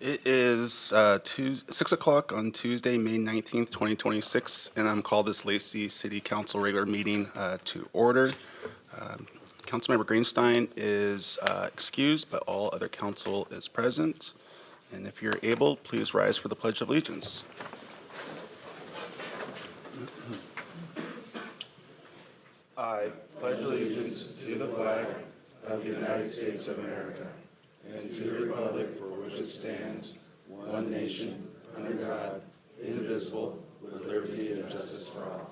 It is 6 o'clock on Tuesday, May 19th, 2026, and I'm called this Lacey City Council regular meeting to order. Councilmember Greenstein is excused, but all other council is present. And if you're able, please rise for the Pledge of Allegiance. I pledge allegiance to the flag of the United States of America and to the republic for which it stands, one nation, under God, indivisible, with liberty and justice for all.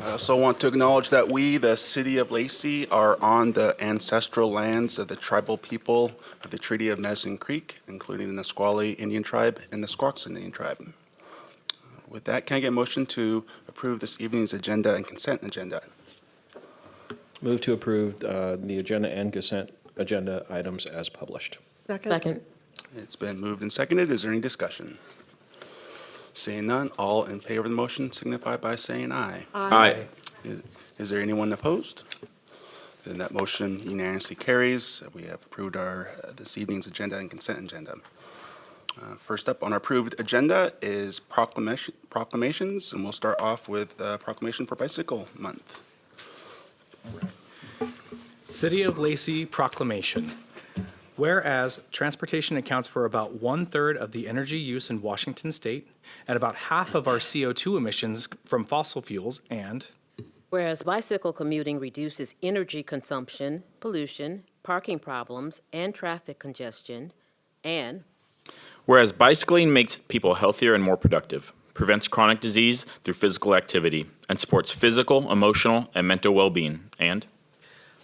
I also want to acknowledge that we, the City of Lacey, are on the ancestral lands of the tribal people of the Treaty of Medicine Creek, including the Nisqually Indian Tribe and the Squaxin Indian Tribe. With that, can I get a motion to approve this evening's agenda and consent agenda? Move to approve the agenda and consent agenda items as published. Second. It's been moved and seconded. Is there any discussion? Seeing none, all in favor of the motion signify by saying aye. Aye. Is there anyone opposed? Then that motion unanimously carries. We have approved our this evening's agenda and consent agenda. First up on our approved agenda is proclamations, and we'll start off with Proclamation for Bicycle Month. City of Lacey Proclamation. Whereas transportation accounts for about 1/3 of the energy use in Washington state and about half of our CO2 emissions from fossil fuels, and Whereas bicycle commuting reduces energy consumption, pollution, parking problems, and traffic congestion, and Whereas bicycling makes people healthier and more productive, prevents chronic disease through physical activity, and supports physical, emotional, and mental well-being, and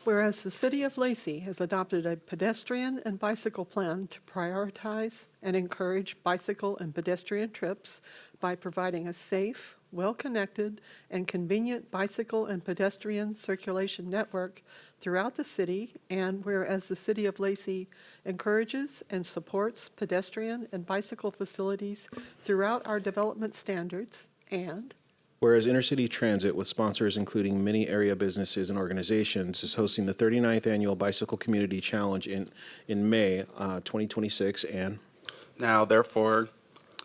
Whereas the City of Lacey has adopted a pedestrian and bicycle plan to prioritize and encourage bicycle and pedestrian trips by providing a safe, well-connected, and convenient bicycle and pedestrian circulation network throughout the city, and whereas the City of Lacey encourages and supports pedestrian and bicycle facilities throughout our development standards, and Whereas Intercity Transit, with sponsors including many area businesses and organizations, is hosting the 39th Annual Bicycle Community Challenge in May 2026, and Now, therefore,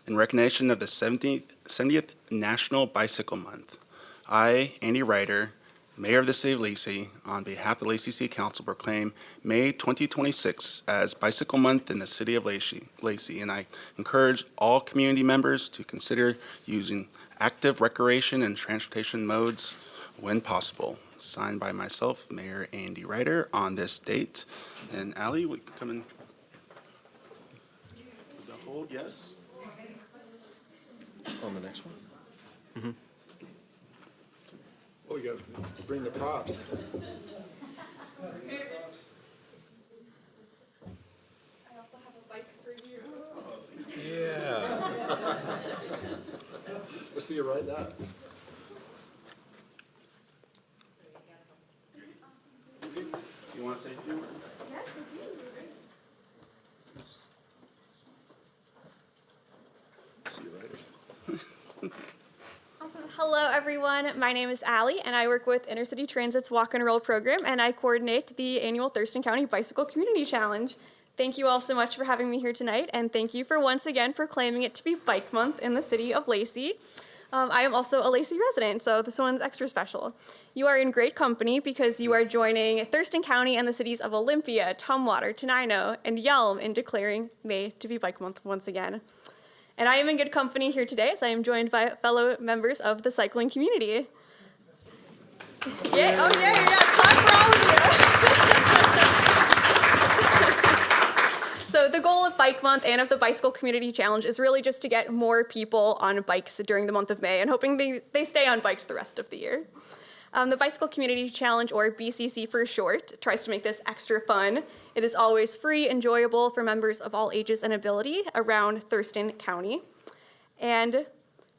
in recognition of the 70th National Bicycle Month, I, Andy Ryder, Mayor of the City of Lacey, on behalf of the Lacey City Council, proclaim May 2026 as Bicycle Month in the City of Lacey, and I encourage all community members to consider using active recreation and transportation modes when possible. Signed by myself, Mayor Andy Ryder, on this date. And Allie, we can come in. The hold, yes? on the next one. Oh, you gotta bring the props. I also have a bike for you. Yeah. Let's see you ride that. You want to say a few words? Yes, I do. See you later. Awesome. Hello, everyone. My name is Allie, and I work with Intercity Transit's Walk and Roll program, and I coordinate the annual Thurston County Bicycle Community Challenge. Thank you all so much for having me here tonight, and thank you for once again proclaiming it to be Bike Month in the City of Lacey. I am also a Lacey resident, so this one's extra special. You are in great company because you are joining Thurston County and the cities of Olympia, Tumwater, Tenino, and Yelm in declaring May to be Bike Month once again. And I am in good company here today as I am joined by fellow members of the cycling community. Yeah, oh yeah, clap for all of you. So the goal of Bike Month and of the Bicycle Community Challenge is really just to get more people on bikes during the month of May and hoping they stay on bikes the rest of the year. The Bicycle Community Challenge, or BCC for short, tries to make this extra fun. It is always free, enjoyable for members of all ages and ability around Thurston County. And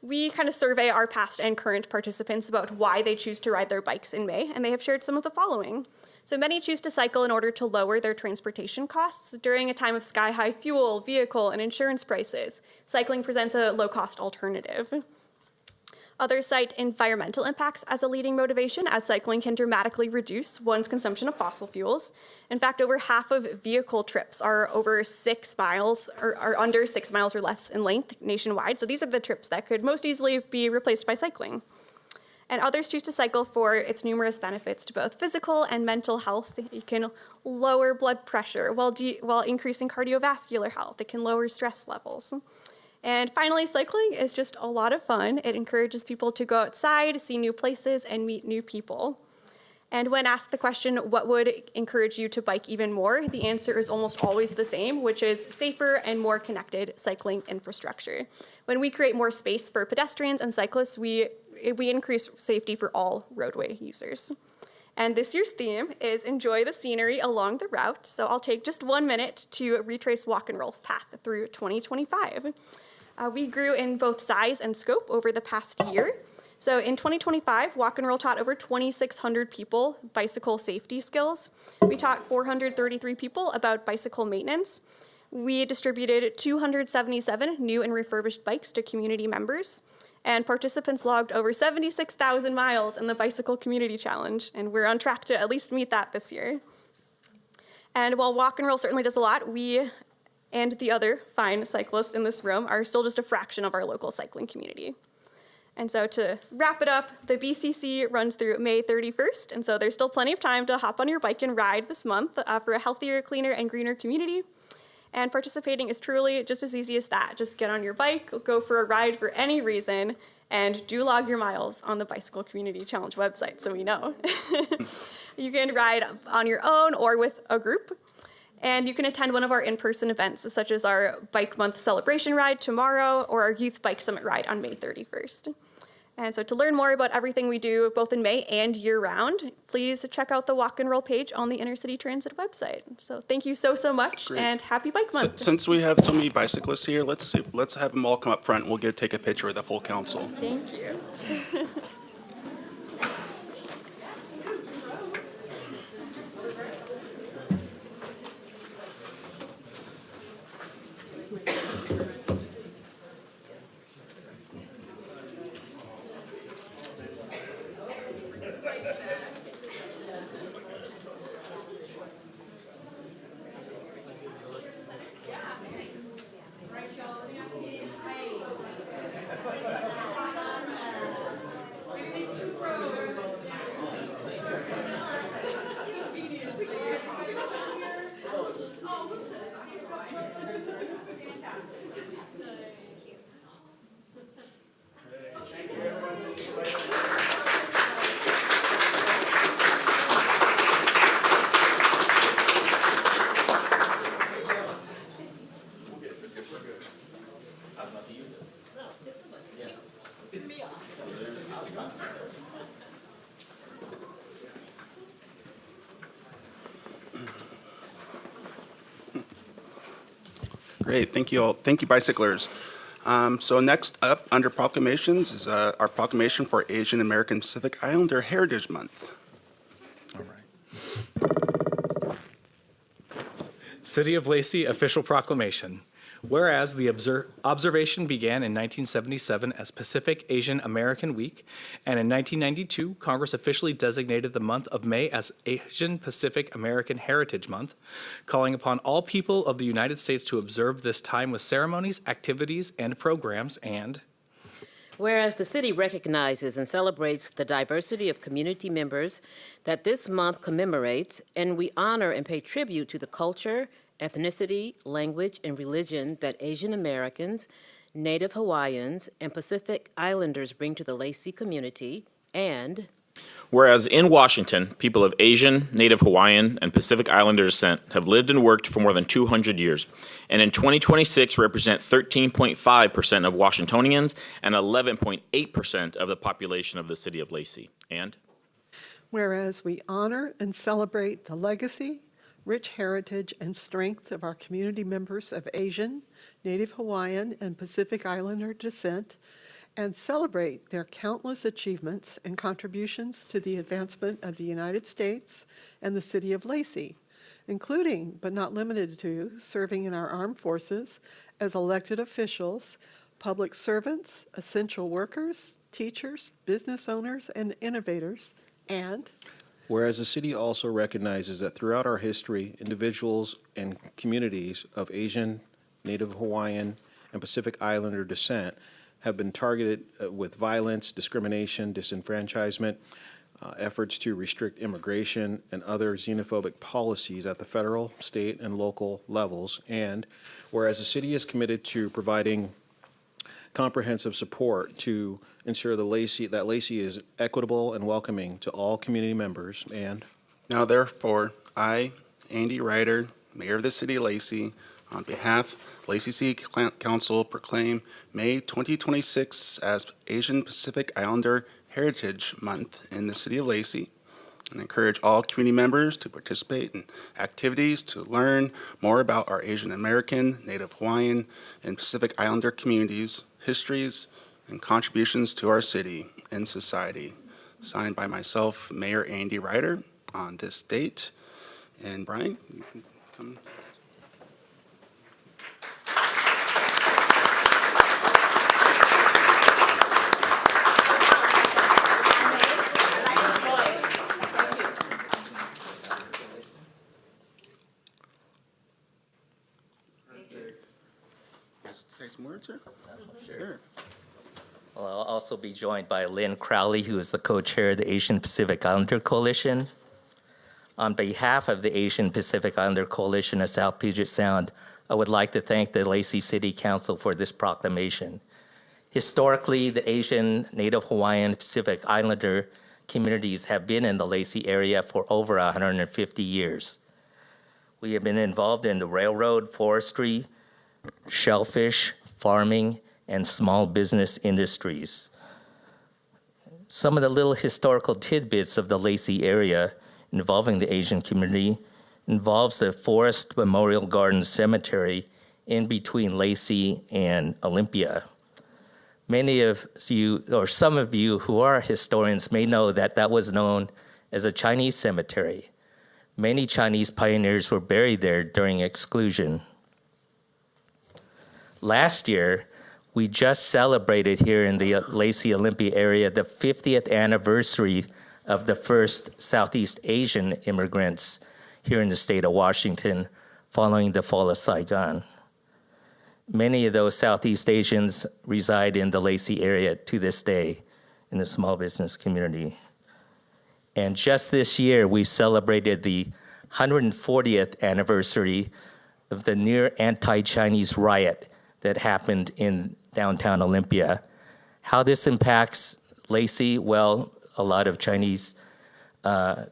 we kind of survey our past and current participants about why they choose to ride their bikes in May, and they have shared some of the following. So many choose to cycle in order to lower their transportation costs during a time of sky-high fuel, vehicle, and insurance prices. Cycling presents a low-cost alternative. Others cite environmental impacts as a leading motivation, as cycling can dramatically reduce one's consumption of fossil fuels. In fact, over half of vehicle trips are over 6 miles, or are under 6 miles or less in length nationwide. So these are the trips that could most easily be replaced by cycling. And others choose to cycle for its numerous benefits to both physical and mental health. You can lower blood pressure while increasing cardiovascular health. It can lower stress levels. And finally, cycling is just a lot of fun. It encourages people to go outside, see new places, and meet new people. And when asked the question, what would encourage you to bike even more, the answer is almost always the same, which is safer and more connected cycling infrastructure. When we create more space for pedestrians and cyclists, we increase safety for all roadway users. And this year's theme is enjoy the scenery along the route. So I'll take just 1 minute to retrace Walk and Roll's path through 2025. We grew in both size and scope over the past year. So in 2025, Walk and Roll taught over 2,600 people bicycle safety skills. We taught 433 people about bicycle maintenance. We distributed 277 new and refurbished bikes to community members. And participants logged over 76,000 miles in the Bicycle Community Challenge, and we're on track to at least meet that this year. And while Walk and Roll certainly does a lot, we and the other fine cyclists in this room are still just a fraction of our local cycling community. And so to wrap it up, the BCC runs through May 31st, and so there's still plenty of time to hop on your bike and ride this month for a healthier, cleaner, and greener community. And participating is truly just as easy as that. Just get on your bike, go for a ride for any reason, and do log your miles on the Bicycle Community Challenge website so we know. You can ride on your own or with a group. And you can attend one of our in-person events, such as our Bike Month celebration ride tomorrow or our Youth Bike Summit ride on May 31st. And so to learn more about everything we do, both in May and year-round, please check out the Walk and Roll page on the Intercity Transit website. So thank you so much, Great. and happy Bike Month. Since we have so many bicyclists here, let's have them all come up front. We'll take a picture with the full council. Thank you. Great, thank you all. Thank you, bicyclers. So next up, under proclamations, is our proclamation for Asian American Pacific Islander Heritage Month. All right. City of Lacey official proclamation. Whereas the observation began in 1977 as Pacific Asian American Week, and in 1992, Congress officially designated the month of May as Asian Pacific American Heritage Month, calling upon all people of the United States to observe this time with ceremonies, activities, and programs, and Whereas the city recognizes and celebrates the diversity of community members that this month commemorates, and we honor and pay tribute to the culture, ethnicity, language, and religion that Asian Americans, Native Hawaiians, and Pacific Islanders bring to the Lacey community, and Whereas in Washington, people of Asian, Native Hawaiian, and Pacific Islander descent have lived and worked for more than 200 years, and in 2026 represent 13.5% of Washingtonians and 11.8% of the population of the city of Lacey. And Whereas we honor and celebrate the legacy, rich heritage, and strength of our community members of Asian, Native Hawaiian, and Pacific Islander descent, and celebrate their countless achievements and contributions to the advancement of the United States and the city of Lacey, including but not limited to serving in our armed forces as elected officials, public servants, essential workers, teachers, business owners, and innovators, and whereas the city also recognizes that throughout our history, individuals and communities of Asian, Native Hawaiian, and Pacific Islander descent have been targeted with violence, discrimination, disenfranchisement, efforts to restrict immigration, and other xenophobic policies at the federal, state, and local levels. And whereas the city is committed to providing comprehensive support to ensure that Lacey is equitable and welcoming to all community members. And now therefore, I, Andy Ryder, Mayor of the City of Lacey, on behalf of Lacey City Council, proclaim May 2026 as Asian Pacific Islander Heritage Month in the City of Lacey, and encourage all community members to participate in activities to learn more about our Asian American, Native Hawaiian, and Pacific Islander communities, histories, and contributions to our city and society. Signed by myself, Mayor Andy Ryder, on this date. And Brian, you can come. Say some words, sir? Sure. Well, I'll also be joined by Lynn Crowley, who is the co-chair of the Asian Pacific Islander Coalition. On behalf of the Asian Pacific Islander Coalition of South Puget Sound, I would like to thank the Lacey City Council for this proclamation. Historically, the Asian, Native Hawaiian, Pacific Islander communities have been in the Lacey area for over 150 years. We have been involved in the railroad, forestry, shellfish, farming, and small business industries. Some of the little historical tidbits of the Lacey area involving the Asian community involves the Forest Memorial Garden Cemetery in between Lacey and Olympia. Many of you, or some of you who are historians, may know that that was known as a Chinese cemetery. Many Chinese pioneers were buried there during exclusion. Last year, we just celebrated here in the Lacey Olympia area the 50th anniversary of the first Southeast Asian immigrants here in the state of Washington following the fall of Saigon. Many of those Southeast Asians reside in the Lacey area to this day in the small business community. And just this year, we celebrated the 140th anniversary of the near anti-Chinese riot that happened in downtown Olympia. How this impacts Lacey? Well, a lot of Chinese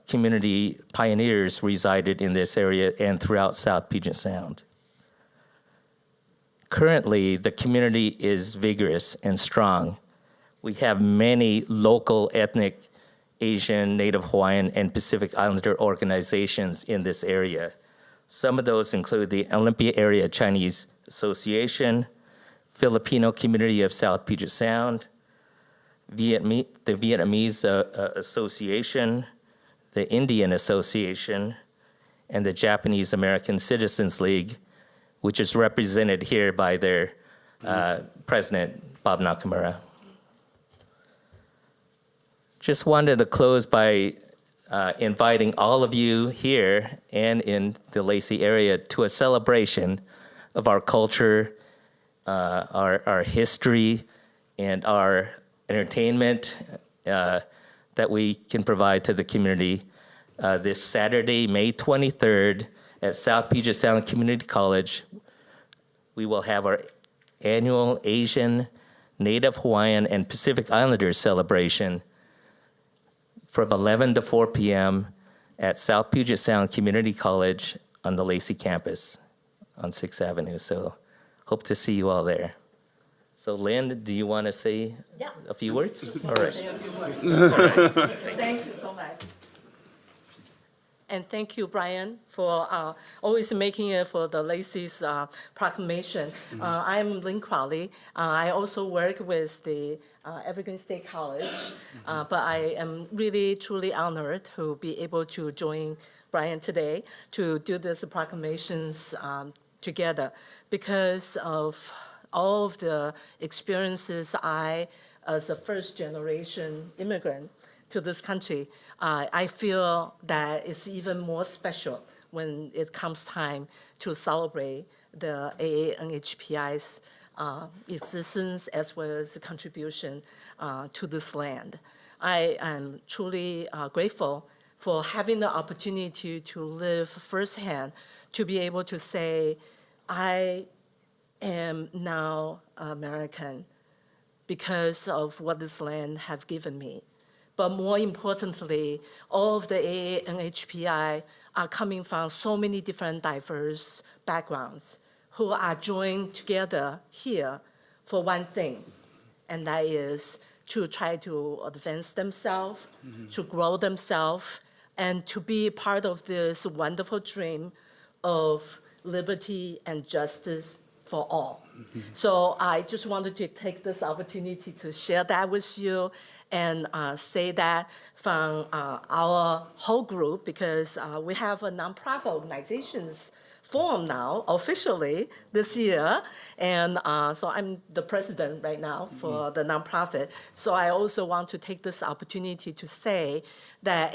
community pioneers resided in this area and throughout South Puget Sound. Currently, the community is vigorous and strong. We have many local ethnic Asian, Native Hawaiian, and Pacific Islander organizations in this area. Some of those include the Olympia Area Chinese Association, Filipino Community of South Puget Sound, the Vietnamese Association, the Indian Association, and the Japanese American Citizens League, which is represented here by their president, Bob Nakamura. Just wanted to close by inviting all of you here and in the Lacey area to a celebration of our culture, our history, and our entertainment that we can provide to the community. This Saturday, May 23rd, at South Puget Sound Community College, we will have our annual Asian, Native Hawaiian, and Pacific Islanders celebration from 11 to 4 p.m. at South Puget Sound Community College on the Lacey campus on 6th Avenue. So hope to see you all there. So Lynn, do you want to say a few words? All right. Thank you so much. And thank you, Brian, for always making it for the Lacey's proclamation. I'm Lynn Crowley. I also work with the Evergreen State College, but I am really, truly honored to be able to join Brian today to do this proclamations together because of all of the experiences I as a first-generation immigrant to this country, I feel that it's even more special when it comes time to celebrate the AANHPI's existence as well as the contribution to this land. I am truly grateful for having the opportunity to live firsthand, to be able to say, I am now American because of what this land have given me. But more importantly, all of the AANHPI are coming from so many different diverse backgrounds who are joined together here for one thing, and that is to try to advance themselves, to grow themselves, and to be part of this wonderful dream of liberty and justice for all. So I just wanted to take this opportunity to share that with you and say that from our whole group, because we have a nonprofit organizations forum now officially this year, and so I'm the president right now for the nonprofit. So I also want to take this opportunity to say that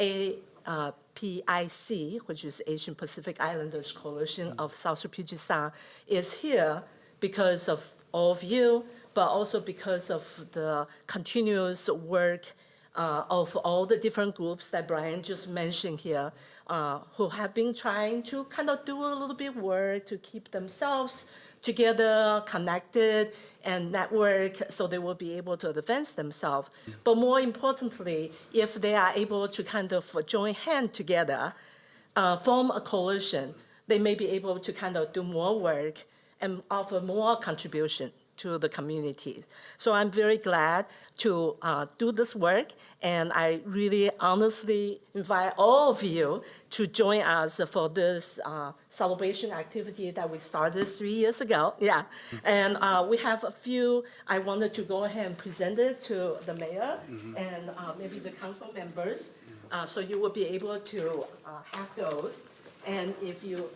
PIC, which is Asian Pacific Islanders Coalition of South Puget Sound, is here because of all of you, but also because of the continuous work of all the different groups that Brian just mentioned here, who have been trying to kind of do a little bit work to keep themselves together, connected, and network so they will be able to advance themselves. But more importantly, if they are able to kind of join hands together, form a coalition, they may be able to kind of do more work and offer more contribution to the community. So I'm very glad to do this work, and I really honestly invite all of you to join us for this celebration activity that we started 3 years ago. Yeah, and we have a few. I wanted to go ahead and present it to the mayor and maybe the council members, so you will be able to have those. And if you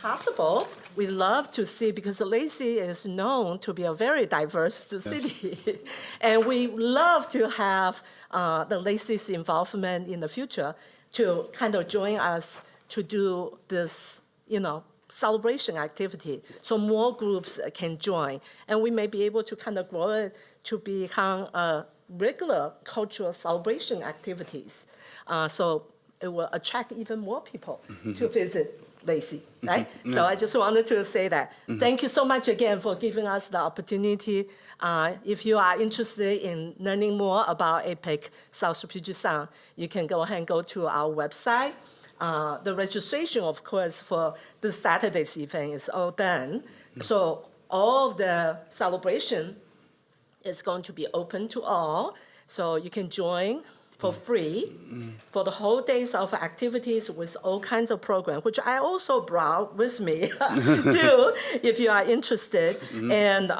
possible, we love to see, because Lacey is known to be a very diverse city. And we love to have the Lacey's involvement in the future to kind of join us to do this, celebration activity, so more groups can join. And we may be able to kind of grow it to become a regular cultural celebration activities. So it will attract even more people to visit Lacey, right? So I just wanted to say that. Thank you so much again for giving us the opportunity. If you are interested in learning more about APEC South Puget Sound, you can go ahead and go to our website. The registration, of course, for this Saturday's event is all done. So all of the celebration is going to be open to all. So you can join for free for the whole days of activities with all kinds of programs, which I also brought with me too, if you are interested. And,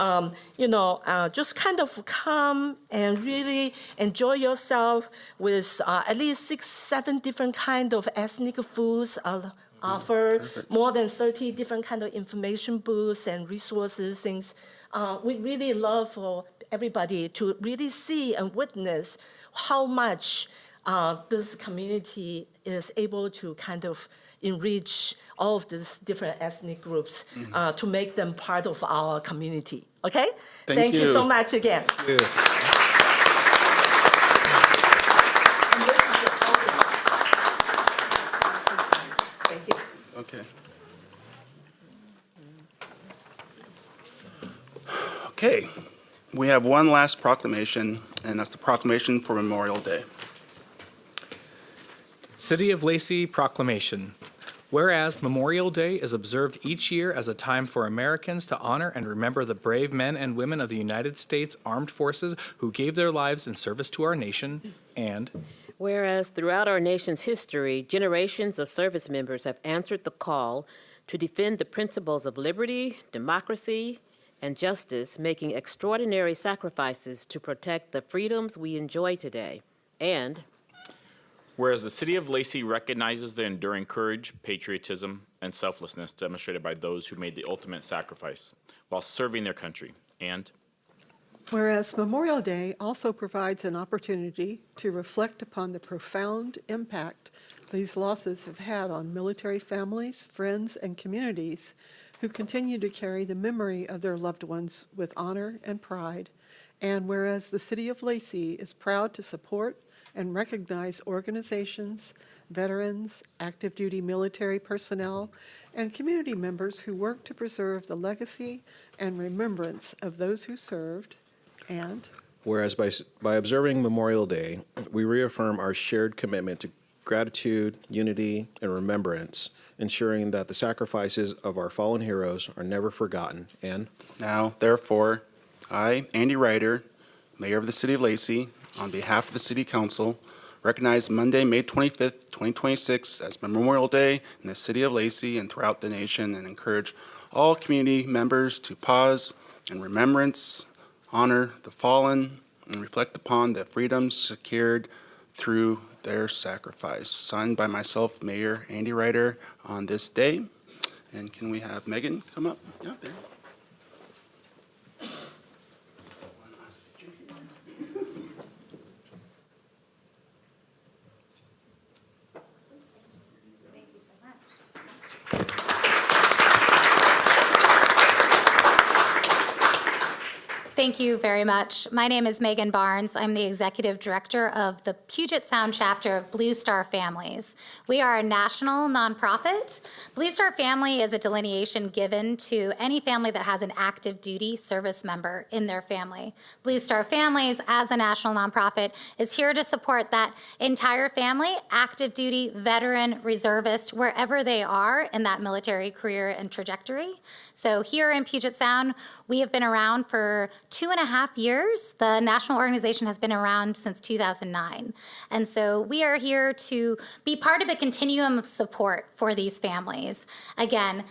just kind of come and really enjoy yourself with at least 6, 7 different kind of ethnic foods offered, more than 30 different kind of information booths and resources, things. We really love for everybody to really see and witness how much this community is able to kind of enrich all of these different ethnic groups to make them part of our community. Okay? Thank you so much again. Thank you. Okay. Okay, we have one last proclamation, and that's the proclamation for Memorial Day. City of Lacey Proclamation. Whereas Memorial Day is observed each year as a time for Americans to honor and remember the brave men and women of the United States Armed Forces who gave their lives in service to our nation, and Whereas throughout our nation's history, generations of service members have answered the call to defend the principles of liberty, democracy, and justice, making extraordinary sacrifices to protect the freedoms we enjoy today. And Whereas the City of Lacey recognizes the enduring courage, patriotism, and selflessness demonstrated by those who made the ultimate sacrifice while serving their country. And Whereas Memorial Day also provides an opportunity to reflect upon the profound impact these losses have had on military families, friends, and communities who continue to carry the memory of their loved ones with honor and pride. And whereas the City of Lacey is proud to support and recognize organizations, veterans, active duty military personnel, and community members who work to preserve the legacy and remembrance of those who served. And Whereas by observing Memorial Day, we reaffirm our shared commitment to gratitude, unity, and remembrance, ensuring that the sacrifices of our fallen heroes are never forgotten. And now, therefore, I, Andy Ryder, Mayor of the City of Lacey, on behalf of the City Council, recognize Monday, May 25th, 2026 as Memorial Day in the City of Lacey and throughout the nation, and encourage all community members to pause in remembrance, honor the fallen, and reflect upon the freedoms secured through their sacrifice. Signed by myself, Mayor Andy Ryder, on this day. And can we have Megan come up? Yeah, there. Thank you very much. My name is Megan Barnes. I'm the Executive Director of the Puget Sound chapter of Blue Star Families. We are a national nonprofit. Blue Star Family is a delineation given to any family that has an active duty service member in their family. Blue Star Families, as a national nonprofit, is here to support that entire family, active duty, veteran, reservist, wherever they are in that military career and trajectory. So here in Puget Sound, we have been around for 2.5 years. The national organization has been around since 2009. And so we are here to be part of a continuum of support for these families. Again,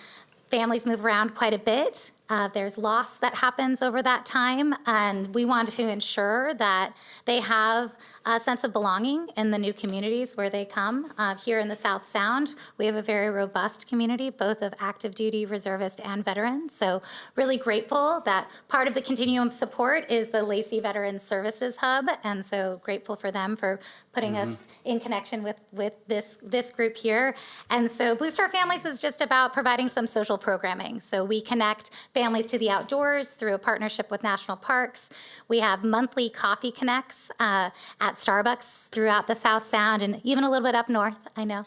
families move around quite a bit. There's loss that happens over that time, and we want to ensure that they have a sense of belonging in the new communities where they come. Here in the South Sound, we have a very robust community, both of active duty, reservist, and veterans. So really grateful that part of the continuum support is the Lacey Veterans Services Hub, and so grateful for them for putting us in connection with this group here. And so Blue Star Families is just about providing some social programming. So we connect families to the outdoors through a partnership with national parks. We have monthly coffee connects at Starbucks throughout the South Sound and even a little bit up north, I know,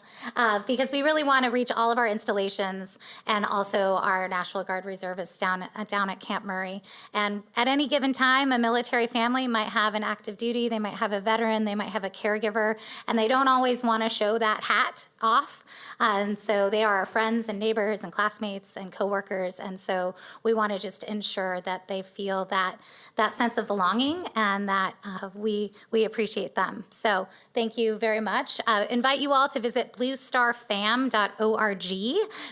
because we really want to reach all of our installations and also our National Guard reservists down at Camp Murray. And at any given time, a military family might have an active duty, they might have a veteran, they might have a caregiver, and they don't always want to show that hat off. And so they are our friends and neighbors and classmates and coworkers. And so we want to just ensure that they feel that sense of belonging and that we appreciate them. So thank you very much. Invite you all to visit bluestarfam.org.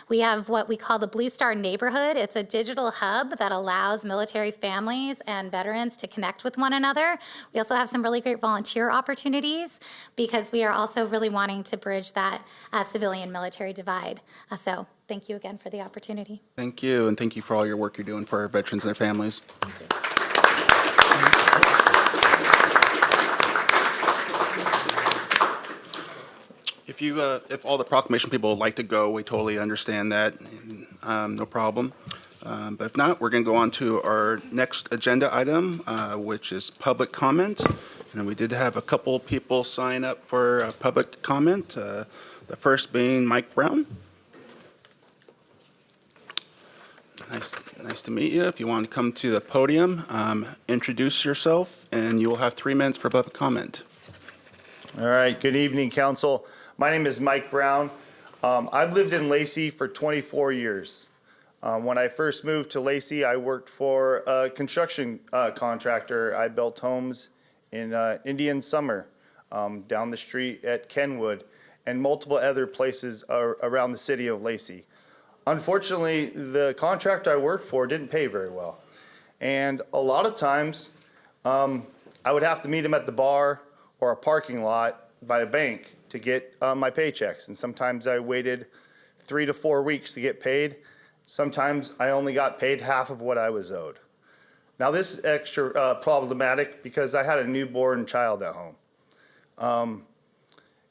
We have what we call the Blue Star Neighborhood. It's a digital hub that allows military families and veterans to connect with one another. We also have some really great volunteer opportunities because we are also really wanting to bridge that civilian-military divide. So thank you again for the opportunity. Thank you, and thank you for all your work you're doing for our veterans and their families. If all the proclamation people would like to go, we totally understand that, no problem. But if not, we're going to go on to our next agenda item, which is public comment. And we did have a couple people sign up for public comment, the first being Mike Brown. Nice to meet you. If you want to come to the podium, introduce yourself, and you will have 3 minutes for public comment. All right, good evening, council. My name is Mike Brown. I've lived in Lacey for 24 years. When I first moved to Lacey, I worked for a construction contractor. I built homes in Indian Summer, down the street at Kenwood, and multiple other places around the city of Lacey. Unfortunately, the contractor I worked for didn't pay very well. And a lot of times, I would have to meet him at the bar or a parking lot by the bank to get my paychecks. And sometimes I waited 3 to 4 weeks to get paid. Sometimes I only got paid half of what I was owed. Now, this is extra problematic because I had a newborn child at home.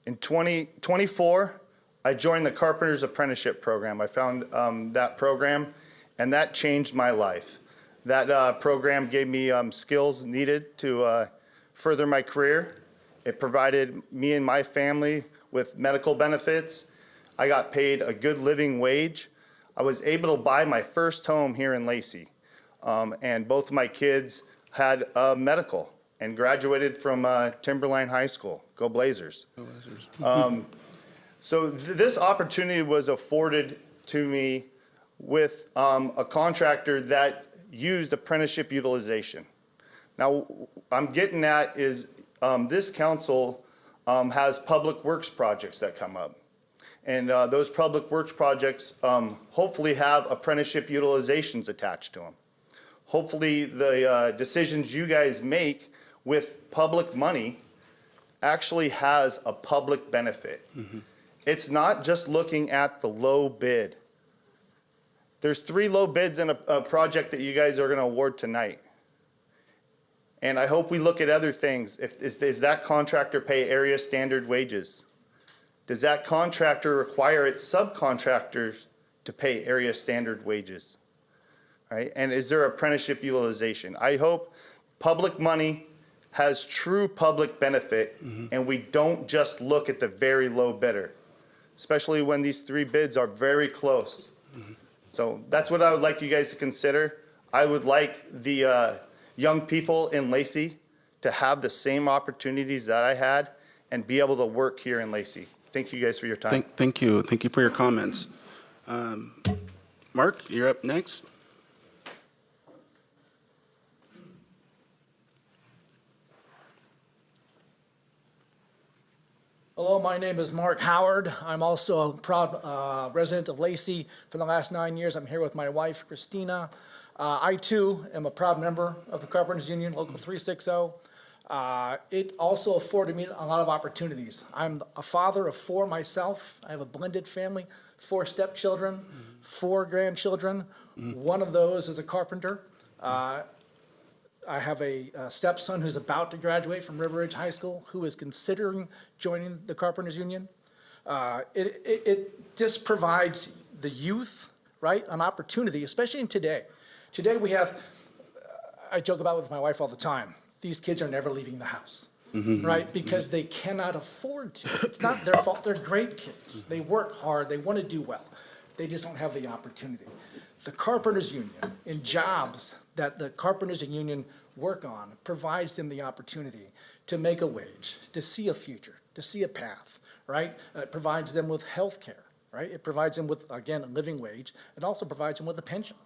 In 2024, I joined the Carpenter's Apprenticeship Program. I found that program, and that changed my life. That program gave me skills needed to further my career. It provided me and my family with medical benefits. I got paid a good living wage. I was able to buy my first home here in Lacey. And both of my kids had medical and graduated from Timberline High School. Go Blazers. So this opportunity was afforded to me with a contractor that used apprenticeship utilization. Now, I'm getting at is this council has public works projects that come up. And those public works projects hopefully have apprenticeship utilizations attached to them. Hopefully the decisions you guys make with public money actually has a public benefit. It's not just looking at the low bid. There's 3 low bids in a project that you guys are going to award tonight. And I hope we look at other things. Is that contractor pay area standard wages? Does that contractor require its subcontractors to pay area standard wages? Right? And is there apprenticeship utilization? I hope public money has true public benefit, and we don't just look at the very low bidder, especially when these 3 bids are very close. So that's what I would like you guys to consider. I would like the young people in Lacey to have the same opportunities that I had and be able to work here in Lacey. Thank you guys for your time. Thank you. Thank you for your comments. Mark, you're up next. Hello, my name is Mark Howard. I'm also a proud resident of Lacey for the last 9 years. I'm here with my wife, Christina. I, too, am a proud member of the Carpenters Union, Local 360. It also afforded me a lot of opportunities. I'm a father of 4 myself. I have a blended family, 4 stepchildren, 4 grandchildren. One of those is a carpenter. I have a stepson who's about to graduate from River Ridge High School who is considering joining the Carpenters Union. It just provides the youth, right, an opportunity, especially in today. Today we have, I joke about it with my wife all the time, these kids are never leaving the house, right, because they cannot afford to. It's not their fault. They're great kids. They work hard. They want to do well. They just don't have the opportunity. The Carpenters Union, in jobs that the Carpenters Union work on, provides them the opportunity to make a wage, to see a future, to see a path, right? It provides them with health care, right? It provides them with, again, a living wage. It also provides them with a pension,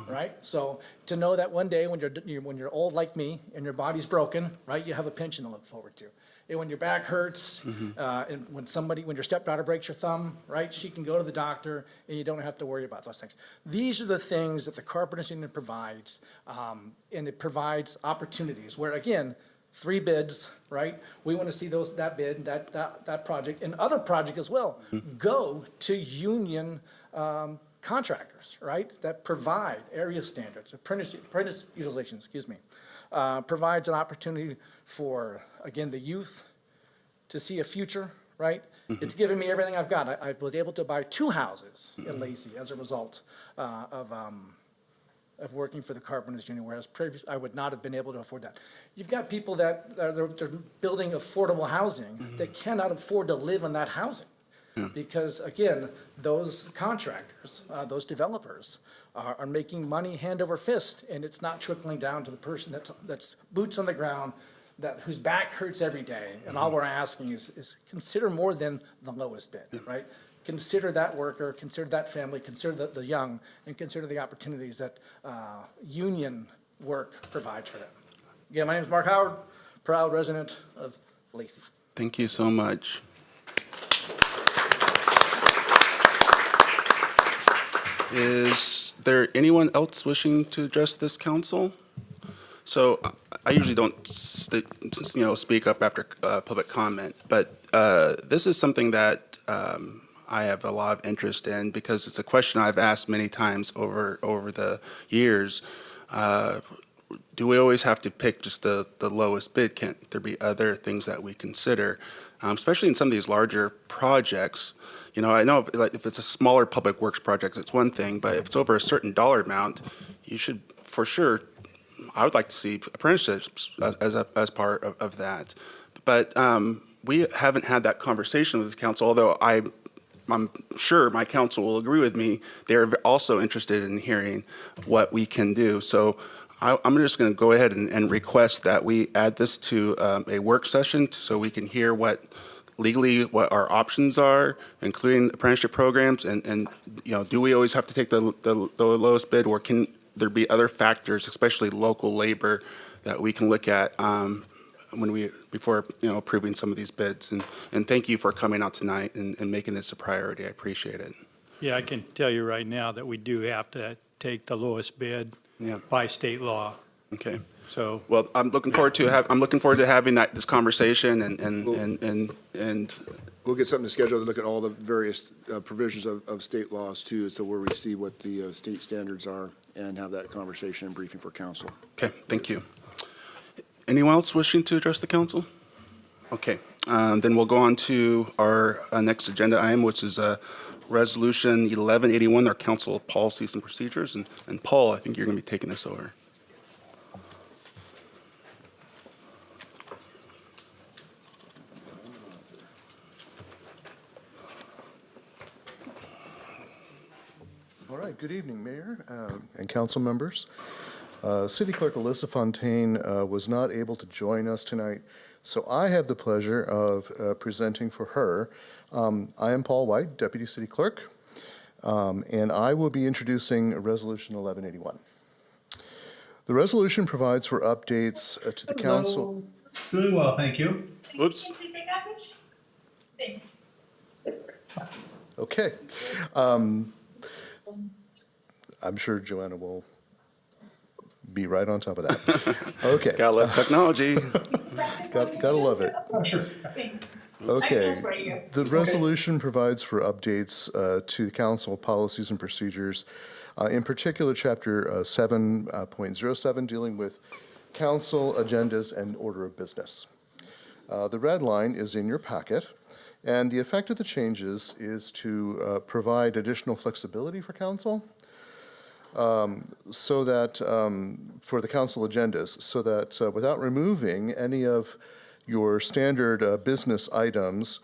right? So to know that one day when you're old like me and your body's broken, right, you have a pension to look forward to. And when your back hurts, and when your stepdaughter breaks your thumb, right, she can go to the doctor and you don't have to worry about those things. These are the things that the Carpenters Union provides, and it provides opportunities where, again, 3 bids, right? We want to see that bid, that project, and other projects as well, go to union contractors, right, that provide area standards, apprentice utilization, provides an opportunity for, again, the youth to see a future, right? It's given me everything I've got. I was able to buy 2 houses in Lacey as a result of working for the Carpenters Union, whereas previously I would not have been able to afford that. You've got people that they're building affordable housing that cannot afford to live in that housing. Because, again, those contractors, those developers are making money hand over fist, and it's not trickling down to the person that's boots on the ground, whose back hurts every day. And all we're asking is consider more than the lowest bid, right? Consider that worker, consider that family, consider the young, and consider the opportunities that union work provides for them. Again, my name is Mark Howard, proud resident of Lacey. Thank you so much. Is there anyone else wishing to address this council? So I usually don't, speak up after public comment, but this is something that I have a lot of interest in because it's a question I've asked many times over the years. do we always have to pick just the lowest bid? Can't there be other things that we consider, especially in some of these larger projects? You know, I know if it's a smaller public works project, it's one thing, but if it's over a certain dollar amount, you should, for sure, I would like to see apprenticeships as part of that. But we haven't had that conversation with the council, although I'm sure my council will agree with me. They're also interested in hearing what we can do. So I'm just going to go ahead and request that we add this to a work session so we can hear what our options are, including apprenticeship programs, and you know, do we always have to take the lowest bid, or can there be other factors, especially local labor, that we can look at before approving some of these bids? And thank you for coming out tonight and making this a priority. I appreciate it. Yeah, I can tell you right now that we do have to take the lowest bid by state law. Okay. So, Well, I'm looking forward to having this conversation and We'll get something scheduled to look at all the various provisions of state laws too, so where we see what the state standards are and have that conversation and briefing for council. Okay, thank you. Anyone else wishing to address the council? Okay, then we'll go on to our next agenda item, which is Resolution 1181, our council policies and procedures. And Paul, I think you're going to be taking this over. All right, good evening, Mayor and council members. City Clerk Alyssa Fontaine was not able to join us tonight, so I have the pleasure of presenting for her. I am Paul White, Deputy City Clerk, and I will be introducing Resolution 1181. The resolution provides for updates to the council. Doing well, thank you. Oops. Okay. I'm sure Joanna will be right on top of that. Okay. Gotta love technology. Gotta love it. Oh, sure. Okay. The resolution provides for updates to the council policies and procedures, in particular, Chapter 7.07, dealing with council agendas and order of business. The red line is in your packet, and the effect of the changes is to provide additional flexibility for council, so that, for the council agendas, so that without removing any of your standard business items,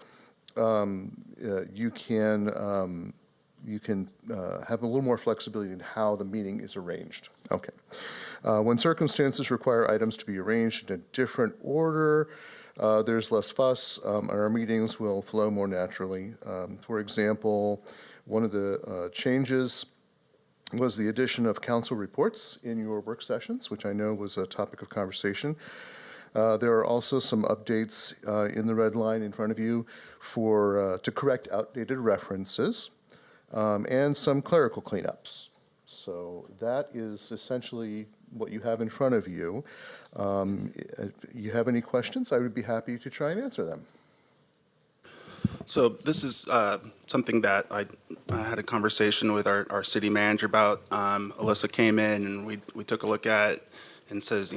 you can have a little more flexibility in how the meeting is arranged. Okay. When circumstances require items to be arranged in a different order, there's less fuss, and our meetings will flow more naturally. For example, one of the changes was the addition of council reports in your work sessions, which I know was a topic of conversation. There are also some updates in the red line in front of you to correct outdated references, and some clerical cleanups. So that is essentially what you have in front of you. If you have any questions, I would be happy to try and answer them. So this is something that I had a conversation with our city manager about. Alyssa came in and we took a look at and says,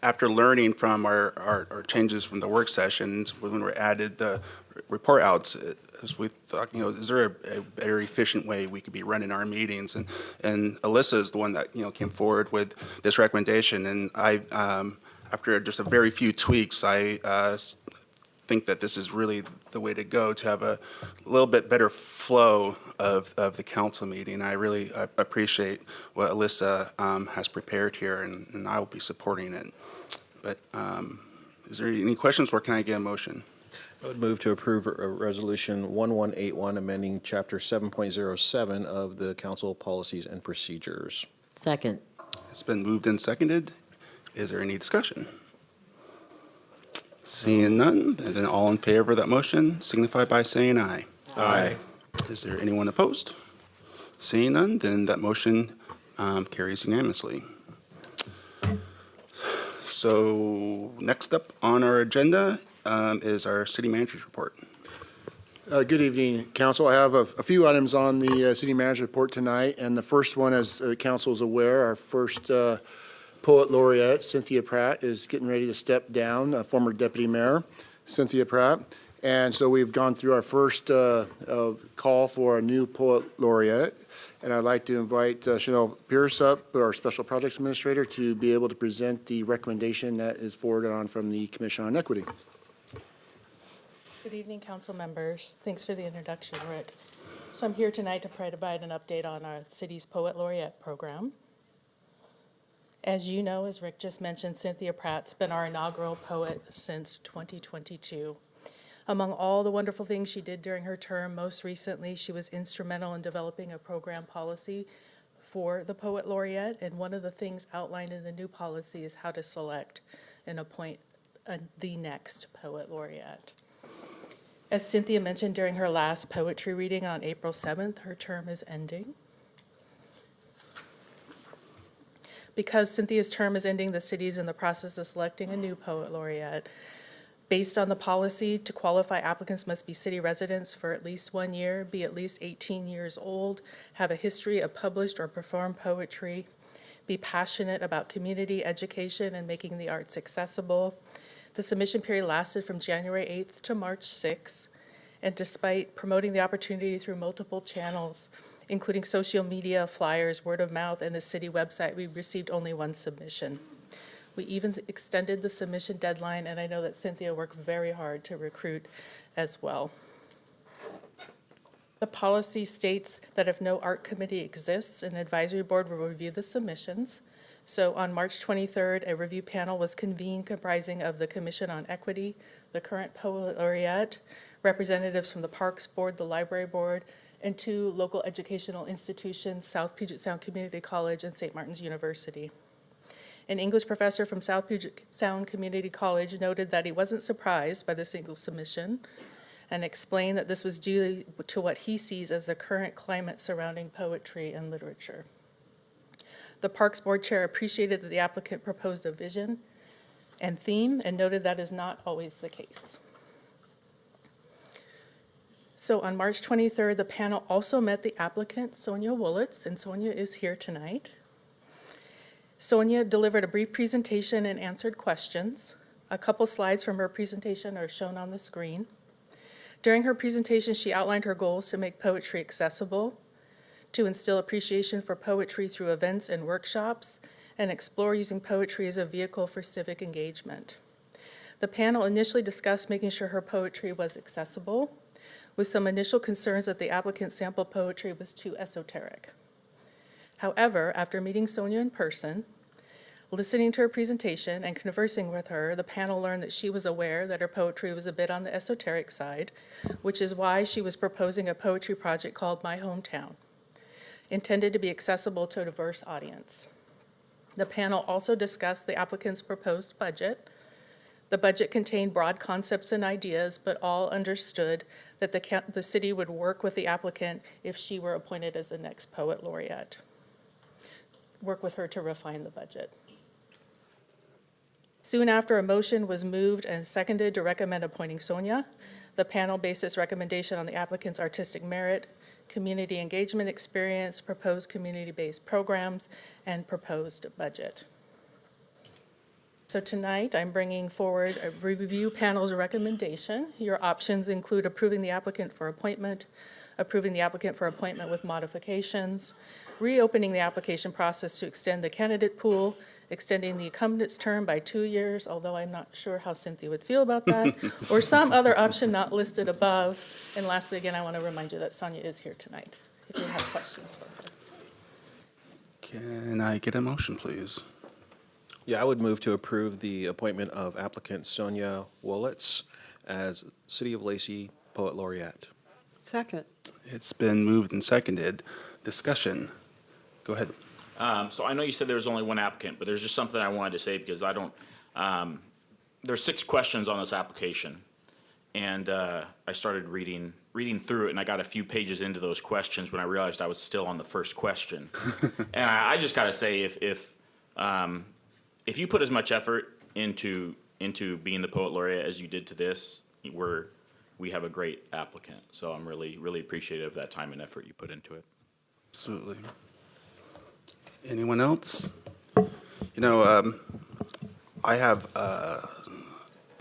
after learning from our changes from the work sessions, when we added the report outs, as we thought, is there a better efficient way we could be running our meetings? And Alyssa is the one that, came forward with this recommendation. And I, after just a very few tweaks, I think that this is really the way to go, to have a little bit better flow of the council meeting. I really appreciate what Alyssa has prepared here, and I will be supporting it. But is there any questions, or can I get a motion? I would move to approve Resolution 1181, amending Chapter 7.07 of the Council Policies and Procedures. Second. It's been moved and seconded. Is there any discussion? Seeing none, then all in favor of that motion signify by saying aye. Aye. Is there anyone opposed? Seeing none, then that motion carries unanimously. So next up on our agenda is our city manager's report. Good evening, council. I have a few items on the city manager report tonight, and the first one, as council is aware, our first Poet Laureate Cynthia Pratt is getting ready to step down, former Deputy Mayor Cynthia Pratt. And so we've gone through our first call for a new Poet Laureate. And I'd like to invite Chanel Pierce up, our Special Projects Administrator, to be able to present the recommendation that is forwarded on from the Commission on Equity. Good evening, council members. Thanks for the introduction, Rick. So I'm here tonight to provide an update on our city's Poet Laureate program. As you know, as Rick just mentioned, Cynthia Pratt's been our inaugural poet since 2022. Among all the wonderful things she did during her term, most recently, she was instrumental in developing a program policy for the Poet Laureate, and one of the things outlined in the new policy is how to select and appoint the next Poet Laureate. As Cynthia mentioned during her last poetry reading on April 7th, her term is ending. Because Cynthia's term is ending, the city is in the process of selecting a new Poet Laureate. Based on the policy, to qualify, applicants must be city residents for at least 1 year, be at least 18 years old, have a history of published or performed poetry, be passionate about community education and making the arts accessible. The submission period lasted from January 8th to March 6th, and despite promoting the opportunity through multiple channels, including social media, flyers, word of mouth, and the city website, we received only 1 submission. We even extended the submission deadline, and I know that Cynthia worked very hard to recruit as well. The policy states that if no art committee exists, an advisory board will review the submissions. So on March 23rd, a review panel was convened comprising of the Commission on Equity, the current Poet Laureate, representatives from the Parks Board, the Library Board, and 2 local educational institutions, South Puget Sound Community College and St. Martin's University. An English professor from South Puget Sound Community College noted that he wasn't surprised by the single submission and explained that this was due to what he sees as the current climate surrounding poetry and literature. The Parks Board Chair appreciated that the applicant proposed a vision and theme and noted that is not always the case. So on March 23rd, the panel also met the applicant, Sonia Woolitz, and Sonia is here tonight. Sonia delivered a brief presentation and answered questions. A couple slides from her presentation are shown on the screen. During her presentation, she outlined her goals to make poetry accessible, to instill appreciation for poetry through events and workshops, and explore using poetry as a vehicle for civic engagement. The panel initially discussed making sure her poetry was accessible, with some initial concerns that the applicant's sample poetry was too esoteric. However, after meeting Sonia in person, listening to her presentation, and conversing with her, the panel learned that she was aware that her poetry was a bit on the esoteric side, which is why she was proposing a poetry project called My Hometown, intended to be accessible to a diverse audience. The panel also discussed the applicant's proposed budget. The budget contained broad concepts and ideas, but all understood that the city would work with the applicant if she were appointed as the next Poet Laureate. Work with her to refine the budget. Soon after, a motion was moved and seconded to recommend appointing Sonia. The panel based its recommendation on the applicant's artistic merit, community engagement experience, proposed community-based programs, and proposed budget. So tonight, I'm bringing forward a review panel's recommendation. Your options include approving the applicant for appointment, approving the applicant for appointment with modifications, reopening the application process to extend the candidate pool, extending the incumbent's term by 2 years, although I'm not sure how Cynthia would feel about that, or some other option not listed above. And lastly, again, I want to remind you that Sonia is here tonight, if you have questions for her. Can I get a motion, please? Yeah, I would move to approve the appointment of applicant Sonia Woolitz as City of Lacey Poet Laureate. Second. It's been moved and seconded. Discussion. Go ahead. So I know you said there was only 1 applicant, but there's just something I wanted to say because I don't, there's 6 questions on this application. And I started reading through it, and I got a few pages into those questions when I realized I was still on the first question. And I just got to say, if you put as much effort into being the Poet Laureate as you did to this, we have a great applicant. So I'm really, really appreciative of that time and effort you put into it. Absolutely. Anyone else? I have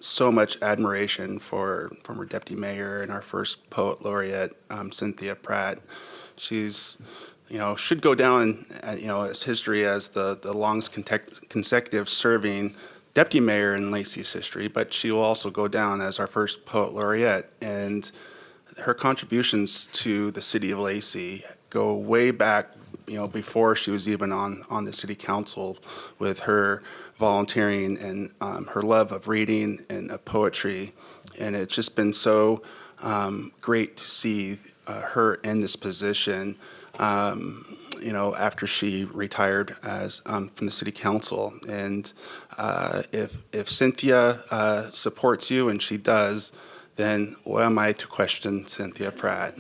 so much admiration for former deputy mayor and our first poet laureate, Cynthia Pratt. She's, should go down, as history as the longest consecutive serving deputy mayor in Lacey's history, but she will also go down as our first poet laureate. And her contributions to the city of Lacey go way back, before she was even on the city council, with her volunteering and her love of reading and of poetry. And it's just been so great to see her in this position, after she retired as from the city council. And if Cynthia supports you, and she does, then what am I to question Cynthia Pratt?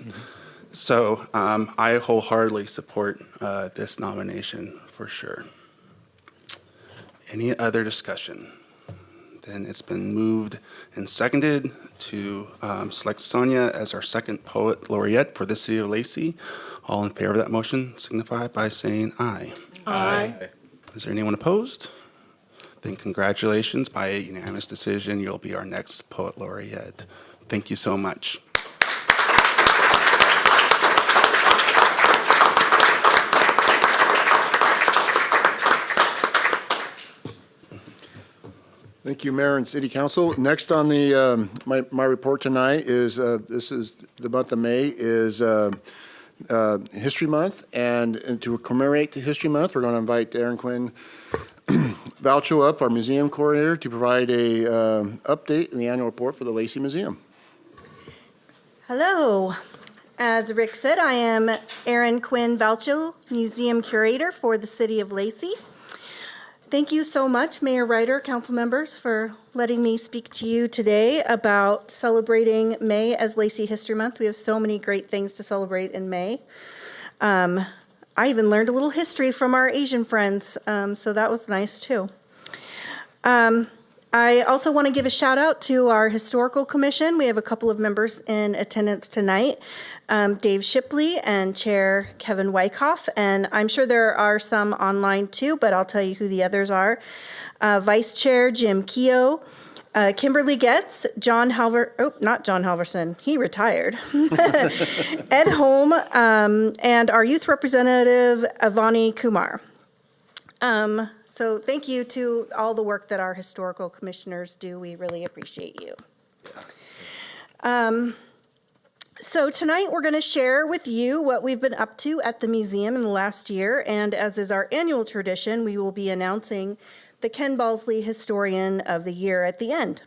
So I wholeheartedly support this nomination for sure. Any other discussion? Then it's been moved and seconded to select Sonia as our second poet laureate for the city of Lacey. All in favor of that motion signify by saying aye. Aye. Is there anyone opposed? Then congratulations. By a unanimous decision, you'll be our next poet laureate. Thank you so much. Thank you, Mayor and City Council. Next on the my report tonight is this is the month of May is History Month, and to commemorate the History Month, we're going to invite Aaron Quinn Valcho up, our museum coordinator, to provide a update in the annual report for the Lacey Museum. Hello. As Rick said, I am Erin Quinn Valcho, museum curator for the city of Lacey. Thank you so much, Mayor Ryder, council members, for letting me speak to you today about celebrating May as Lacey History Month. We have so many great things to celebrate in May. I even learned a little history from our Asian friends, so that was nice too. I also want to give a shout out to our Historical Commission. We have a couple of members in attendance tonight, Dave Shipley and Chair Kevin Wyckoff, and I'm sure there are some online too, but I'll tell you who the others are. Vice Chair Jim Keogh, Kimberly Getz, not John Halverson, he retired, Ed Holm, and our youth representative, Avani Kumar. So thank you to all the work that our historical commissioners do. We really appreciate you. So tonight we're going to share with you what we've been up to at the museum in the last year. And as is our annual tradition, we will be announcing the Ken Balsley Historian of the Year at the end.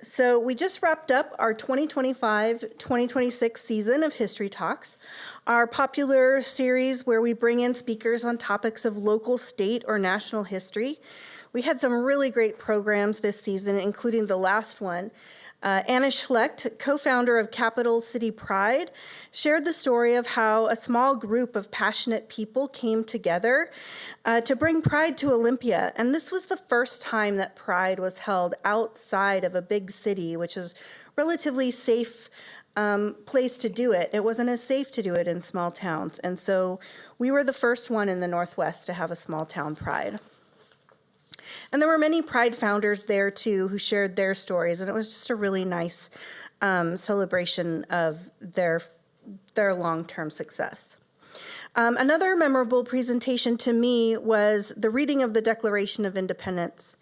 So we just wrapped up our 2025-2026 season of History Talks, our popular series where we bring in speakers on topics of local, state, or national history. We had some really great programs this season, including the last one. Anna Schlecht, co-founder of Capital City Pride, shared the story of how a small group of passionate people came together to bring Pride to Olympia. And this was the first time that Pride was held outside of a big city, which is relatively safe place to do it. It wasn't as safe to do it in small towns. And so we were the first one in the Northwest to have a small town Pride. And there were many Pride founders there, too, who shared their stories, and it was just a really nice celebration of their long-term success. Another memorable presentation to me was the reading of the Declaration of Independence.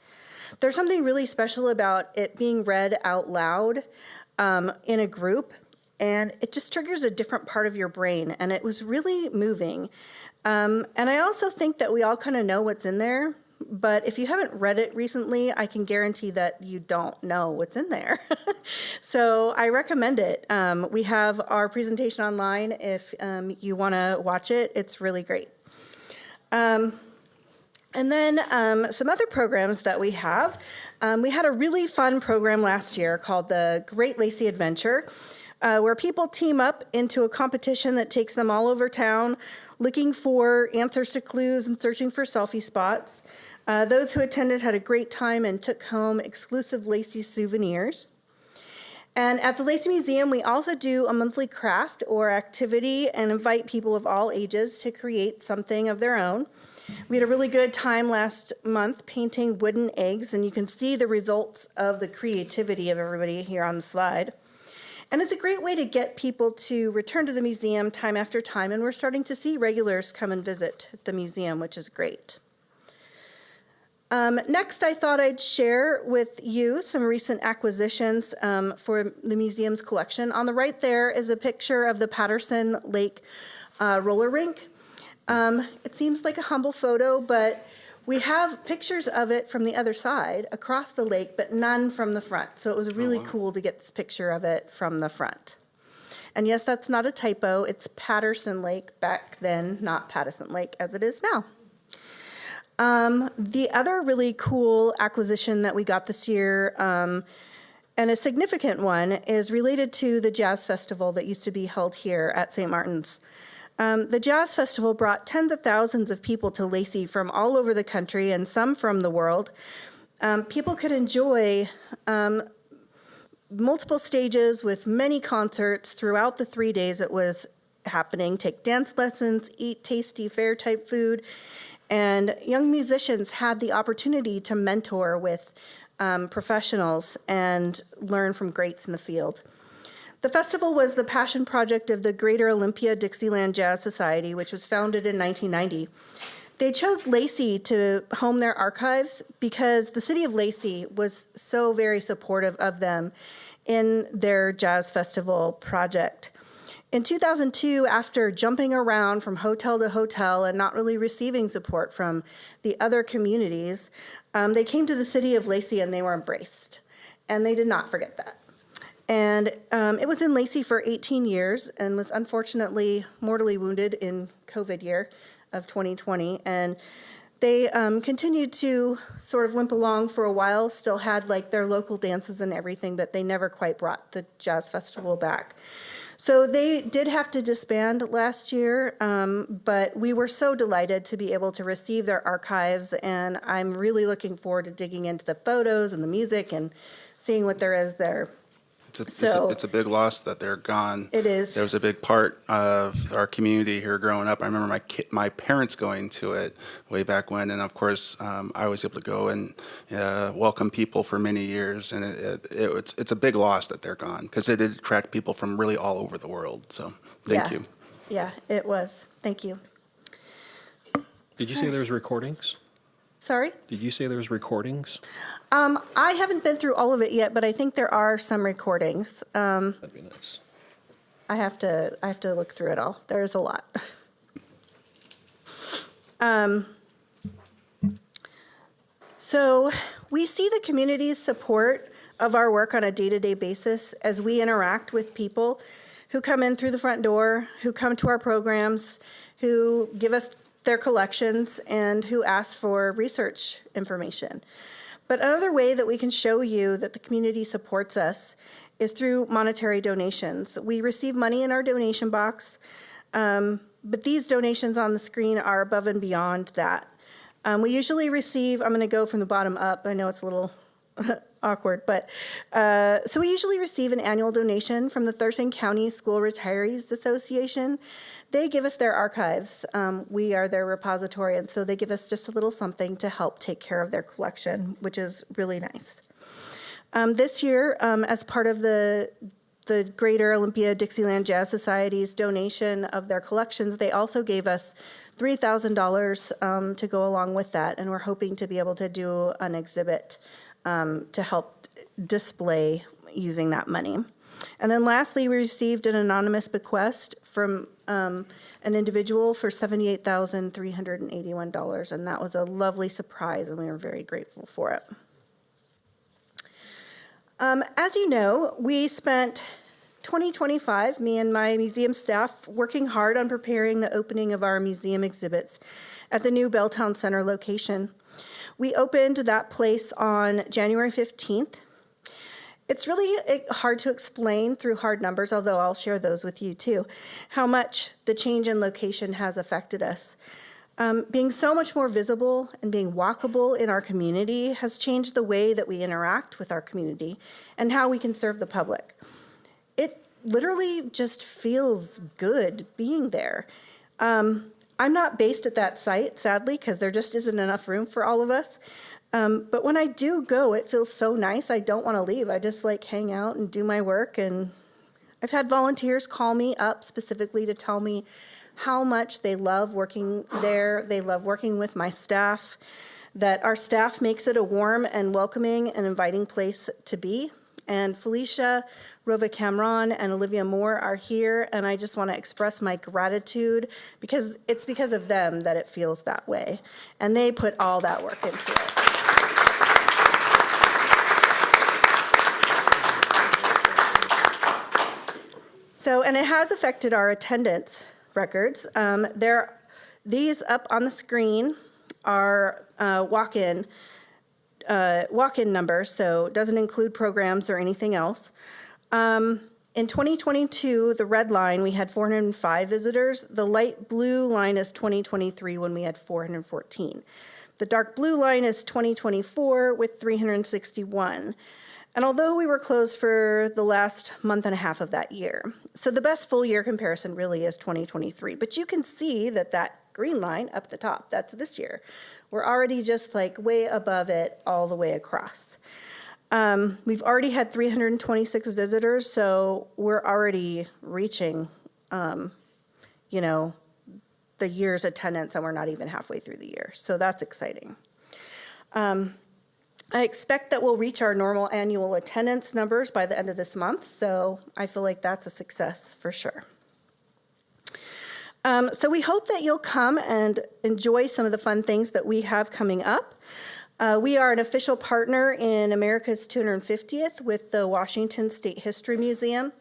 There's something really special about it being read out loud in a group, and it just triggers a different part of your brain, and it was really moving. And I also think that we all kind of know what's in there. But if you haven't read it recently, I can guarantee that you don't know what's in there. So I recommend it. We have our presentation online if you want to watch it. It's really great. And then some other programs that we have. We had a really fun program last year called the Great Lacey Adventure, where people team up into a competition that takes them all over town, looking for answers to clues and searching for selfie spots. Those who attended had a great time and took home exclusive Lacey souvenirs. And at the Lacey Museum, we also do a monthly craft or activity and invite people of all ages to create something of their own. We had a really good time last month painting wooden eggs, and you can see the results of the creativity of everybody here on the slide. And it's a great way to get people to return to the museum time after time, and we're starting to see regulars come and visit the museum, which is great. Next, I thought I'd share with you some recent acquisitions for the museum's collection. On the right there is a picture of the Patterson Lake roller rink. It seems like a humble photo, but we have pictures of it from the other side across the lake, but none from the front. So it was really cool to get this picture of it from the front. And yes, that's not a typo. It's Patterson Lake back then, not Patterson Lake as it is now. The other really cool acquisition that we got this year, and a significant one, is related to the Jazz Festival that used to be held here at St. Martin's. The Jazz Festival brought tens of thousands of people to Lacey from all over the country and some from the world. People could enjoy multiple stages with many concerts throughout the 3 days it was happening, take dance lessons, eat tasty fair-type food, and young musicians had the opportunity to mentor with professionals and learn from greats in the field. The festival was the passion project of the Greater Olympia Dixieland Jazz Society, which was founded in 1990. They chose Lacey to home their archives because the city of Lacey was so very supportive of them in their jazz festival project. In 2002, after jumping around from hotel to hotel and not really receiving support from the other communities, they came to the city of Lacey and they were embraced. And they did not forget that. And it was in Lacey for 18 years and was unfortunately mortally wounded in COVID year of 2020. And they continued to sort of limp along for a while, still had like their local dances and everything, but they never quite brought the Jazz Festival back. So they did have to disband last year, but we were so delighted to be able to receive their archives, and I'm really looking forward to digging into the photos and the music and seeing what there is there. It's a big loss that they're gone. It is. There was a big part of our community here growing up. I remember my parents going to it way back when, and of course, I was able to go and welcome people for many years. And it's a big loss that they're gone because it did attract people from really all over the world. So thank you. Yeah, it was. Thank you. Did you say there was recordings? Sorry? Did you say there was recordings? I haven't been through all of it yet, but I think there are some recordings. That'd be nice. I have to look through it all. There's a lot. So we see the community's support of our work on a day-to-day basis as we interact with people who come in through the front door, who come to our programs, who give us their collections, and who ask for research information. But another way that we can show you that the community supports us is through monetary donations. We receive money in our donation box, but these donations on the screen are above and beyond that. We usually receive, I'm going to go from the bottom up, I know it's a little awkward, but so we usually receive an annual donation from the Thurston County School Retirees Association. They give us their archives. We are their repository, and so they give us just a little something to help take care of their collection, which is really nice. This year, as part of the Greater Olympia Dixieland Jazz Society's donation of their collections, they also gave us $3,000 to go along with that, and we're hoping to be able to do an exhibit to help display using that money. And then lastly, we received an anonymous bequest from an individual for $78,381, and that was a lovely surprise, and we were very grateful for it. As you know, we spent 2025, me and my museum staff, working hard on preparing the opening of our museum exhibits at the new Belltown Center location. We opened that place on January 15th. It's really hard to explain through hard numbers, although I'll share those with you too, how much the change in location has affected us. Being so much more visible and being walkable in our community has changed the way that we interact with our community and how we can serve the public. It literally just feels good being there. I'm not based at that site, sadly, because there just isn't enough room for all of us. But when I do go, it feels so nice. I don't want to leave. I just like hang out and do my work. And I've had volunteers call me up specifically to tell me how much they love working there. They love working with my staff, that our staff makes it a warm and welcoming and inviting place to be. And Felicia, Rova Cameron, and Olivia Moore are here, and I just want to express my gratitude because it's because of them that it feels that way. And they put all that work into it. So, and it has affected our attendance records. These up on the screen are walk-in numbers, so it doesn't include programs or anything else. In 2022, the red line, we had 405 visitors. The light blue line is 2023 when we had 414. The dark blue line is 2024 with 361. And although we were closed for the last month and a half of that year, so the best full year comparison really is 2023. But you can see that that green line up the top, that's this year. We're already just like way above it all the way across. We've already had 326 visitors, so we're already reaching, the year's attendance, and we're not even halfway through the year. So that's exciting. I expect that we'll reach our normal annual attendance numbers by the end of this month, so I feel like that's a success for sure. So we hope that you'll come and enjoy some of the fun things that we have coming up. We are an official partner in America's 250th with the Washington State History Museum.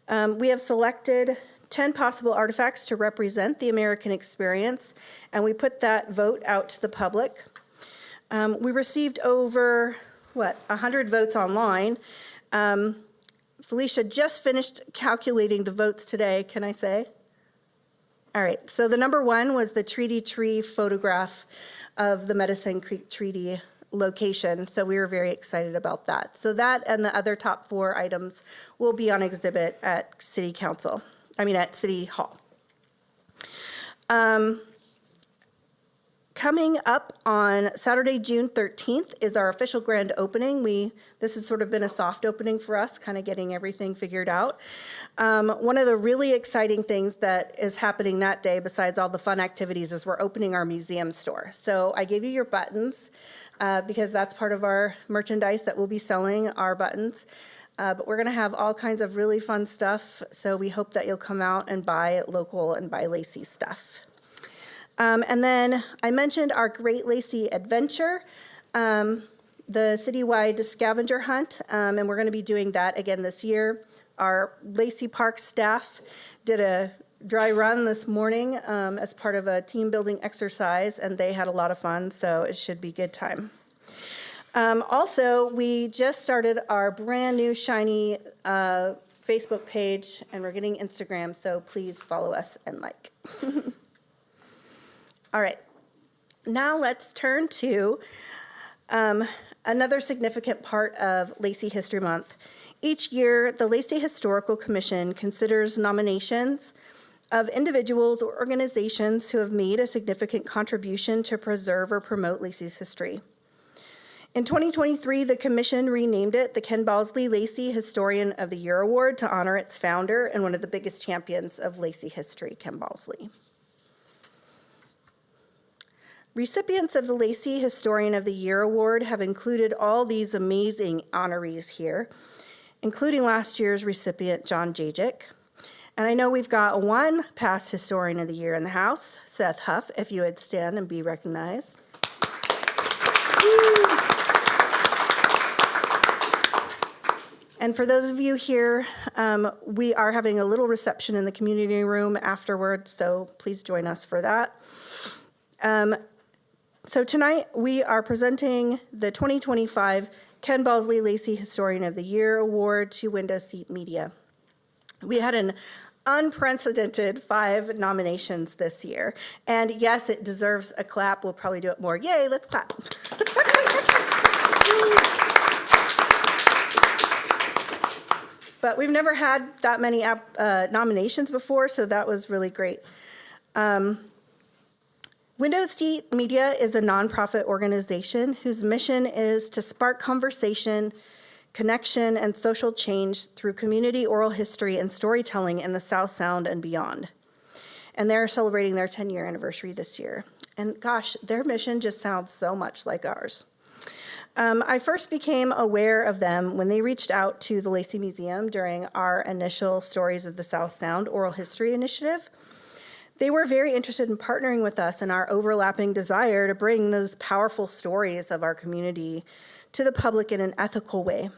We have selected 10 possible artifacts to represent the American experience, and we put that vote out to the public. We received over, 100 votes online. Felicia just finished calculating the votes today, can I say? All right, so the number one was the Treaty Tree photograph of the Medicine Creek Treaty location, so we were very excited about that. So that and the other top 4 items will be on exhibit at City Hall. Coming up on Saturday, June 13th is our official grand opening. This has sort of been a soft opening for us, kind of getting everything figured out. One of the really exciting things that is happening that day, besides all the fun activities, is we're opening our museum store. So I gave you your buttons because that's part of our merchandise that we'll be selling, our buttons. But we're going to have all kinds of really fun stuff. So we hope that you'll come out and buy local and buy Lacey stuff. And then I mentioned our Great Lacey Adventure, the citywide scavenger hunt, and we're going to be doing that again this year. Our Lacey Park staff did a dry run this morning as part of a team building exercise, and they had a lot of fun, so it should be a good time. Also, we just started our brand new shiny Facebook page, and we're getting Instagram, so please follow us and like. All right, now let's turn to another significant part of Lacey History Month. Each year, the Lacey Historical Commission considers nominations of individuals or organizations who have made a significant contribution to preserve or promote Lacey's history. In 2023, the commission renamed it the Ken Balsley Lacey Historian of the Year Award to honor its founder and one of the biggest champions of Lacey history, Ken Balsley. Recipients of the Lacey Historian of the Year Award have included all these amazing honorees here, including last year's recipient, John Jajic. And I know we've got one past Historian of the Year in the house, Seth Huff, if you would stand and be recognized. And for those of you here, we are having a little reception in the community room afterwards, so please join us for that. So tonight, we are presenting the 2025 Ken Balsley Lacey Historian of the Year Award to Window Seat Media. We had an unprecedented 5 nominations this year. And yes, it deserves a clap. We'll probably do it more. Yay, let's clap. But we've never had that many nominations before, so that was really great. Window Seat Media is a nonprofit organization whose mission is to spark conversation, connection, and social change through community oral history and storytelling in the South Sound and beyond. And they're celebrating their 10-year anniversary this year. And gosh, their mission just sounds so much like ours. I first became aware of them when they reached out to the Lacey Museum during our initial Stories of the South Sound oral history initiative. They were very interested in partnering with us in our overlapping desire to bring those powerful stories of our community to the public in an ethical way.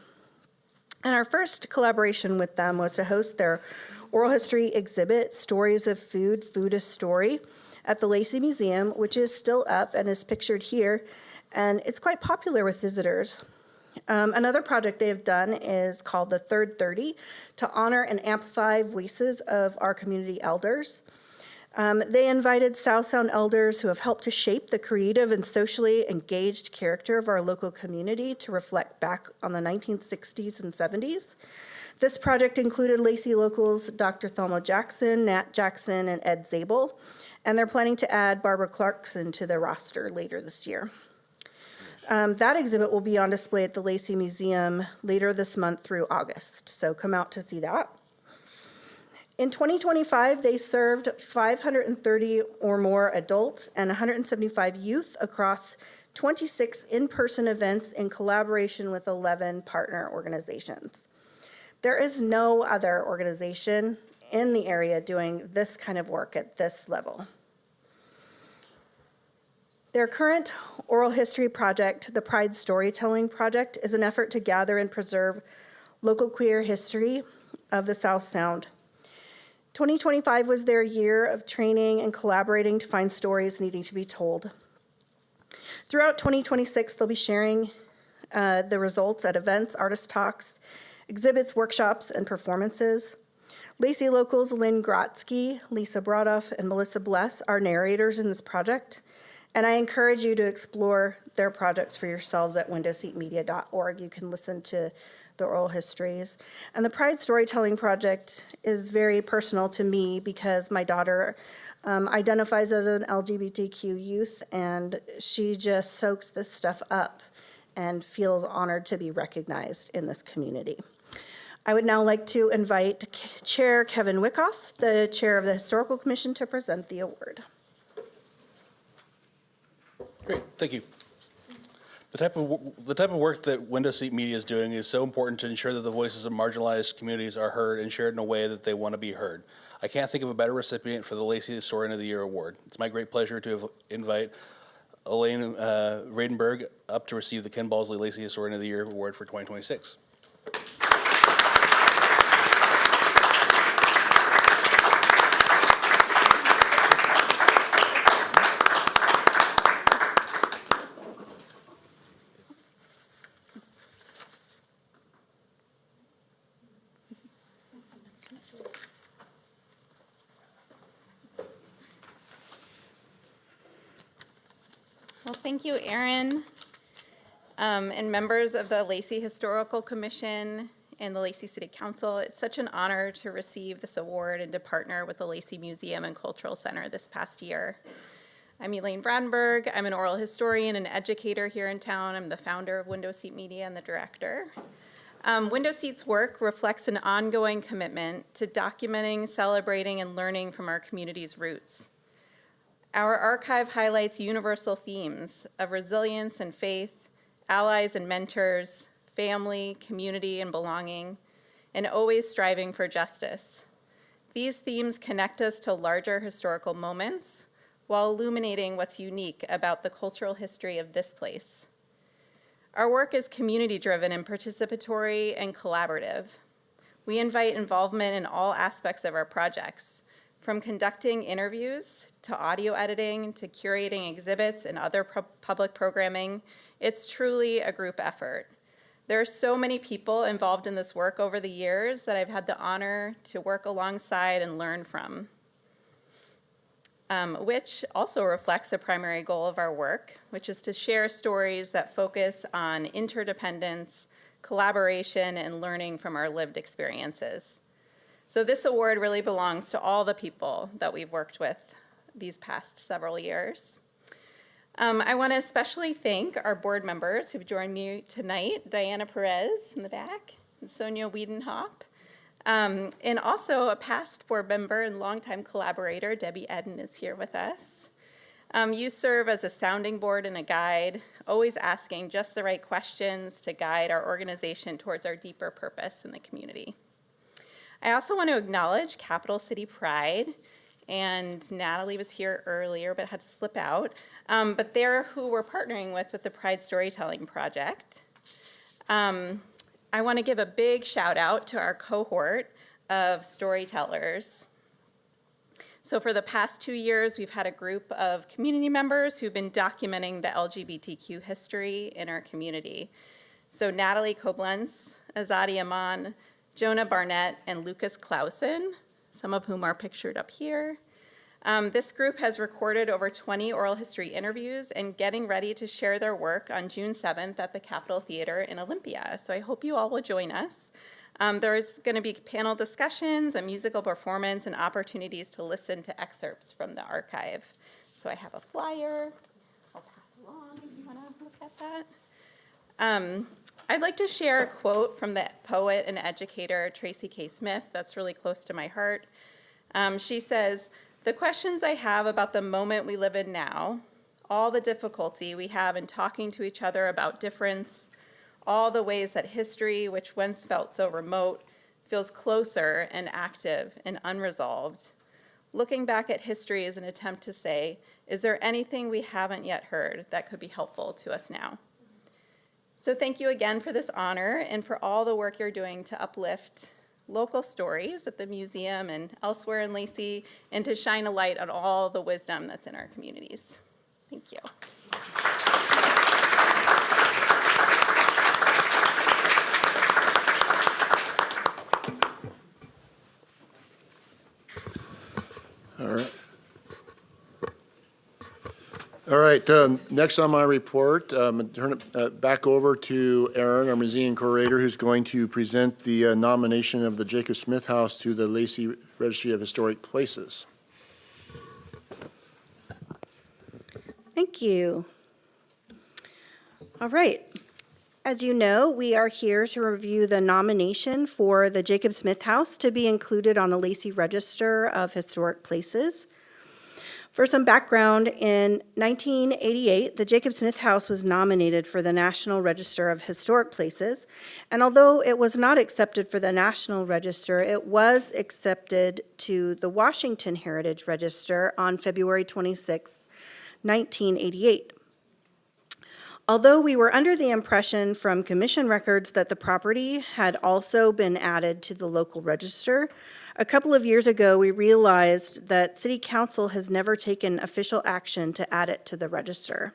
And our first collaboration with them was to host their oral history exhibit, Stories of Food, Food is Story, at the Lacey Museum, which is still up and is pictured here, and it's quite popular with visitors. Another project they have done is called the Third 30 to honor and amplify voices of our community elders. They invited South Sound elders who have helped to shape the creative and socially engaged character of our local community to reflect back on the 1960s and 70s. This project included Lacey locals Dr. Thelma Jackson, Nat Jackson, and Ed Zabel, and they're planning to add Barbara Clarkson to the roster later this year. That exhibit will be on display at the Lacey Museum later this month through August, so come out to see that. In 2025, they served 530 or more adults and 175 youth across 26 in-person events in collaboration with 11 partner organizations. There is no other organization in the area doing this kind of work at this level. Their current oral history project, the Pride Storytelling Project, is an effort to gather and preserve local queer history of the South Sound. 2025 was their year of training and collaborating to find stories needing to be told. Throughout 2026, they'll be sharing the results at events, artist talks, exhibits, workshops, and performances. Lacey locals Lynn Grotsky, Lisa Brodoff, and Melissa Bless are narrators in this project, and I encourage you to explore their projects for yourselves at windowseatmedia.org. You can listen to the oral histories. And the Pride Storytelling Project is very personal to me because my daughter identifies as an LGBTQ youth, and she just soaks this stuff up and feels honored to be recognized in this community. I would now like to invite Chair Kevin Wickoff, the Chair of the Historical Commission, to present the award. Great, thank you. The type of work that Window Seat Media is doing is so important to ensure that the voices of marginalized communities are heard and shared in a way that they want to be heard. I can't think of a better recipient for the Lacey Historian of the Year award. It's my great pleasure to invite Elaine Radenberg up to receive the Ken Balsley Lacey Historian of the Year award for 2026. Well, thank you, Aaron, and members of the Lacey Historical Commission and the Lacey City Council. It's such an honor to receive this award and to partner with the Lacey Museum and Cultural Center this past year. I'm Elaine Brandenburg. I'm an oral historian and educator here in town. I'm the founder of Window Seat Media and the director. Window Seat's work reflects an ongoing commitment to documenting, celebrating, and learning from our community's roots. Our archive highlights universal themes of resilience and faith, allies and mentors, family, community, and belonging, and always striving for justice. These themes connect us to larger historical moments while illuminating what's unique about the cultural history of this place. Our work is community-driven and participatory and collaborative. We invite involvement in all aspects of our projects, from conducting interviews to audio editing to curating exhibits and other public programming. It's truly a group effort. There are so many people involved in this work over the years that I've had the honor to work alongside and learn from, which also reflects the primary goal of our work, which is to share stories that focus on interdependence, collaboration, and learning from our lived experiences. So this award really belongs to all the people that we've worked with these past several years. I want to especially thank our board members who've joined me tonight, Diana Perez in the back, and Sonia Wiedenhop, and also a past board member and longtime collaborator, Debbie Eden, is here with us. You serve as a sounding board and a guide, always asking just the right questions to guide our organization towards our deeper purpose in the community. I also want to acknowledge Capital City Pride, and Natalie was here earlier but had to slip out, but they're who we're partnering with the Pride Storytelling Project. I want to give a big shout out to our cohort of storytellers. So for the past 2 years, we've had a group of community members who've been documenting the LGBTQ history in our community. So Natalie Koblenz, Azadi Aman, Jonah Barnett, and Lucas Clausen, some of whom are pictured up here. This group has recorded over 20 oral history interviews and getting ready to share their work on June 7th at the Capitol Theater in Olympia. So I hope you all will join us. There's going to be panel discussions, a musical performance, and opportunities to listen to excerpts from the archive. So I have a flyer. I'll pass along if you want to look at that. I'd like to share a quote from the poet and educator Tracy K. Smith that's really close to my heart. She says, "The questions I have about the moment we live in now, all the difficulty we have in talking to each other about difference, all the ways that history, which once felt so remote, feels closer and active and unresolved. Looking back at history is an attempt to say, is there anything we haven't yet heard that could be helpful to us now?" So thank you again for this honor and for all the work you're doing to uplift local stories at the museum and elsewhere in Lacey, and to shine a light on all the wisdom that's in our communities. Thank you. All right. All right, next on my report, I'm going to turn it back over to Aaron, our museum curator, who's going to present the nomination of the Jacob Smith House to the Lacey Registry of Historic Places. Thank you. All right. As you know, we are here to review the nomination for the Jacob Smith House to be included on the Lacey Register of Historic Places. For some background, in 1988, the Jacob Smith House was nominated for the National Register of Historic Places, and although it was not accepted for the National Register, it was accepted to the Washington Heritage Register on February 26, 1988. Although we were under the impression from commission records that the property had also been added to the local register, a couple of years ago we realized that City Council has never taken official action to add it to the register.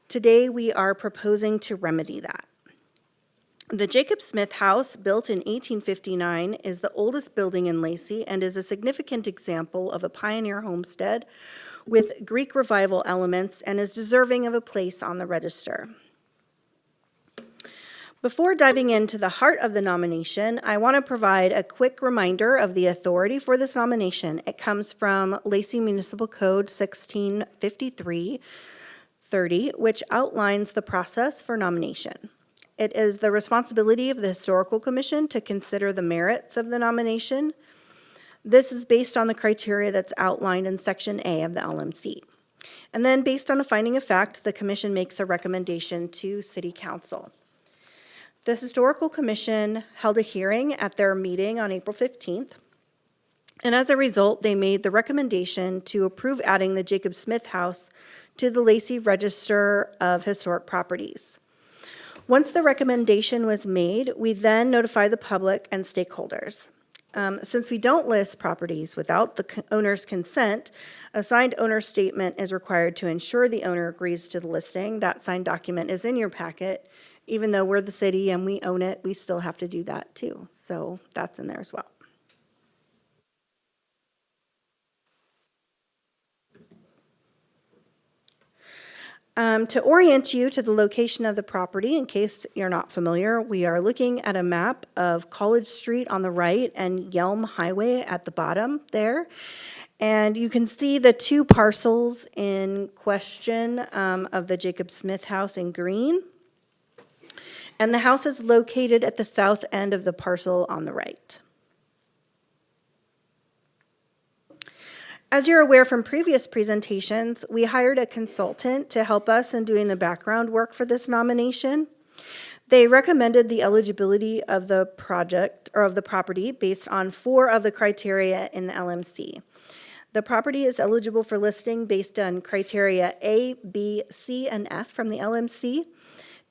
Today we are proposing to remedy that. The Jacob Smith House, built in 1859, is the oldest building in Lacey and is a significant example of a pioneer homestead with Greek Revival elements and is deserving of a place on the register. Before diving into the heart of the nomination, I want to provide a quick reminder of the authority for this nomination. It comes from Lacey Municipal Code 1653-30, which outlines the process for nomination. It is the responsibility of the Historical Commission to consider the merits of the nomination. This is based on the criteria that's outlined in Section A of the LMC. And then, based on a finding of fact, the Commission makes a recommendation to City Council. The Historical Commission held a hearing at their meeting on April 15th, and as a result, they made the recommendation to approve adding the Jacob Smith House to the Lacey Register of Historic Properties. Once the recommendation was made, we then notified the public and stakeholders. Since we don't list properties without the owner's consent, a signed owner statement is required to ensure the owner agrees to the listing. That signed document is in your packet. Even though we're the city and we own it, we still have to do that too. So that's in there as well. To orient you to the location of the property, in case you're not familiar, we are looking at a map of College Street on the right and Yelm Highway at the bottom there. And you can see the two parcels in question of the Jacob Smith house in green. And the house is located at the south end of the parcel on the right. As you're aware from previous presentations, we hired a consultant to help us in doing the background work for this nomination. They recommended the eligibility of the project or of the property based on 4 of the criteria in the LMC. The property is eligible for listing based on criteria A, B, C, and F from the LMC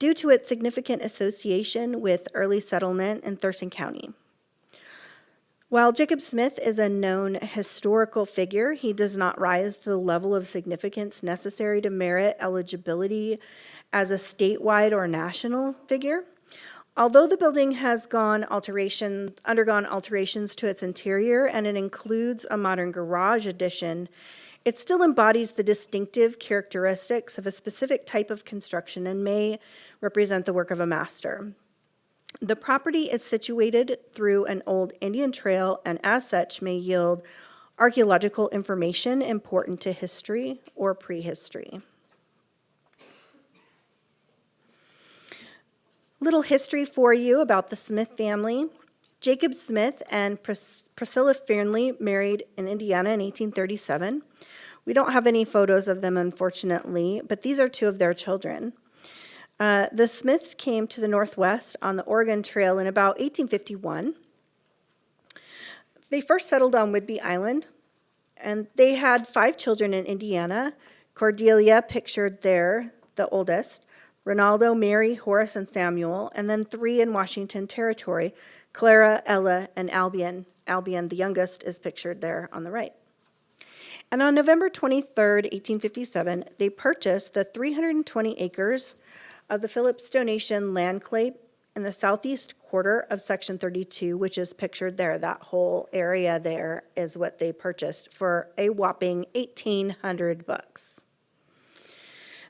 due to its significant association with early settlement in Thurston County. While Jacob Smith is a known historical figure, he does not rise to the level of significance necessary to merit eligibility as a statewide or national figure. Although the building has undergone alterations to its interior and it includes a modern garage addition, it still embodies the distinctive characteristics of a specific type of construction and may represent the work of a master. The property is situated through an old Indian trail and as such may yield archaeological information important to history or prehistory. Little history for you about the Smith family. Jacob Smith and Priscilla Fearnley married in Indiana in 1837. We don't have any photos of them, unfortunately, but these are 2 of their children. The Smiths came to the Northwest on the Oregon Trail in about 1851. They first settled on Whidbey Island, and they had 5 children in Indiana. Cordelia, pictured there, the oldest, Ronaldo, Mary, Horace, and Samuel, and then 3 in Washington Territory, Clara, Ella, and Albion. Albion, the youngest, is pictured there on the right. And on November 23rd, 1857, they purchased the 320 acres of the Phillips donation landclay in the southeast quarter of Section 32, which is pictured there. That whole area there is what they purchased for a whopping $1,800.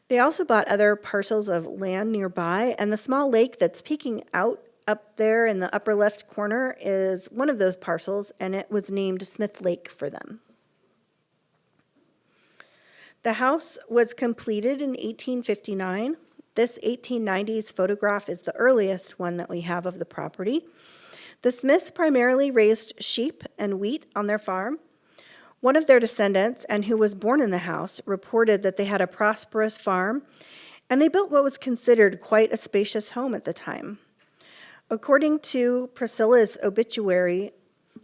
They also bought other parcels of land nearby, and the small lake that's peeking out up there in the upper left corner is one of those parcels, and it was named Smith Lake for them. The house was completed in 1859. This 1890s photograph is the earliest one that we have of the property. The Smiths primarily raised sheep and wheat on their farm. One of their descendants, and who was born in the house, reported that they had a prosperous farm, and they built what was considered quite a spacious home at the time. According to Priscilla's obituary,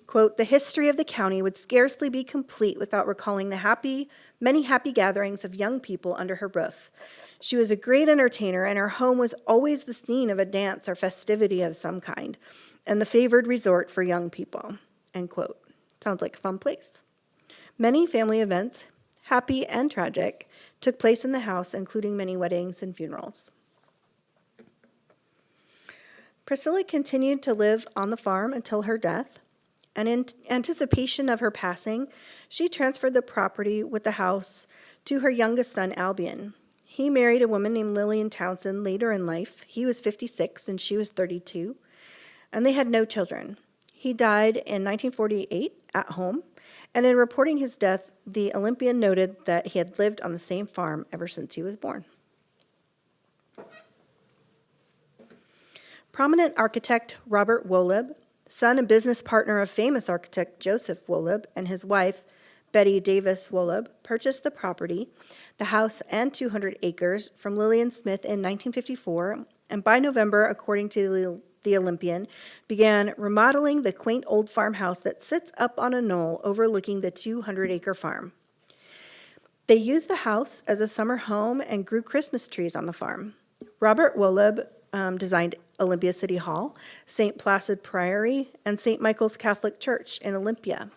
quote, "The history of the county would scarcely be complete without recalling the many happy gatherings of young people under her roof. She was a great entertainer, and her home was always the scene of a dance or festivity of some kind, and the favored resort for young people," end quote. Sounds like a fun place. Many family events, happy and tragic, took place in the house, including many weddings and funerals. Priscilla continued to live on the farm until her death, and in anticipation of her passing, she transferred the property with the house to her youngest son, Albion. He married a woman named Lillian Townsend later in life. He was 56 and she was 32, and they had no children. He died in 1948 at home, and in reporting his death, the Olympian noted that he had lived on the same farm ever since he was born. Prominent architect Robert Woleb, son and business partner of famous architect Joseph Woleb, and his wife, Betty Davis Woleb, purchased the property, the house and 200 acres from Lillian Smith in 1954, and by November, according to the Olympian, began remodeling the quaint old farmhouse that sits up on a knoll overlooking the 200-acre farm. They used the house as a summer home and grew Christmas trees on the farm. Robert Woleb designed Olympia City Hall, St. Placid Priory, and St. Michael's Catholic Church in Olympia.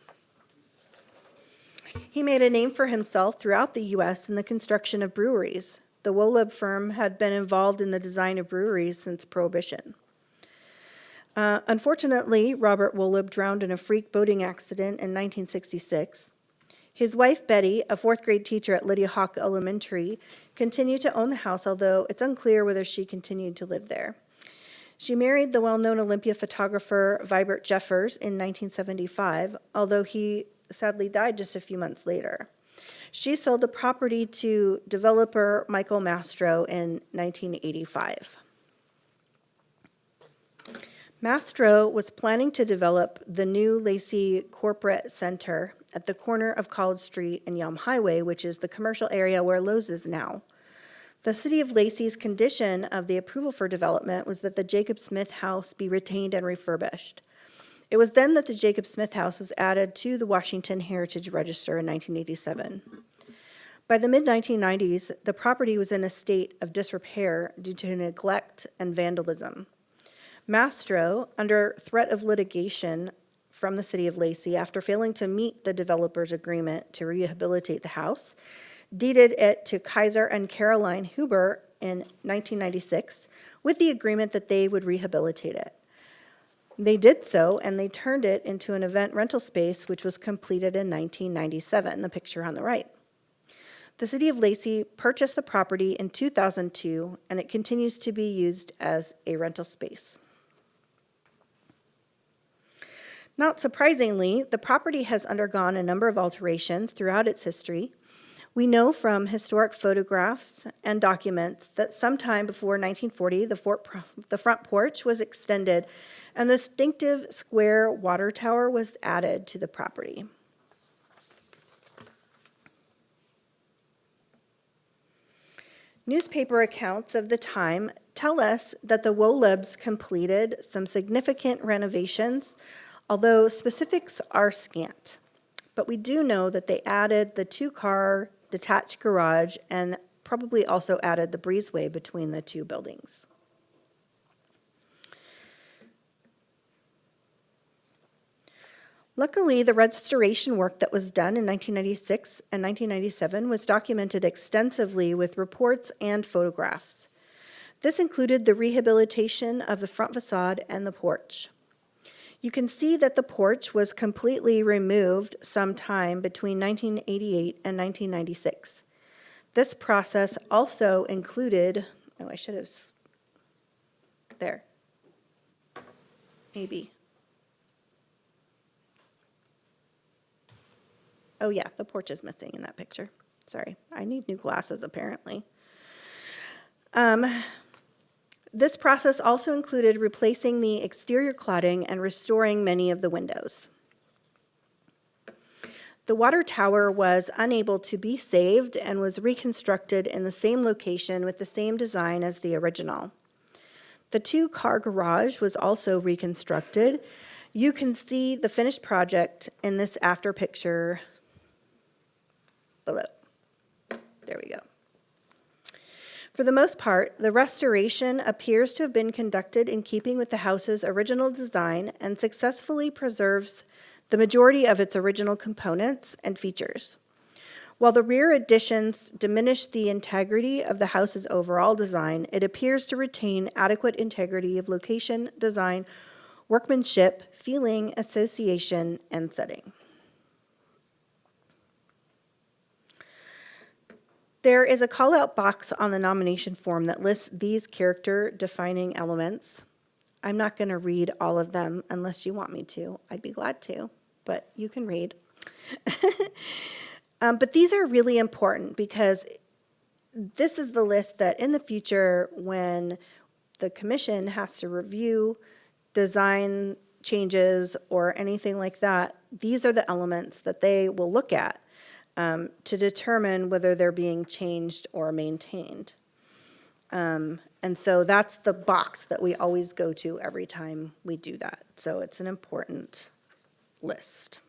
He made a name for himself throughout the U.S. in the construction of breweries. The Woleb firm had been involved in the design of breweries since Prohibition. Unfortunately, Robert Woleb drowned in a freak boating accident in 1966. His wife, Betty, a fourth-grade teacher at Lydia Hawk Elementary, continued to own the house, although it's unclear whether she continued to live there. She married the well-known Olympia photographer Vibert Jeffers in 1975, although he sadly died just a few months later. She sold the property to developer Michael Mastro in 1985. Mastro was planning to develop the new Lacey Corporate Center at the corner of College Street and Yelm Highway, which is the commercial area where Lowe's is now. The City of Lacey's condition of the approval for development was that the Jacob Smith House be retained and refurbished. It was then that the Jacob Smith House was added to the Washington Heritage Register in 1987. By the mid-1990s, the property was in a state of disrepair due to neglect and vandalism. Mastro, under threat of litigation from the City of Lacey after failing to meet the developer's agreement to rehabilitate the house, deeded it to Kaiser and Caroline Huber in 1996 with the agreement that they would rehabilitate it. They did so, and they turned it into an event rental space, which was completed in 1997, the picture on the right. The City of Lacey purchased the property in 2002, and it continues to be used as a rental space. Not surprisingly, the property has undergone a number of alterations throughout its history. We know from historic photographs and documents that sometime before 1940, the front porch was extended and the distinctive square water tower was added to the property. Newspaper accounts of the time tell us that the Wolebs completed some significant renovations, although specifics are scant. But we do know that they added the two-car detached garage and probably also added the breezeway between the two buildings. Luckily, the restoration work that was done in 1996 and 1997 was documented extensively with reports and photographs. This included the rehabilitation of the front facade and the porch. You can see that the porch was completely removed sometime between 1988 and 1996. This process also included, Oh yeah, the porch is missing in that picture. Sorry, I need new glasses apparently. This process also included replacing the exterior cladding and restoring many of the windows. The water tower was unable to be saved and was reconstructed in the same location with the same design as the original. The two-car garage was also reconstructed. You can see the finished project in this after picture below. There we go. For the most part, the restoration appears to have been conducted in keeping with the house's original design and successfully preserves the majority of its original components and features. While the rear additions diminish the integrity of the house's overall design, it appears to retain adequate integrity of location, design, workmanship, feeling, association, and setting. There is a call-out box on the nomination form that lists these character-defining elements. I'm not going to read all of them unless you want me to. I'd be glad to, but you can read. But these are really important because this is the list that in the future, when the commission has to review design changes or anything like that, these are the elements that they will look at to determine whether they're being changed or maintained. And so that's the box that we always go to every time we do that. So it's an important list.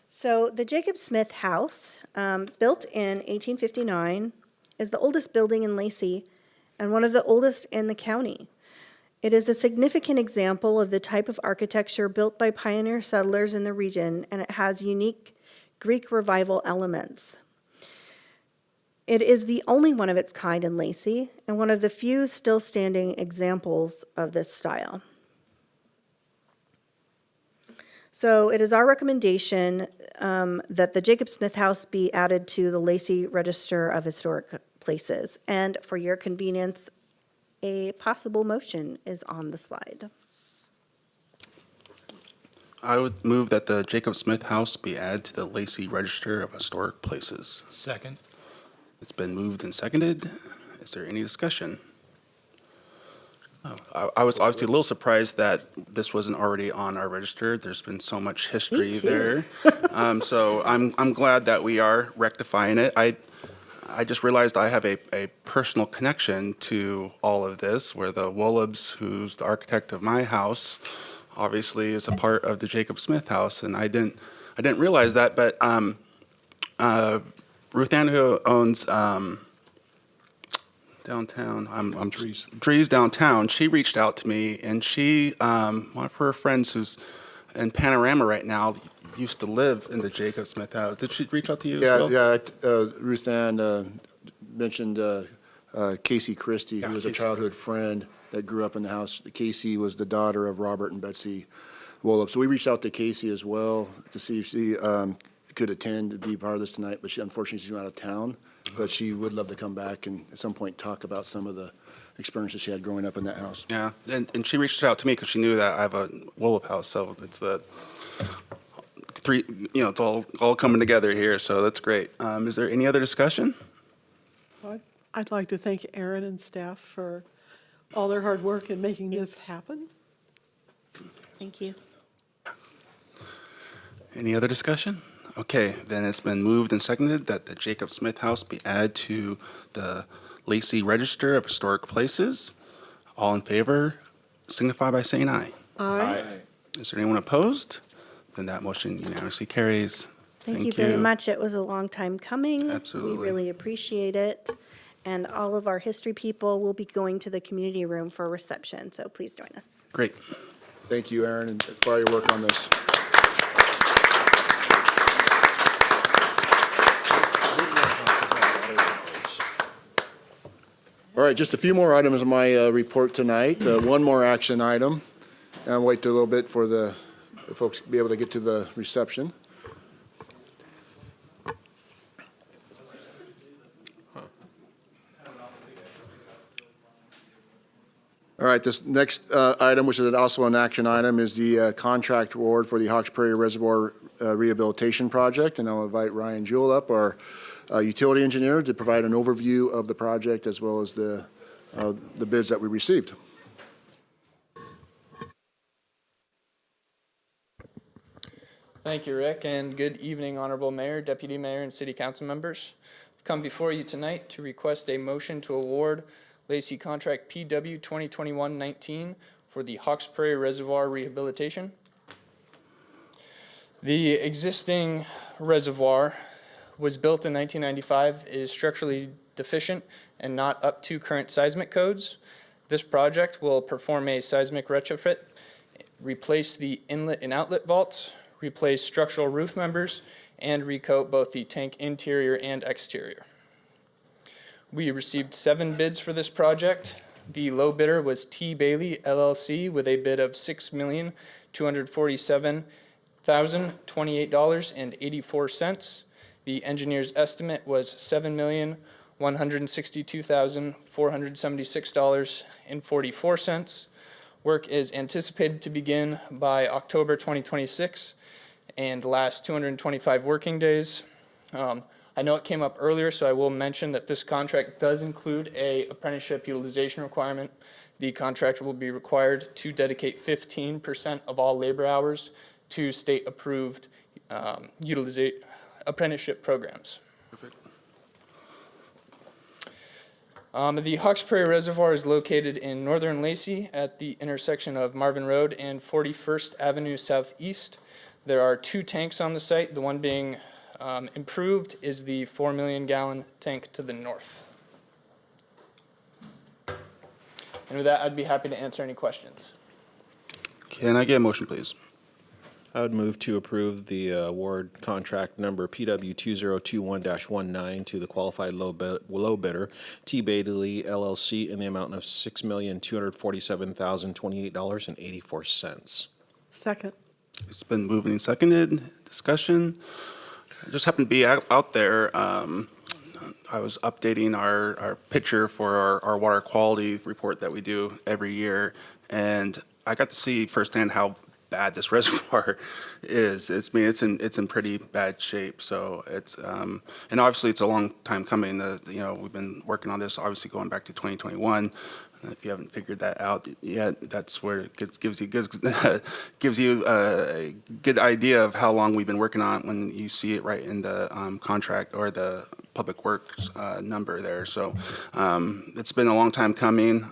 So the Jacob Smith House, built in 1859, is the oldest building in Lacey and one of the oldest in the county. It is a significant example of the type of architecture built by pioneer settlers in the region, and it has unique Greek Revival elements. It is the only one of its kind in Lacey, and one of the few still standing examples of this style. So it is our recommendation that the Jacob Smith House be added to the Lacey Register of Historic Places. And for your convenience, a possible motion is on the slide. I would move that the Jacob Smith House be added to the Lacey Register of Historic Places. Second. It's been moved and seconded. Is there any discussion? I was obviously a little surprised that this wasn't already on our register. There's been so much history too. there. So I'm glad that we are rectifying it. I just realized I have a personal connection to all of this, where the Wolobs, who's the architect of my house, obviously is a part of the Jacob Smith House, and I didn't realize that. But Ruth Ann, who owns downtown, I'm Drees downtown. She reached out to me, and she one of her friends who's in Panorama right now used to live in the Jacob Smith House. Did she reach out to you? as well? Ruth Ann mentioned Casey Christie, who was a Casey. childhood friend that grew up in the house. Casey was the daughter of Robert and Betsy Wolop. So we reached out to Casey as well to see if she could attend to be part of this tonight, but unfortunately she's out of town. But she would love to come back and at some point talk about some of the experiences she had growing up in that house. Yeah, and she reached out to me because she knew that I have a Wolop house, so it's the three, it's all coming together here, so that's great. Is there any other discussion? I'd like to thank Aaron and staff for all their hard work in making this happen. Thank you. Any other discussion? Okay, then it's been moved and seconded that the Jacob Smith House be added to the Lacey Register of Historic Places. All in favor, signify by saying aye. Aye. Is there anyone opposed? Then that motion unanimously carries. Thank you very much. It was a long time coming. Absolutely. We really appreciate it. And all of our history people will be going to the community room for a reception, so please join us. Great. Thank you, Aaron, and for all your work on this. All right, just a few more items in my report tonight. One more action item. And I'll wait a little bit for the folks to be able to get to the reception. All right, this next item, which is also an action item, is the contract award for the Hawks Prairie Reservoir Rehabilitation Project. And I'll invite Ryan Jewell up, our utility engineer, to provide an overview of the project as well as the bids that we received. Thank you, Rick, and good evening, Honorable Mayor, Deputy Mayor, and City Council members. I've come before you tonight to request a motion to award Lacey Contract PW 2021-19 for the Hawks Prairie Reservoir Rehabilitation. The existing reservoir was built in 1995, is structurally deficient and not up to current seismic codes. This project will perform a seismic retrofit, replace the inlet and outlet vaults, replace structural roof members, and recoat both the tank interior and exterior. We received 7 bids for this project. The low bidder was T. Bailey LLC with a bid of $6,247,028.84. The engineer's estimate was $7,162,476.44. Work is anticipated to begin by October 2026 and last 225 working days. I know it came up earlier, so I will mention that this contract does include a apprenticeship utilization requirement. The contractor will be required to dedicate 15% of all labor hours to state-approved apprenticeship programs. Perfect. The Hawks Prairie Reservoir is located in northern Lacey at the intersection of Marvin Road and 41st Avenue Southeast. There are 2 tanks on the site. The one being improved is the 4 million gallon tank to the north. And with that, I'd be happy to answer any questions. Can I get a motion, please? I would move to approve the award contract number PW 2021-19 to the qualified low bidder, T. Bailey LLC, in the amount of $6,247,028.84. Second. It's been moved and seconded. Discussion. I just happened to be out there. I was updating our picture for our water quality report that we do every year, and I got to see firsthand how bad this reservoir is. It's in pretty bad shape. So and obviously it's a long time coming. We've been working on this obviously going back to 2021. If you haven't figured that out yet, that's where it gives you a good idea of how long we've been working on it when you see it right in the contract or the Public Works number there. So it's been a long time coming.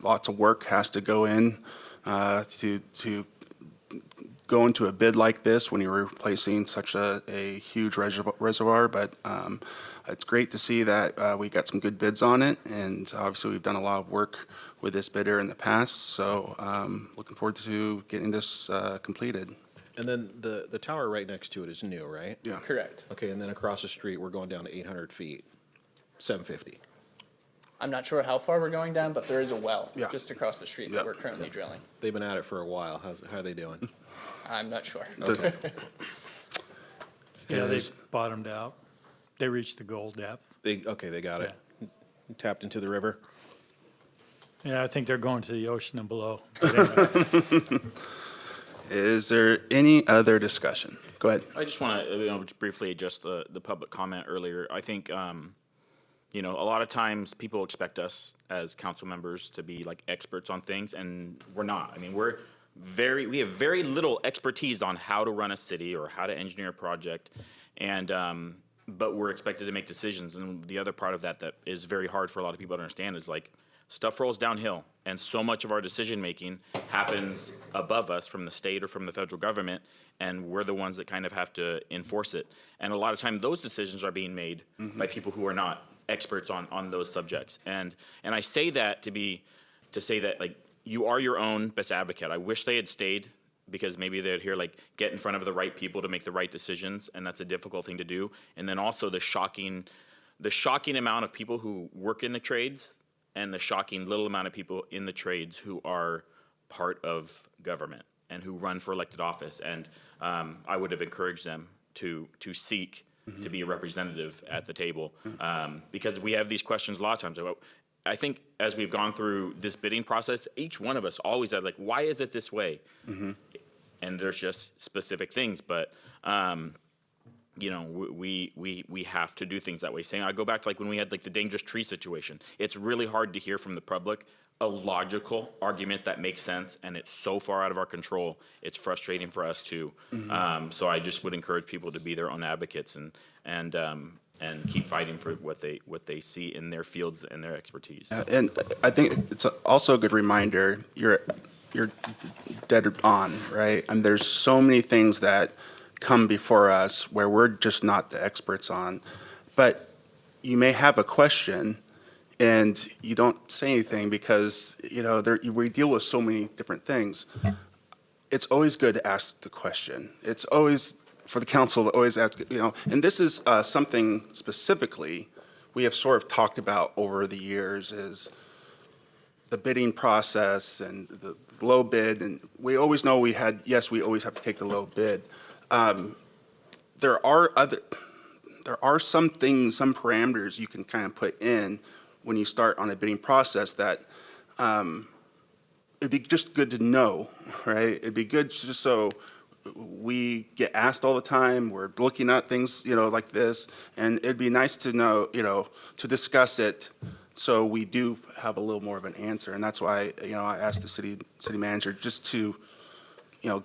Lots of work has to go in to go into a bid like this when you're replacing such a huge reservoir. But it's great to see that we got some good bids on it, and obviously we've done a lot of work with this bidder in the past. So looking forward to getting this completed. And then the tower right next to it is new, right? Yeah. Correct. Okay, and then across the street, we're going down to 800 feet, 750. I'm not sure how far we're going down, but there is a well Yeah. just across the street that we're currently drilling. They've been at it for a while. How are they doing? I'm not sure. Okay. Yeah, they bottomed out. They reached the goal depth. They got it. Tapped into the river. Yeah, I think they're going to the ocean and below. Is there any other discussion? Go ahead. I just want to just briefly adjust the public comment earlier. I think, a lot of times people expect us as council members to be like experts on things, and we're not. I mean, we have very little expertise on how to run a city or how to engineer a project, and but we're expected to make decisions. And the other part of that is very hard for a lot of people to understand is like stuff rolls downhill, and so much of our decision making happens above us from the state or from the federal government, and we're the ones that kind of have to enforce it. And a lot of time those decisions are being made by people who are not experts on those subjects. And I say that to say that like you are your own best advocate. I wish they had stayed, because maybe they'd hear like get in front of the right people to make the right decisions, and that's a difficult thing to do. And then also the shocking amount of people who work in the trades, and the shocking little amount of people in the trades who are part of government and who run for elected office. And I would have encouraged them to seek to be a representative at the table, because we have these questions a lot of times. I think as we've gone through this bidding process, each one of us always had like, why is it this way? And there's just specific things, but we have to do things that way. Saying, I go back to like when we had like the dangerous tree situation. It's really hard to hear from the public a logical argument that makes sense, and it's so far out of our control. It's frustrating for us too. So I just would encourage people to be their own advocates and keep fighting for what they see in their fields and their expertise. And I think it's also a good reminder, you're dead on, right? And there's so many things that come before us where we're just not the experts on. But you may have a question and you don't say anything because, we deal with so many different things. It's always good to ask the question. It's always for the council to always ask, and this is something specifically we have sort of talked about over the years is the bidding process and the low bid. And we always know we always have to take the low bid. There are some things, some parameters you can kind of put in when you start on a bidding process that it'd be just good to know, right? It'd be good just so we get asked all the time. We're looking at things, like this, and it'd be nice to know, to discuss it so we do have a little more of an answer. And that's why, I asked the city manager just to,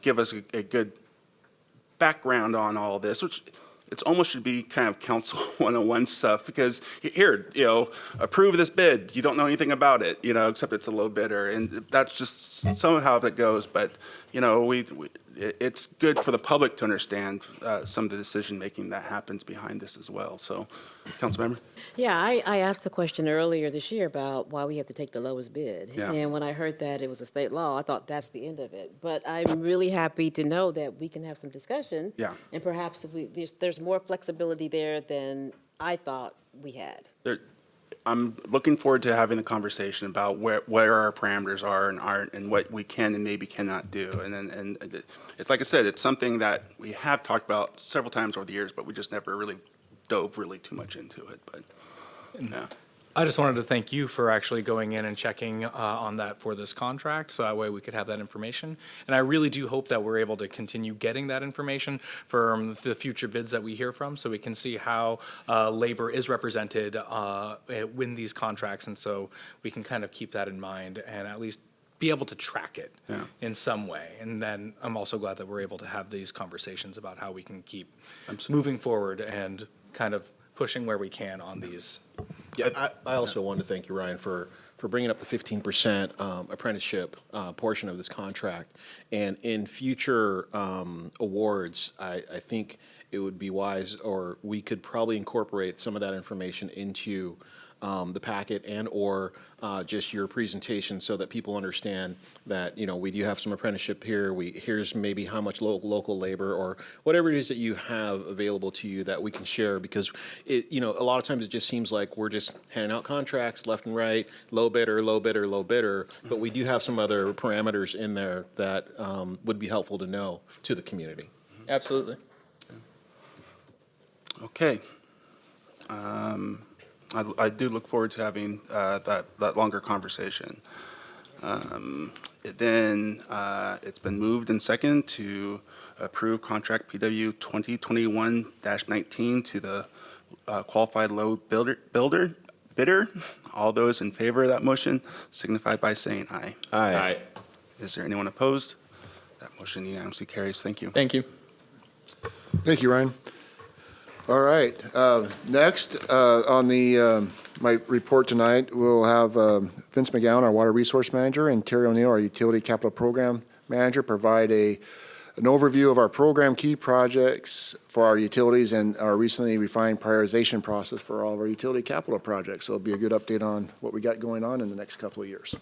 give us a good background on all this, which it almost should be kind of council 101 stuff, because here, approve this bid. You don't know anything about it, except it's a low bidder, and that's just somehow it goes. But it's good for the public to understand some of the decision making that happens behind this as well. So, Councilmember. Yeah, I asked the question earlier this year about why we have to take the lowest bid. Yeah. And when I heard that it was a state law, I thought that's the end of it. But I'm really happy to know that we can have some discussion. Yeah. And perhaps if there's more flexibility there than I thought we had. I'm looking forward to having the conversation about where our parameters are and aren't, and what we can and maybe cannot do. And it's like I said, it's something that we have talked about several times over the years, but we just never really dove too much into it. But yeah. I just wanted to thank you for actually going in and checking on that for this contract, so that way we could have that information. And I really do hope that we're able to continue getting that information from the future bids that we hear from, so we can see how labor is represented in these contracts, and so we can kind of keep that in mind and at least be able to track it in some way. And then I'm also glad that we're able to have these conversations about how we can keep moving forward and kind of pushing where we can on these. Yeah, I also wanted to thank you, Ryan, for bringing up the 15% apprenticeship portion of this contract. And in future awards, I think it would be wise, or we could probably incorporate some of that information into the packet and or just your presentation, so that people understand that, you know, we do have some apprenticeship here. Here's maybe how much local labor or whatever it is that you have available to you that we can share, because it, you know, a lot of times it just seems like we're just handing out contracts left and right, low bidder, low bidder, low bidder, but we do have some other parameters in there that would be helpful to know to the community. Absolutely. Okay. I do look forward to having that longer conversation. Then it's been moved and seconded to approve contract PW 2021-19 to the qualified low bidder. All those in favor of that motion signify by saying aye. Aye. Is there anyone opposed? That motion unanimously carries. Thank you. Thank you. Thank you, Ryan. All right, next on the my report tonight, we'll have Vince McGowan, our Water Resource Manager, and Terry O'Neill, our Utility Capital Program Manager, provide an overview of our program key projects for our utilities and our recently refined prioritization process for all of our utility capital projects. So it'll be a good update on what we got going on in the next couple of years.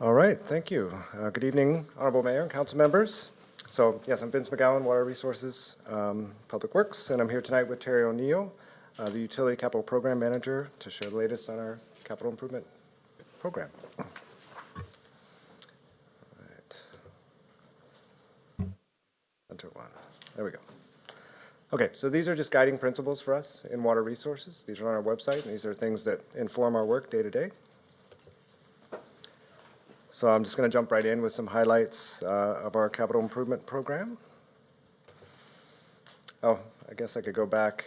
All right, thank you. Good evening, Honorable Mayor and council members. So yes, I'm Vince McGowan, Water Resources, Public Works, and I'm here tonight with Terry O'Neill, the Utility Capital Program Manager, to share the latest on our capital improvement program. All right. Center one. There we go. Okay, so these are just guiding principles for us in water resources. These are on our website, and these are things that inform our work day to day. So I'm just going to jump right in with some highlights of our capital improvement program. Oh, I guess I could go back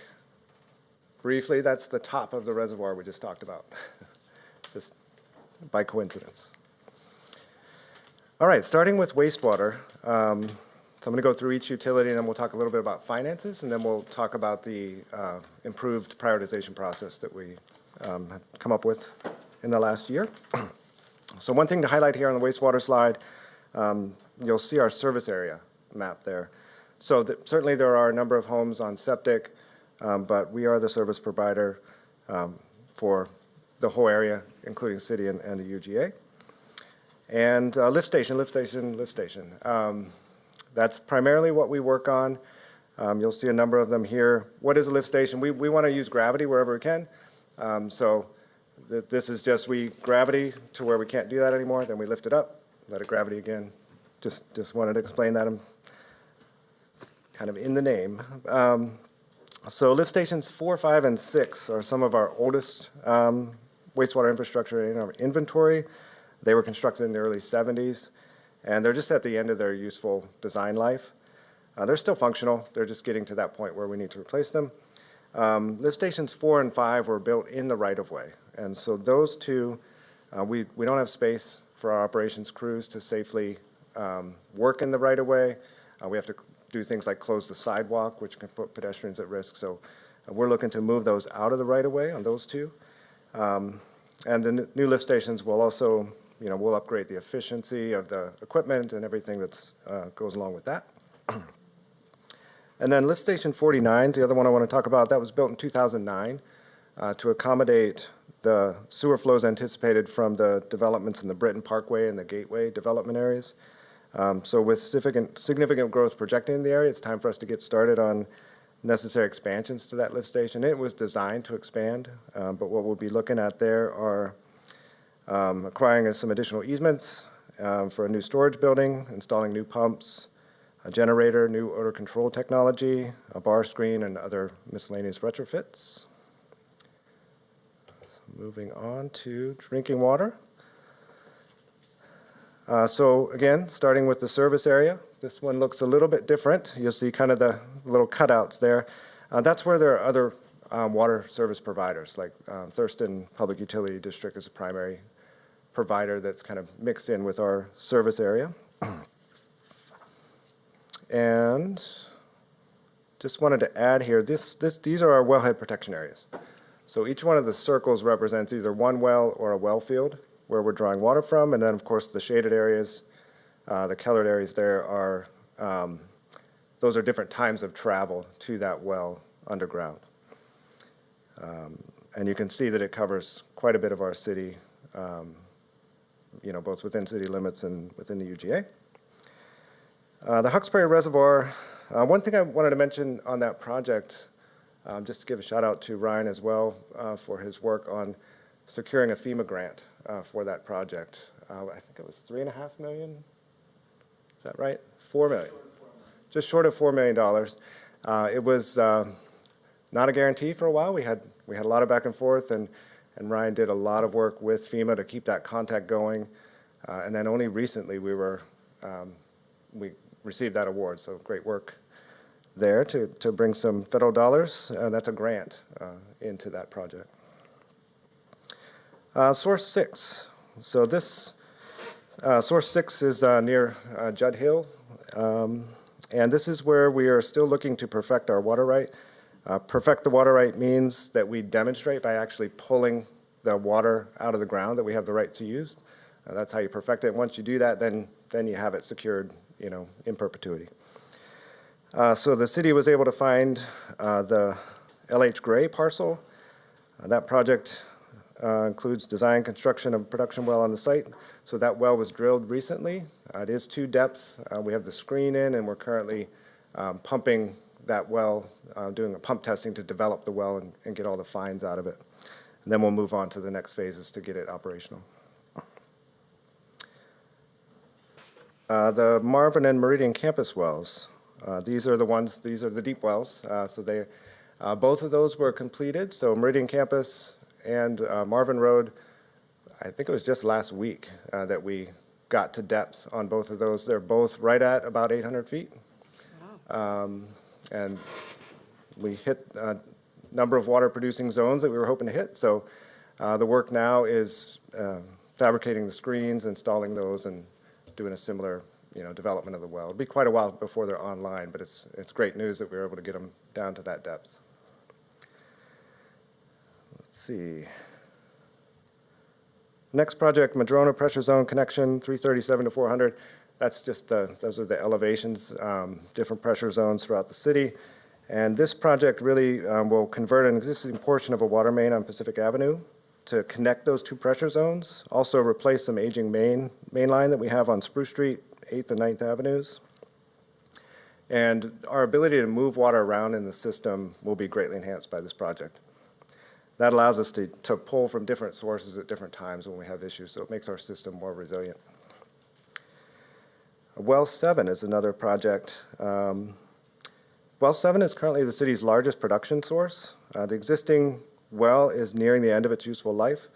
briefly. That's the top of the reservoir we just talked about, just by coincidence. All right, starting with wastewater. So I'm going to go through each utility, and then we'll talk a little bit about finances, and then we'll talk about the improved prioritization process that we have come up with in the last year. So one thing to highlight here on the wastewater slide, you'll see our service area map there. So certainly there are a number of homes on septic, but we are the service provider for the whole area, including city and the UGA. And lift station. That's primarily what we work on. You'll see a number of them here. What is a lift station? We want to use gravity wherever we can. This is just gravity to where we can't do that anymore, then we lift it up, let it gravity again. Just wanted to explain that. I'm kind of in the name. So lift stations 4, 5, and 6 are some of our oldest wastewater infrastructure in our inventory. They were constructed in the early 70s, and they're just at the end of their useful design life. They're still functional. They're just getting to that point where we need to replace them. Lift stations 4 and 5 were built in the right-of-way. And so those two, we don't have space for our operations crews to safely work in the right-of-way. We have to do things like close the sidewalk, which can put pedestrians at risk. So we're looking to move those out of the right-of-way on those two. And the new lift stations will also, we'll upgrade the efficiency of the equipment and everything that goes along with that. And then lift station 49 is the other one I want to talk about. That was built in 2009 to accommodate the sewer flows anticipated from the developments in the Britton Parkway and the Gateway development areas. So with significant growth projected in the area, it's time for us to get started on necessary expansions to that lift station. It was designed to expand, but what we'll be looking at there are acquiring some additional easements for a new storage building, installing new pumps, a generator, new odor control technology, a bar screen, and other miscellaneous retrofits. Moving on to drinking water. So again, starting with the service area, this one looks a little bit different. You'll see kind of the little cutouts there. That's where there are other water service providers, like Thurston Public Utility District is a primary provider that's kind of mixed in with our service area. And just wanted to add here, these are our wellhead protection areas. So each one of the circles represents either one well or a well field where we're drawing water from, and then of course the shaded areas, the colored areas there are, those are different times of travel to that well underground. And you can see that it covers quite a bit of our city, both within city limits and within the UGA. The Hawkesbury Reservoir, one thing I wanted to mention on that project, just to give a shout out to Ryan as well for his work on securing a FEMA grant for that project. I think it was $3.5 million. Is that right? $4 million. Just short of $4 million. It was not a guarantee for a while. We had a lot of back and forth, and Ryan did a lot of work with FEMA to keep that contact going. And then only recently we received that award. So great work there to bring some federal dollars. That's a grant into that project. Source 6. So this Source 6 is near Judd Hill. And this is where we are still looking to perfect our water right. Perfect the water right means that we demonstrate by actually pulling the water out of the ground that we have the right to use. That's how you perfect it. Once you do that, then you have it secured, in perpetuity. So the city was able to find the LH Gray parcel. That project includes design, construction of a production well on the site. So that well was drilled recently. It is 2 depths. We have the screen in, and we're currently pumping that well, doing a pump testing to develop the well and get all the fines out of it. And then we'll move on to the next phases to get it operational. The Marvin and Meridian campus wells. These are the deep wells. So both of those were completed. So Meridian campus and Marvin Road, I think it was just last week that we got to depth on both of those. They're both right at about 800 feet. Wow. And we hit a number of water producing zones that we were hoping to hit. So the work now is fabricating the screens, installing those, and doing a similar development of the well. It'll be quite a while before they're online, but it's great news that we were able to get them down to that depth. Let's see. Next project, Madrona Pressure Zone Connection, 337 to 400. That's just those are the elevations, different pressure zones throughout the city. And this project really will convert an existing portion of a water main on Pacific Avenue to connect those 2 pressure zones. Also replace some aging main line that we have on Spruce Street, 8th and 9th Avenues. And our ability to move water around in the system will be greatly enhanced by this project. That allows us to pull from different sources at different times when we have issues, so it makes our system more resilient. Well 7 is another project. Well 7 is currently the city's largest production source. The existing well is nearing the end of its useful life.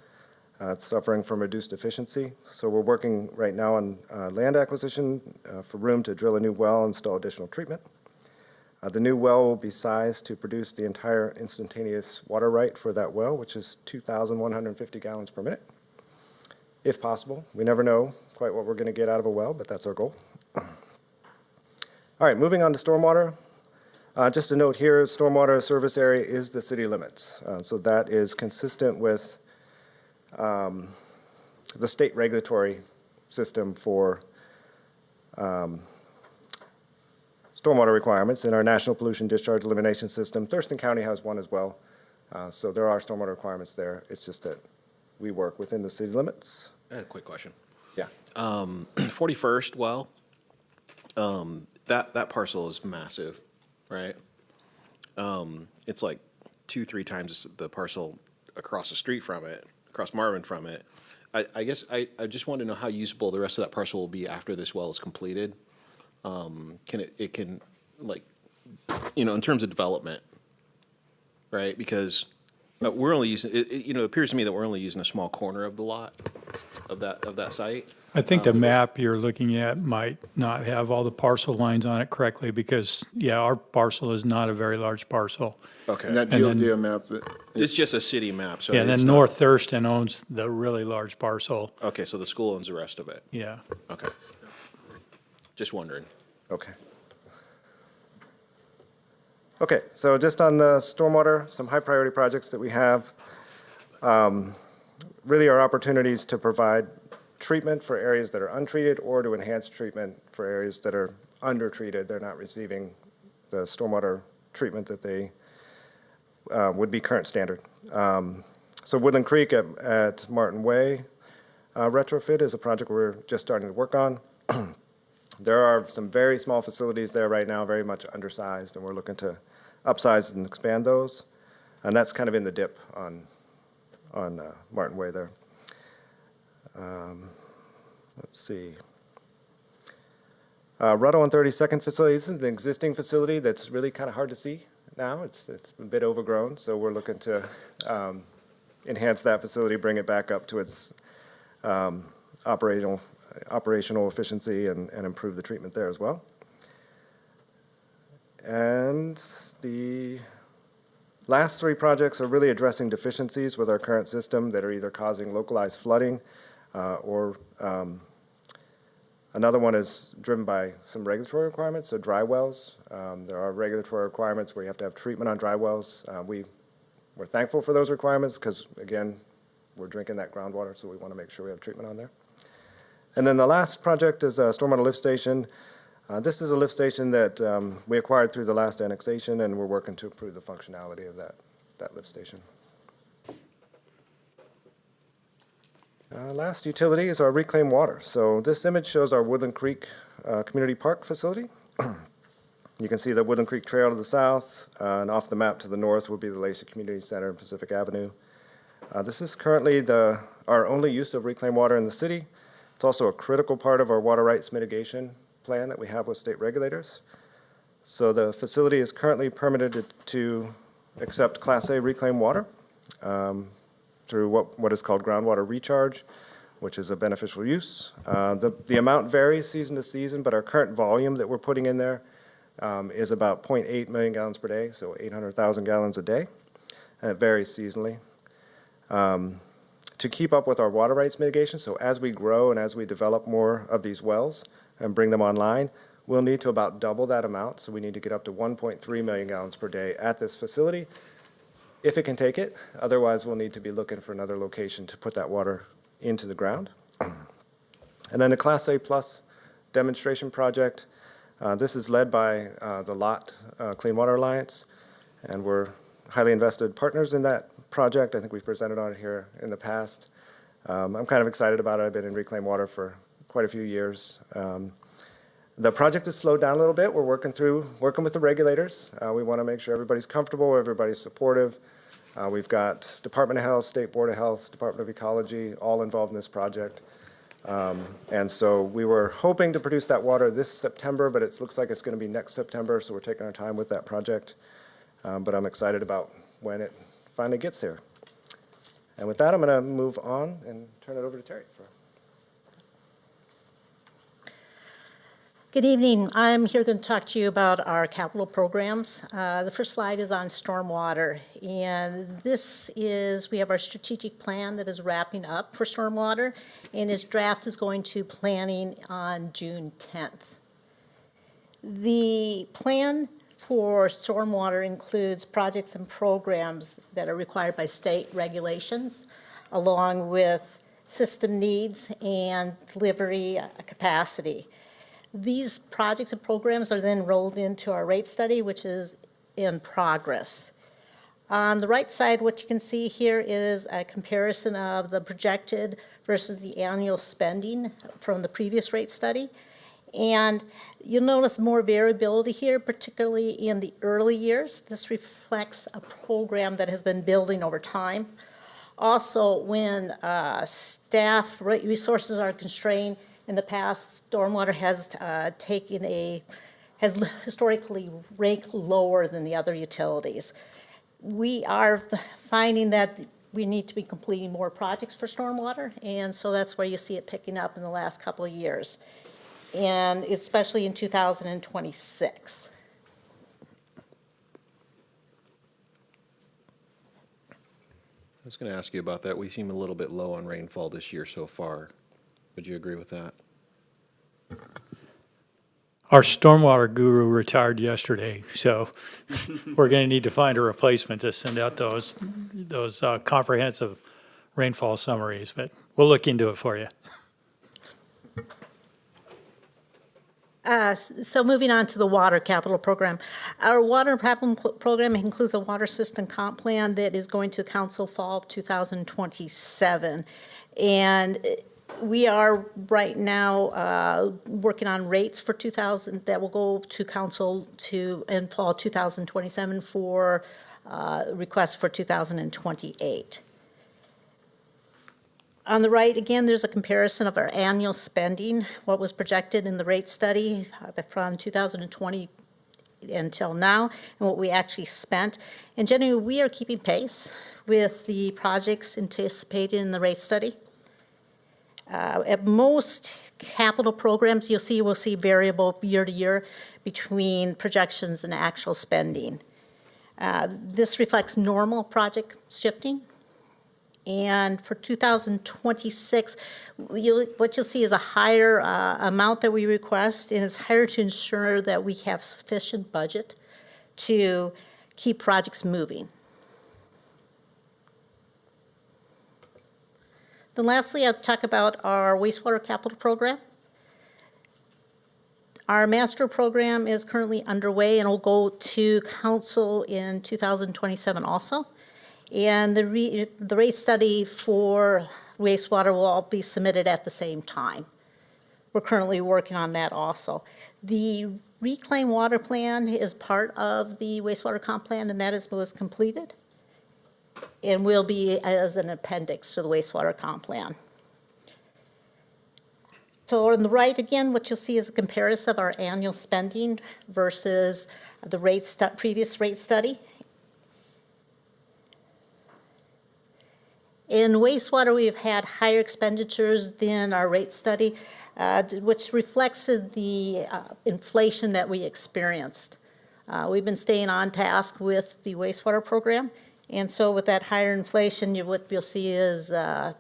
It's suffering from reduced efficiency. So we're working right now on land acquisition for room to drill a new well and install additional treatment. The new well will be sized to produce the entire instantaneous water right for that well, which is 2,150 gallons per minute, if possible. We never know quite what we're going to get out of a well, but that's our goal. All right, moving on to stormwater. Just a note here, stormwater service area is the city limits. So that is consistent with the state regulatory system for stormwater requirements in our National Pollution Discharge Elimination System. Thurston County has one as well. So there are stormwater requirements there. It's just that we work within the city limits. I had a quick question. Yeah. 41st well, that parcel is massive, right? It's like 2-3 times the parcel across the street from it, across Marvin from it. I guess I just want to know how usable the rest of that parcel will be after this well is completed. In terms of development, right? Because We're only using, it appears to me that we're only using a small corner of the lot, of that site. I think the map you're looking at might not have all the parcel lines on it correctly because, yeah, our parcel is not a very large parcel. Okay. And that And then- GeoDea map, It's just a city map, so Yeah, and it's then not- North Thurston owns the really large parcel. Okay, so the school owns the rest of it. Yeah. Okay. Just wondering. Okay. Okay, so just on the stormwater, some high priority projects that we have really are opportunities to provide treatment for areas that are untreated or to enhance treatment for areas that are undertreated. They're not receiving the stormwater treatment that they would be current standard. So Woodland Creek at Martin Way retrofit is a project we're just starting to work on. There are some very small facilities there right now, very much undersized, and we're looking to upsize and expand those. And that's kind of in the dip on Martin Way there. Let's see. Rutto on 32nd facility, this is an existing facility that's really kind of hard to see now. It's a bit overgrown, so we're looking to enhance that facility, bring it back up to its operational efficiency and improve the treatment there as well. And the last three projects are really addressing deficiencies with our current system that are either causing localized flooding or another one is driven by some regulatory requirements, so dry wells. There are regulatory requirements where you have to have treatment on dry wells. We're thankful for those requirements because, again, we're drinking that groundwater, so we want to make sure we have treatment on there. And then the last project is a stormwater lift station. This is a lift station that we acquired through the last annexation, and we're working to improve the functionality of that lift station. Last utility is our reclaimed water. So this image shows our Woodland Creek Community Park facility. You can see the Woodland Creek Trail to the south, and off the map to the north would be the Lacey Community Center and Pacific Avenue. This is currently our only use of reclaimed water in the city. It's also a critical part of our water rights mitigation plan that we have with state regulators. So the facility is currently permitted to accept Class A reclaimed water through what is called groundwater recharge, which is a beneficial use. The amount varies season to season, but our current volume that we're putting in there is about 0.8 million gallons per day, so 800,000 gallons a day, and it varies seasonally. To keep up with our water rights mitigation, so as we grow and as we develop more of these wells and bring them online, we'll need to about double that amount, so we need to get up to 1.3 million gallons per day at this facility, if it can take it. Otherwise, we'll need to be looking for another location to put that water into the ground. And then the Class A Plus demonstration project, this is led by the LOT Clean Water Alliance, and we're highly invested partners in that project. I think we've presented on it here in the past. I'm kind of excited about it. I've been in reclaimed water for quite a few years. The project has slowed down a little bit. We're working with the regulators. We want to make sure everybody's comfortable, everybody's supportive. We've got Department of Health, State Board of Health, Department of Ecology, all involved in this project. And so we were hoping to produce that water this September, but it looks like it's going to be next September, so we're taking our time with that project. But I'm excited about when it finally gets here. And with that, I'm going to move on and turn it over to Terry. Good evening. I'm here going to talk to you about our capital programs. The first slide is on stormwater, and we have our strategic plan that is wrapping up for stormwater, and this draft is going to planning on June 10th. The plan for stormwater includes projects and programs that are required by state regulations, along with system needs and delivery capacity. These projects and programs are then rolled into our rate study, which is in progress. On the right side, what you can see here is a comparison of the projected versus the annual spending from the previous rate study. And you'll notice more variability here, particularly in the early years. This reflects a program that has been building over time. Also, when staff resources are constrained, in the past, stormwater has historically ranked lower than the other utilities. we are finding that we need to be completing more projects for stormwater, and so that's where you see it picking up in the last couple of years, and especially in 2026. I was going to ask you about that. We seem a little bit low on rainfall this year so far. Would you agree with that? Our stormwater guru retired yesterday, so we're going to need to find a replacement to send out those comprehensive rainfall summaries, but we'll look into it for you. So moving on to the water capital program. Our water capital program includes a water system comp plan that is going to council fall of 2027. And we are right now working on rates for 2000 that will go to council in fall 2027 for requests for 2028. On the right, again, there's a comparison of our annual spending, what was projected in the rate study from 2020 until now, and what we actually spent. And generally, we are keeping pace with the projects anticipated in the rate study. At most capital programs, we'll see variable year to year between projections and actual spending. This reflects normal project shifting. And for 2026, what you'll see is a higher amount that we request, and it's higher to ensure that we have sufficient budget to keep projects moving. Then lastly, I'll talk about our wastewater capital program. Our master program is currently underway and will go to council in 2027 also. And the rate study for wastewater will all be submitted at the same time. We're currently working on that also. The reclaimed water plan is part of the wastewater comp plan, and that was completed, and will be as an appendix to the wastewater comp plan. So on the right, again, what you'll see is a comparison of our annual spending versus the previous rate study. In wastewater, we've had higher expenditures than our rate study, which reflects the inflation that we experienced. We've been staying on task with the wastewater program, and so with that higher inflation, what you'll see is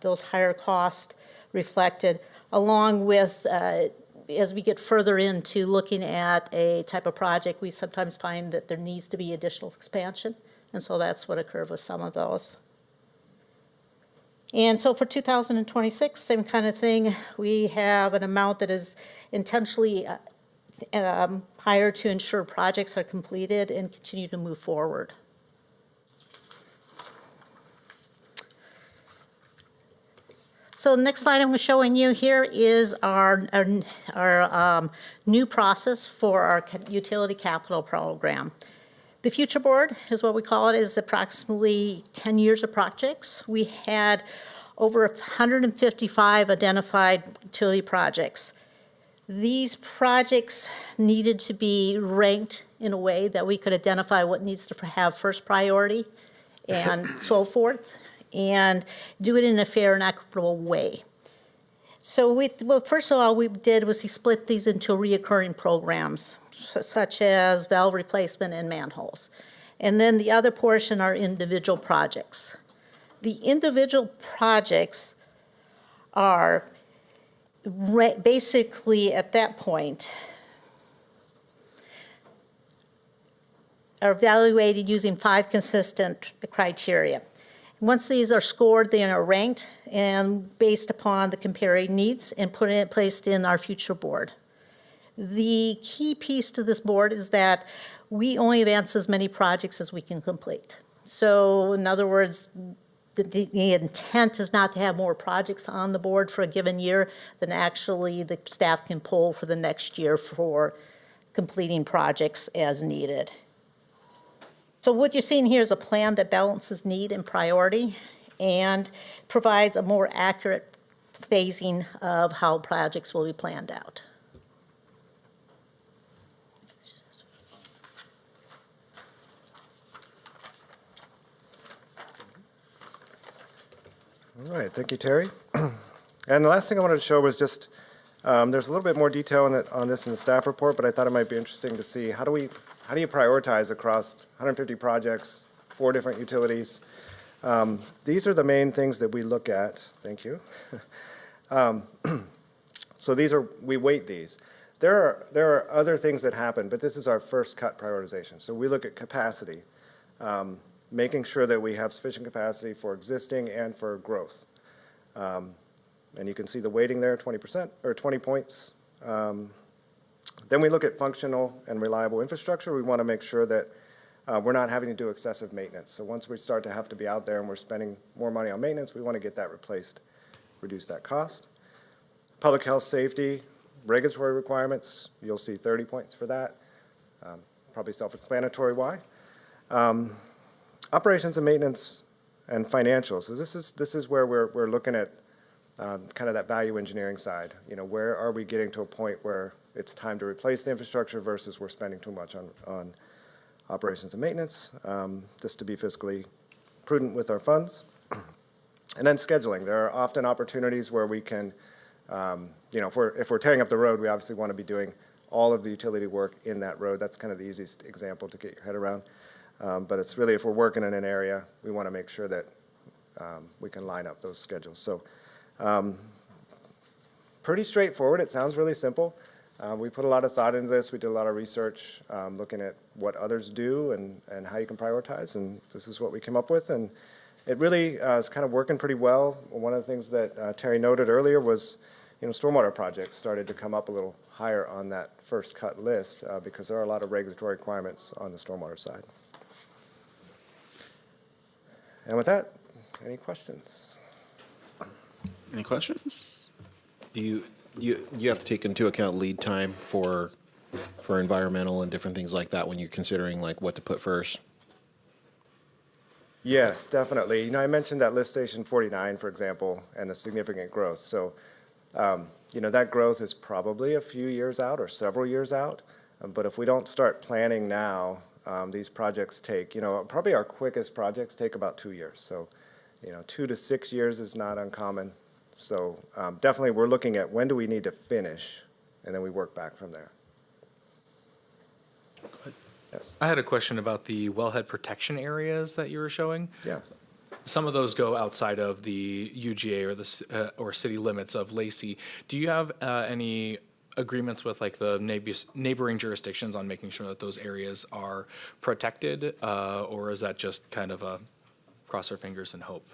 those higher costs reflected, along with, as we get further into looking at a type of project, we sometimes find that there needs to be additional expansion, and so that's what occurred with some of those. And so for 2026, same kind of thing. We have an amount that is intentionally higher to ensure projects are completed and continue to move forward. So the next slide I'm showing you here is our new process for our utility capital program. The future board is what we call it, is approximately 10 years of projects. We had over 155 identified utility projects. These projects needed to be ranked in a way that we could identify what needs to have first priority and so forth, and do it in a fair and equitable way. So first of all, we did was we split these into reoccurring programs, such as valve replacement and manholes. And then the other portion are individual projects. The individual projects are basically, at that point, are evaluated using 5 consistent criteria. Once these are scored, they are ranked and based upon the comparing needs and placed in our future board. The key piece to this board is that we only advance as many projects as we can complete. So in other words, the intent is not to have more projects on the board for a given year than actually the staff can pull for the next year for completing projects as needed. So what you're seeing here is a plan that balances need and priority and provides a more accurate phasing of how projects will be planned out. All right, thank you, Terry. And the last thing I wanted to show was just, there's a little bit more detail on this in the staff report, but I thought it might be interesting to see how do you prioritize across 150 projects, 4 different utilities? These are the main things that we look at. Thank you. So we weight these. There are other things that happen, but this is our first cut prioritization. So we look at capacity, making sure that we have sufficient capacity for existing and for growth. And you can see the weighting there, 20% or 20 points. Then we look at functional and reliable infrastructure. We want to make sure that we're not having to do excessive maintenance. So once we start to have to be out there and we're spending more money on maintenance, we want to get that replaced, reduce that cost. Public health safety, regulatory requirements, you'll see 30 points for that. Probably self-explanatory why. Operations and maintenance and financial. So this is where we're looking at kind of that value engineering side. You know, where are we getting to a point where it's time to replace the infrastructure versus we're spending too much on operations and maintenance, just to be fiscally prudent with our funds. And then scheduling. There are often opportunities where we can, you know, if we're tearing up the road, we obviously want to be doing all of the utility work in that road. That's kind of the easiest example to get your head around. But it's really, if we're working in an area, we want to make sure that we can line up those schedules. So pretty straightforward. It sounds really simple. We put a lot of thought into this. We did a lot of research looking at what others do and how you can prioritize, and this is what we came up with. And it really is kind of working pretty well. One of the things that Terry noted earlier was, you know, stormwater projects started to come up a little higher on that first cut list because there are a lot of regulatory requirements on the stormwater side. And with that, any questions? Any questions? Do you have to take into account lead time for environmental and different things like that when you're considering like what to put first? Yes, definitely. You know, I mentioned that lift station 49, for example, and the significant growth. So, you know, that growth is probably a few years out or several years out. But if we don't start planning now, these projects take, you know, probably our quickest projects take about 2 years. So, you know, 2 to 6 years is not uncommon. So definitely we're looking at when do we need to finish, and then we work back from there. Yes. I had a question about the wellhead protection areas that you were showing. Yeah. Some of those go outside of the UGA or the or city limits of Lacey. Do you have any agreements with like the neighboring jurisdictions on making sure that those areas are protected, or is that just kind of a cross our fingers and hope?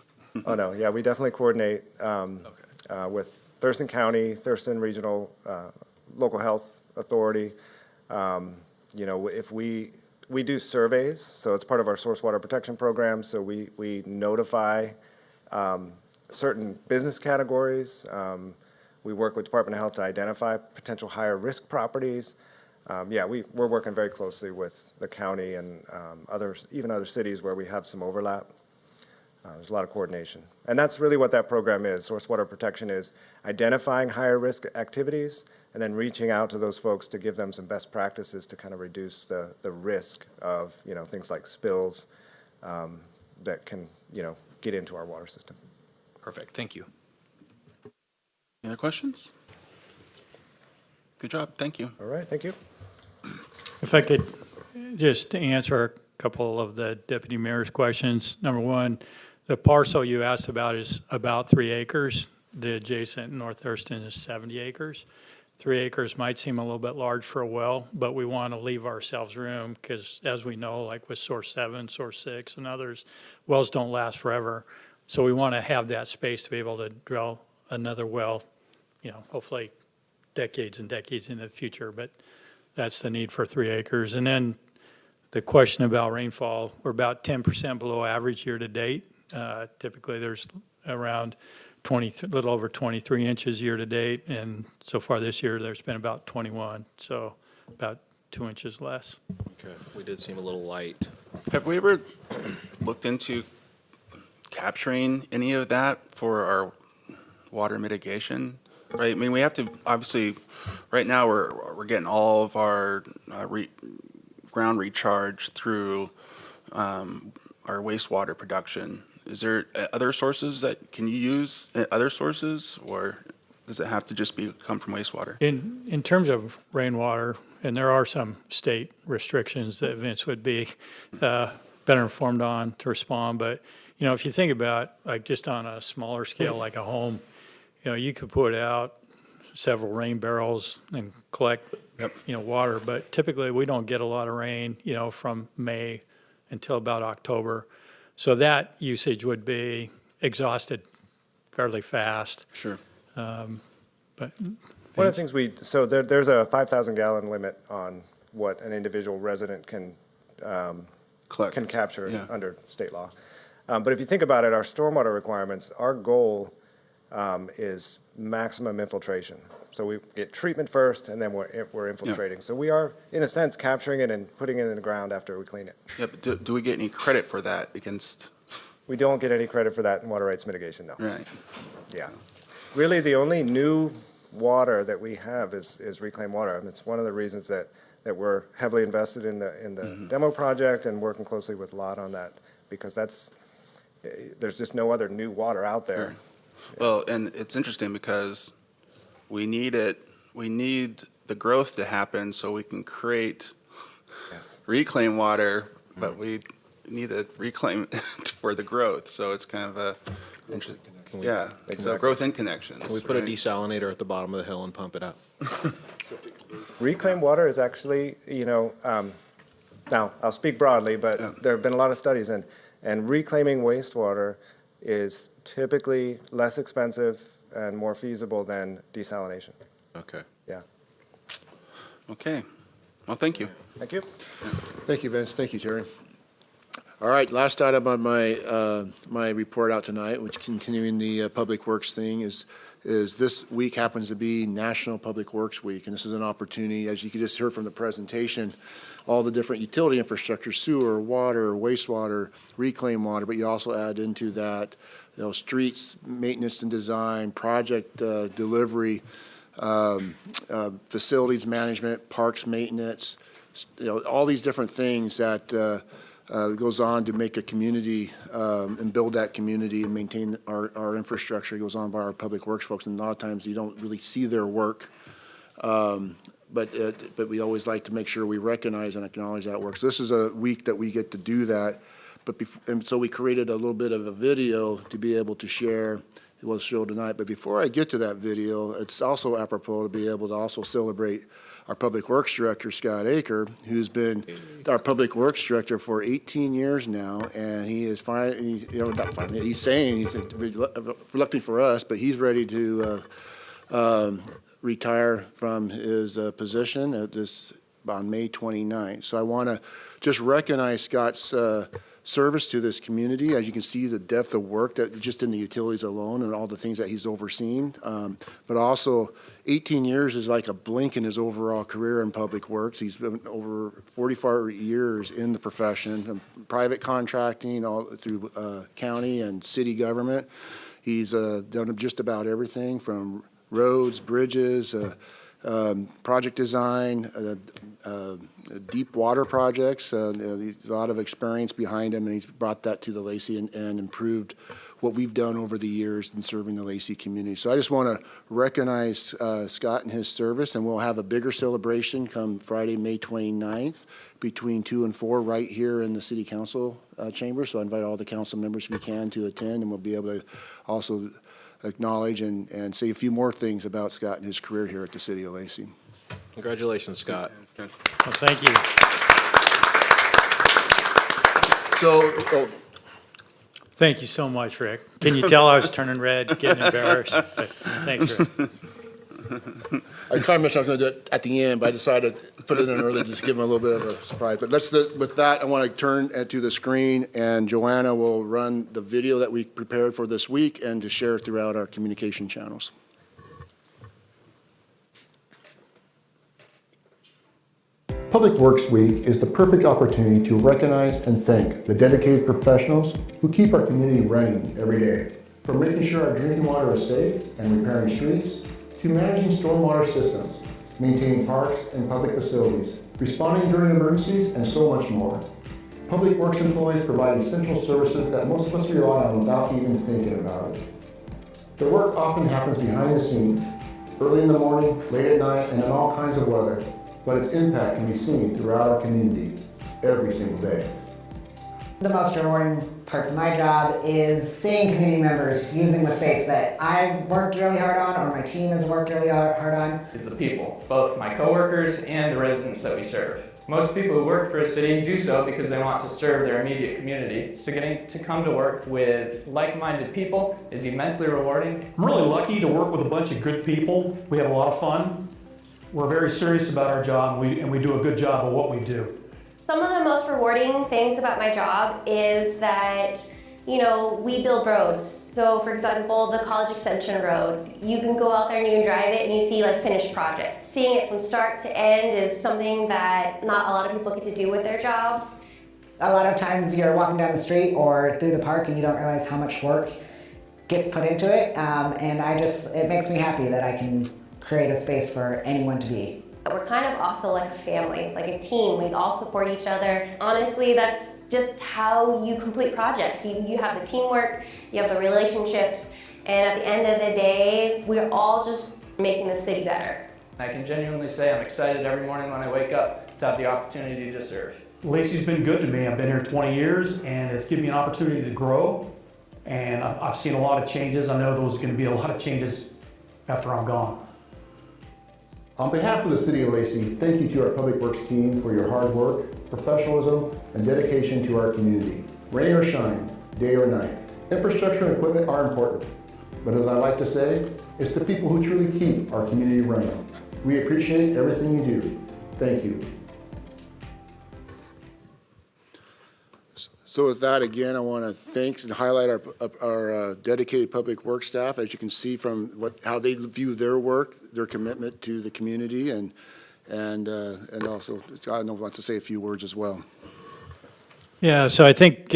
Oh, no, yeah, we definitely coordinate with Thurston County, Thurston Regional Local Health Authority. You know, if we do surveys, so it's part of our source water protection program, so we notify certain business categories. We work with Department of Health to identify potential higher risk properties. Yeah, we're working very closely with the county and even other cities where we have some overlap. There's a lot of coordination. And that's really what that program is. Source water protection is identifying higher risk activities and then reaching out to those folks to give them some best practices to kind of reduce the risk of, you know, things like spills that can, you know, get into our water system. Perfect, thank you. Any other questions? Good job, thank you. All right, thank you. If I could just answer a couple of the deputy mayor's questions. Number one, the parcel you asked about is about 3 acres. The adjacent North Thurston is 70 acres. 3 acres might seem a little bit large for a well, but we want to leave ourselves room because, as we know, like with Source 7, Source 6, and others, wells don't last forever. So we want to have that space to be able to drill another well, you know, hopefully decades and decades in the future, but that's the need for 3 acres. And then the question about rainfall, we're about 10% below average year to date. Typically, there's around a little over 23 inches year to date, and so far this year, there's been about 21, so about 2 inches less. Okay, we did seem a little light. Have we ever looked into capturing any of that for our water mitigation? Right, I mean, we have to, obviously, right now, we're getting all of our ground recharge through our wastewater production. Is there other sources that, can you use other sources, or does it have to just come from wastewater? In terms of rainwater, and there are some state restrictions that Vince would be better informed on to respond, but, you know, if you think about, like, just on a smaller scale, like a home, you know, you could put out several rain barrels and collect, you know, water, but typically we don't get a lot of rain, you know, from May until about October. So that usage would be exhausted fairly fast. Sure. But One of the things there's a 5,000 gallon limit on what an individual resident can capture under state law. But if you think about it, our stormwater requirements, our goal is maximum infiltration. So we get treatment first, and then we're infiltrating. So we are, in a sense, capturing it and putting it in the ground after we clean it. Yeah, but do we get any credit for that against? We don't get any credit for that in water rights mitigation, no. Right. Yeah. Really, the only new water that we have is reclaimed water. And it's one of the reasons that we're heavily invested in the demo project and working closely with LOT on that, because there's just no other new water out there. Sure. Well, and it's interesting because we need the growth to happen so we can create reclaimed water, but we need to reclaim it for the growth. So it's kind of a interesting. Yeah, so growth and connections. Can we put a desalinator at the bottom of the hill and pump it out? Reclaimed water is actually, now I'll speak broadly, but there have been a lot of studies, and reclaiming wastewater is typically less expensive and more feasible than desalination. Okay. Yeah. Okay. Well, thank you. Thank you. Thank you, Vince. Thank you, Terry. All right, last item on my report out tonight, which continuing the Public Works thing, is this week happens to be National Public Works Week, and this is an opportunity, as you just heard from the presentation, all the different utility infrastructure, sewer, water, wastewater, reclaimed water, but you also add into that, streets, maintenance and design, project delivery, facilities management, parks maintenance, all these different things that goes on to make a community and build that community and maintain our infrastructure. It goes on by our public works folks, and a lot of times you don't really see their work. But we always like to make sure we recognize and acknowledge that work. So this is a week that we get to do that. And so we created a little bit of a video to be able to share. We'll show tonight. But before I get to that video, it's also apropos to be able to also celebrate our Public Works Director, Scott Aker, who's been our Public Works Director for 18 years now, and he is he's saying, he's reluctant for us, but he's ready to retire from his position on May 29th. So I want to just recognize Scott's service to this community. As you can see, the depth of work that just in the utilities alone and all the things that he's overseen, but also 18 years is like a blink in his overall career in public works. He's been over 44 years in the profession, from private contracting all through county and city government. He's done just about everything from roads, bridges, project design, deep water projects. There's a lot of experience behind him, and he's brought that to the Lacey and improved what we've done over the years in serving the Lacey community. So I just want to recognize Scott and his service, and we'll have a bigger celebration come Friday, May 29th, between 2 and 4 right here in the City Council chamber. So I invite all the council members, if you can, to attend, and we'll be able to also acknowledge and say a few more things about Scott and his career here at the City of Lacey. Congratulations, Scott. Well, thank you. So, Thank you so much, Rick. Can you tell I was turning red, getting embarrassed? But thanks, Rick. I kind of mentioned I was going to do it at the end, but I decided to put it in early, just to give him a little bit of a surprise. But with that, I want to turn to the screen, and Joanna will run the video that we prepared for this week and to share throughout our communication channels. Public Works Week is the perfect opportunity to recognize and thank the dedicated professionals who keep our community running every day. From making sure our drinking water is safe and repairing streets, to managing stormwater systems, maintaining parks and public facilities, responding during emergencies, and so much more. Public Works employees provide essential services that most of us rely on without even thinking about it. Their work often happens behind the scenes, early in the morning, late at night, and in all kinds of weather, but its impact can be seen throughout our community every single day. The most rewarding parts of my job is seeing community members using the space that I worked really hard on or my team has worked really hard on. Is the people, both my coworkers and the residents that we serve. Most people who work for a city do so because they want to serve their immediate community. So getting to come to work with like-minded people is immensely rewarding. I'm really lucky to work with a bunch of good people. We have a lot of fun. We're very serious about our job, and we do a good job of what we do. Some of the most rewarding things about my job is that, we build roads. So for example, the College Extension Road, you can go out there and you can drive it and you see finished projects. Seeing it from start to end is something that not a lot of people get to do with their jobs. A lot of times you're walking down the street or through the park and you don't realize how much work gets put into it. And it makes me happy that I can create a space for anyone to be. We're kind of also like a family, like a team. We all support each other. Honestly, that's just how you complete projects. You have the teamwork, you have the relationships, and at the end of the day, we're all just making the city better. I can genuinely say I'm excited every morning when I wake up to have the opportunity to serve. Lacey's been good to me. I've been here 20 years, and it's given me an opportunity to grow, and I've seen a lot of changes. I know there's going to be a lot of changes after I'm gone. On behalf of the City of Lacey, thank you to our Public Works team for your hard work, professionalism, and dedication to our community. Rain or shine, day or night, infrastructure and equipment are important. But as I like to say, it's the people who truly keep our community running. We appreciate everything you do. Thank you. So with that, again, I want to thank and highlight our dedicated Public Works staff. As you can see from how they view their work, their commitment to the community, and also, I know wants to say a few words as well. Yeah, so I think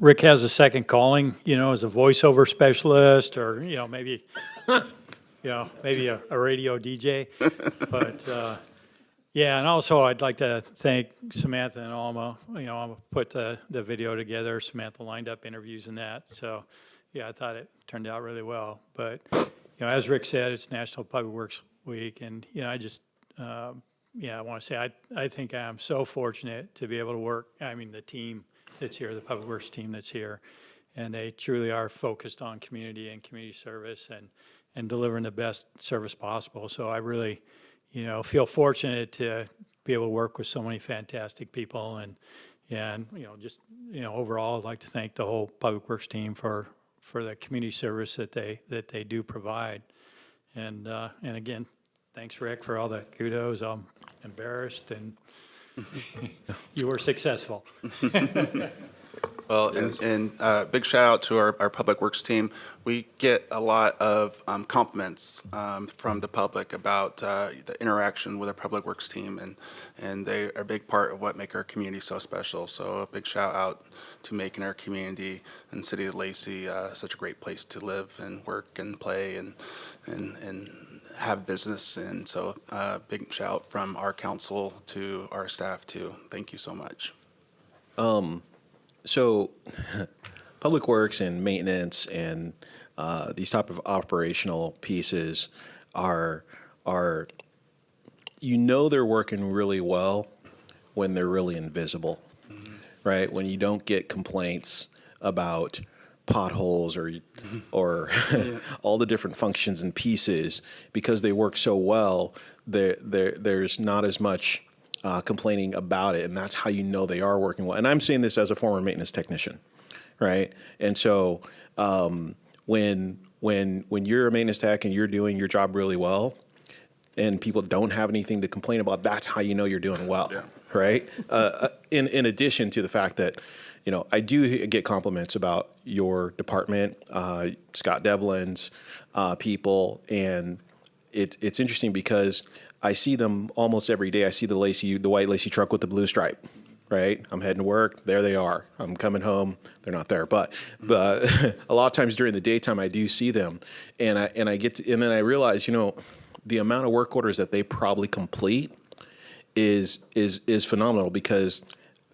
Rick has a second calling, as a voiceover specialist, or maybe, maybe a radio DJ, but. Yeah, and also I'd like to thank Samantha and Alma. Alma put the video together. Samantha lined up interviews and that. So, yeah, I thought it turned out really well. But, as Rick said, it's National Public Works Week, and I just, I want to say I think I'm so fortunate to be able to work. I mean, the team that's here, the Public Works team that's here, and they truly are focused on community and community service and delivering the best service possible. So I really. Feel fortunate to be able to work with so many fantastic people, and just overall, I'd like to thank the whole Public Works team for the community service that they do provide, and again, thanks Rick for all the kudos. I'm embarrassed, and you were successful. Well, and big shout out to our Public Works team. We get a lot of compliments from the public about the interaction with our Public Works team, and they are a big part of what make our community so special. So a big shout out to making our community and City of Lacey such a great place to live and work and play and have business. And so big shout from our council to our staff too. Thank you so much. So Public Works and maintenance and these type of operational pieces are they're working really well when they're really invisible, right? When you don't get complaints about potholes or all the different functions and pieces because they work so well, there's not as much complaining about it, and that's how they are working well. And I'm saying this as a former maintenance technician, right? And so when you're a maintenance tech and you're doing your job really well, and people don't have anything to complain about, that's how you're doing well, right? In addition to the fact that, I do get compliments about your department, Scott Devlin's people, and it's interesting because I see them almost every day. I see the white Lacey truck with the blue stripe, right? I'm heading to work. There they are. I'm coming home. They're not there. But a lot of times during the daytime, I do see them, and then I realize, the amount of work orders that they probably complete is phenomenal because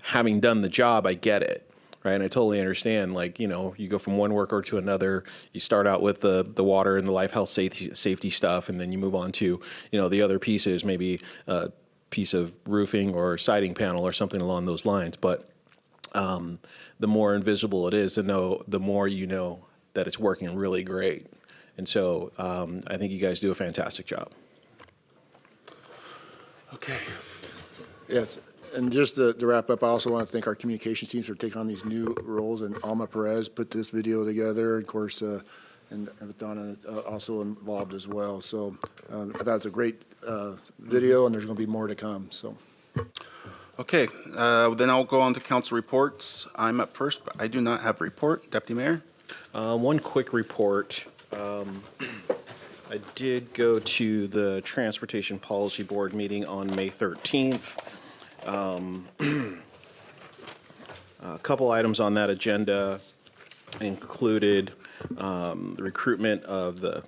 having done the job, I get it. Right, and I totally understand. Like, you know, you go from one worker to another. You start out with the water and the life, health, safety stuff, and then you move on to, you know, the other pieces, maybe a piece of roofing or siding panel or something along those lines. But the more invisible it is, the more you know that it's working really great. And so I think you guys do a fantastic job. Okay. Yes, and just to wrap up, I also want to thank our communications teams for taking on these new roles, and Alma Perez put this video together, of course, and Donna also involved as well. So I thought it's a great video, and there's going to be more to come, so. Okay, then I'll go on to council reports. I'm up first, but I do not have a report. Deputy Mayor? One quick report. I did go to the Transportation Policy Board meeting on May 13th. A couple items on that agenda included the recruitment of the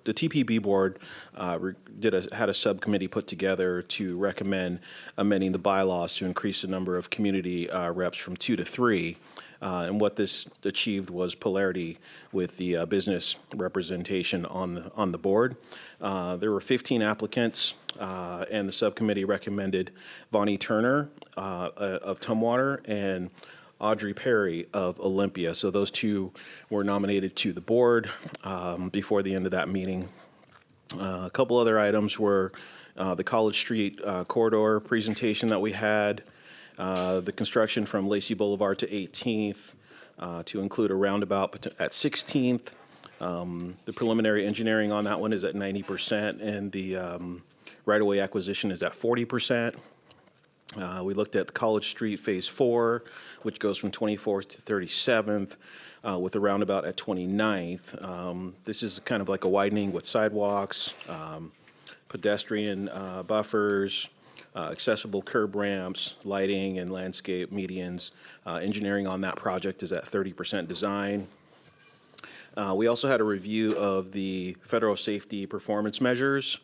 TPB board had a subcommittee put together to recommend amending the bylaws to increase the number of community reps from 2 to 3. And what this achieved was polarity with the business representation on the board. There were 15 applicants, and the subcommittee recommended Vonnie Turner of Tumwater and Audrey Perry of Olympia. So those two were nominated to the board before the end of that meeting. A couple other items were the College Street corridor presentation that we had, the construction from Lacey Boulevard to 18th to include a roundabout at 16th. The preliminary engineering on that one is at 90%, and the right-of-way acquisition is at 40%. We looked at the College Street Phase 4, which goes from 24th to 37th, with a roundabout at 29th. This is kind of like a widening with sidewalks, pedestrian buffers, accessible curb ramps, lighting, and landscape medians. Engineering on that project is at 30% design. We also had a review of the federal safety performance measures,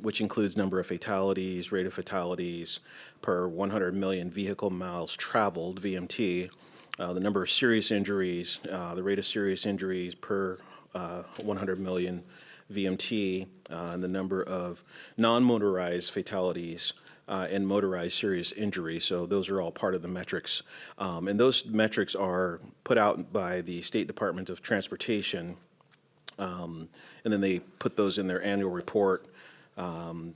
which includes number of fatalities, rate of fatalities per 100 million vehicle miles traveled, VMT, the number of serious injuries, the rate of serious injuries per 100 million VMT, and the number of non-motorized fatalities and motorized serious injuries. So those are all part of the metrics. And those metrics are put out by the State Department of Transportation, and then they put those in their annual report, and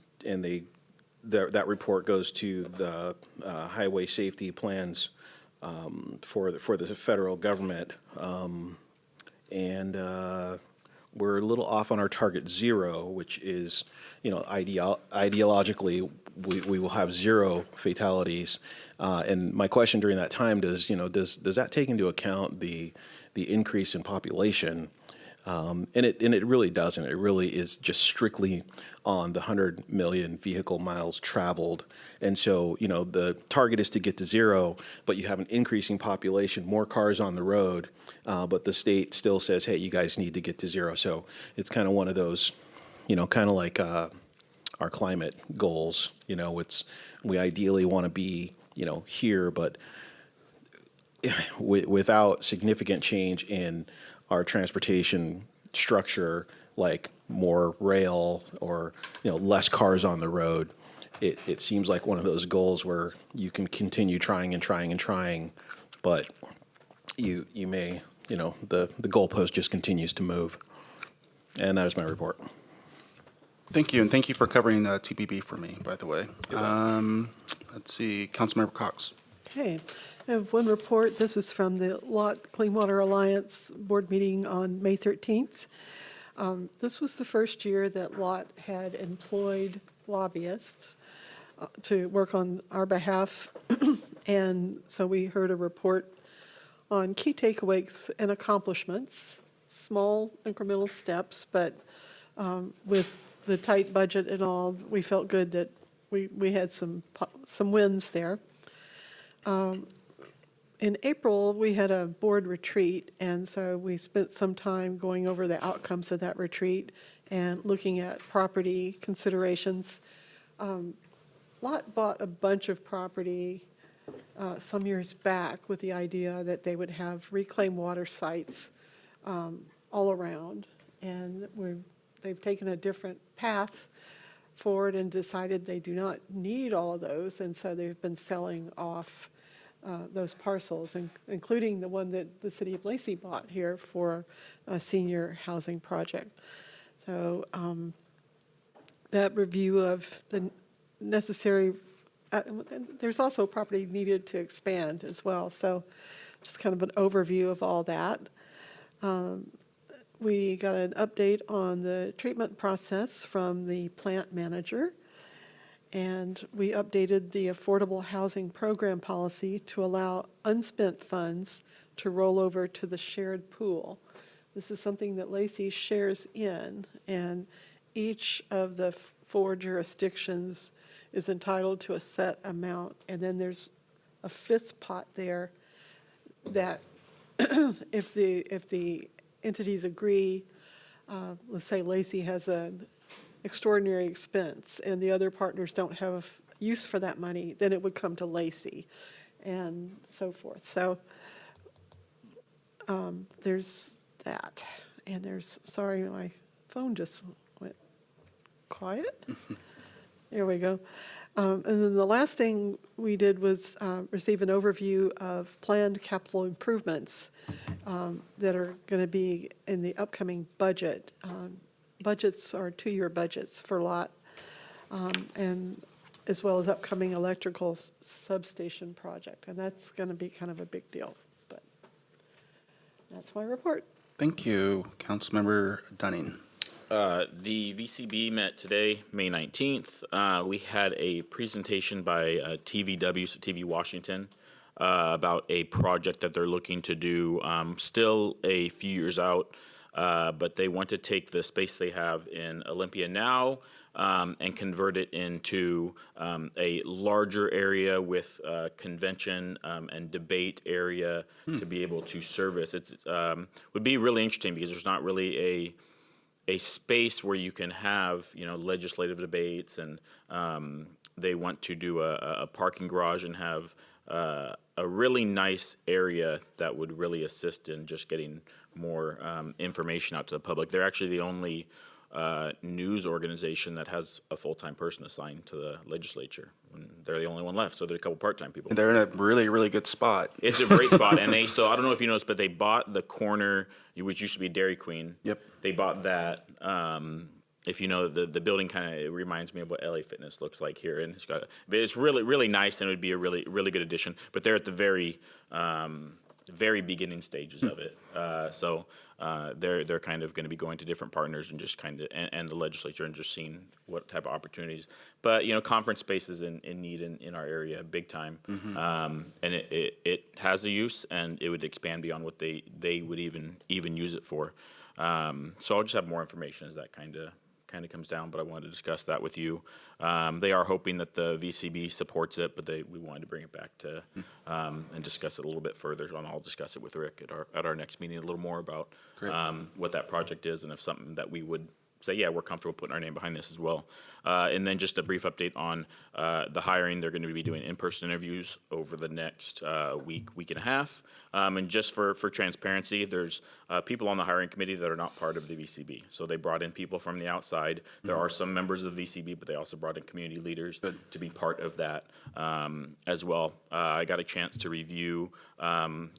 that report goes to the highway safety plans for the federal government. And we're a little off on our target 0, which is, ideologically, we will have 0 fatalities. And my question during that time does that take into account the increase in population? And it really doesn't. It really is just strictly on the 100 million vehicle miles traveled. And so, the target is to get to 0, but you have an increasing population, more cars on the road, but the state still says, hey, you guys need to get to 0. So it's kind of one of those, kind of like our climate goals. We ideally want to be, here, but without significant change in our transportation structure, like more rail or less cars on the road, it seems like one of those goals where you can continue trying and trying and trying, but you may the goalpost just continues to move. And that is my report. Thank you, and thank you for covering TPB for me, by the way. Let's see, Councilmember Cox. Okay, I have one report. This is from the Lot Clean Water Alliance board meeting on May 13th. This was the first year that Lot had employed lobbyists to work on our behalf. And so we heard a report on key takeaways and accomplishments, small incremental steps, but with the tight budget and all, we felt good that we had some wins there. In April, we had a board retreat, and so we spent some time going over the outcomes of that retreat and looking at property considerations. Lot bought a bunch of property some years back with the idea that they would have reclaimed water sites all around. And they've taken a different path forward and decided they do not need all of those. And so they've been selling off those parcels, including the one that the city of Lacey bought here for a senior housing project. So that review of the necessary, there's also property needed to expand as well. So just kind of an overview of all that. We got an update on the treatment process from the plant manager. And we updated the affordable housing program policy to allow unspent funds to roll over to the shared pool. This is something that Lacey shares in, and each of the 4 jurisdictions is entitled to a set amount. And then there's a 5th pot there that if the entities agree, let's say Lacey has an extraordinary expense and the other partners don't have use for that money, then it would come to Lacey and so forth. So there's that. And there's, sorry, my phone just went quiet. There we go. And then the last thing we did was receive an overview of planned capital improvements that are going to be in the upcoming budget. Budgets are 2-year budgets for lot, and as well as upcoming electrical substation project. And that's going to be kind of a big deal, but that's my report. Thank you, Councilmember Dunning. The VCB met today, May 19th. We had a presentation by TVW, so TV Washington, about a project that they're looking to do, still a few years out, but they want to take the space they have in Olympia now and convert it into a larger area with convention and debate area to be able to service. It would be really interesting because there's not really a space where you can have, legislative debates, and they want to do a parking garage and have a really nice area that would really assist in just getting more information out to the public. They're actually the only news organization that has a full-time person assigned to the legislature. And they're the only one left, so there are a couple part-time people. They're in a really, really good spot. It's a great spot, and so I don't know if you noticed, but they bought the corner, which used to be Dairy Queen. Yep. They bought that. If you know, the building it reminds me of what LA Fitness looks like here, and it's really, really nice, and it would be a really, really good addition. But they're at the very beginning stages of it. So they're kind of going to be going to different partners and just and the legislature and just seeing what type of opportunities. But conference space is in need in our area big time, and it has a use, and it would expand beyond what they would even use it for. So I'll just have more information as that kind of comes down, but I wanted to discuss that with you. They are hoping that the VCB supports it, but we wanted to bring it back to and discuss it a little bit further. And I'll discuss it with Rick at our next meeting a little more about what that project is and if something that we would say, yeah, we're comfortable putting our name behind this as well. And then just a brief update on the hiring. They're going to be doing in-person interviews over the next week and a half. And just for transparency, there's people on the hiring committee that are not part of the VCB. So they brought in people from the outside. There are some members of the VCB, but they also brought in community leaders to be part of that as well. I got a chance to review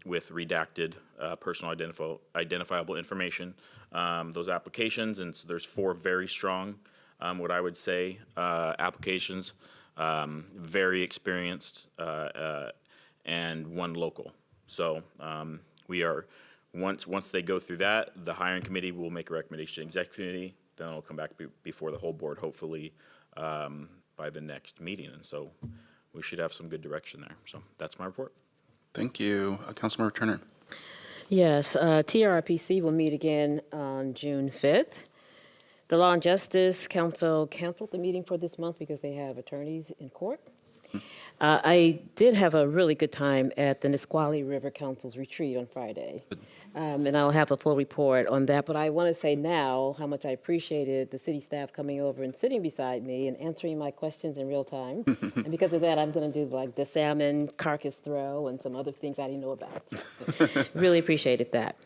with redacted personal identifiable information those applications, and so there's 4 very strong, what I would say, applications, very experienced, and 1 local. So we are, once they go through that, the hiring committee will make a recommendation to the executive committee, then it'll come back before the whole board, hopefully by the next meeting, and so we should have some good direction there. So that's my report. Thank you. Councilmember Turner. Yes, TRPC will meet again on June 5th. The Law and Justice Council canceled the meeting for this month because they have attorneys in court. I did have a really good time at the Nisqually River Council's retreat on Friday. And I'll have a full report on that. But I want to say now how much I appreciated the city staff coming over and sitting beside me and answering my questions in real time. And because of that, I'm going to do like the salmon carcass throw and some other things I didn't know about. So, really appreciated that.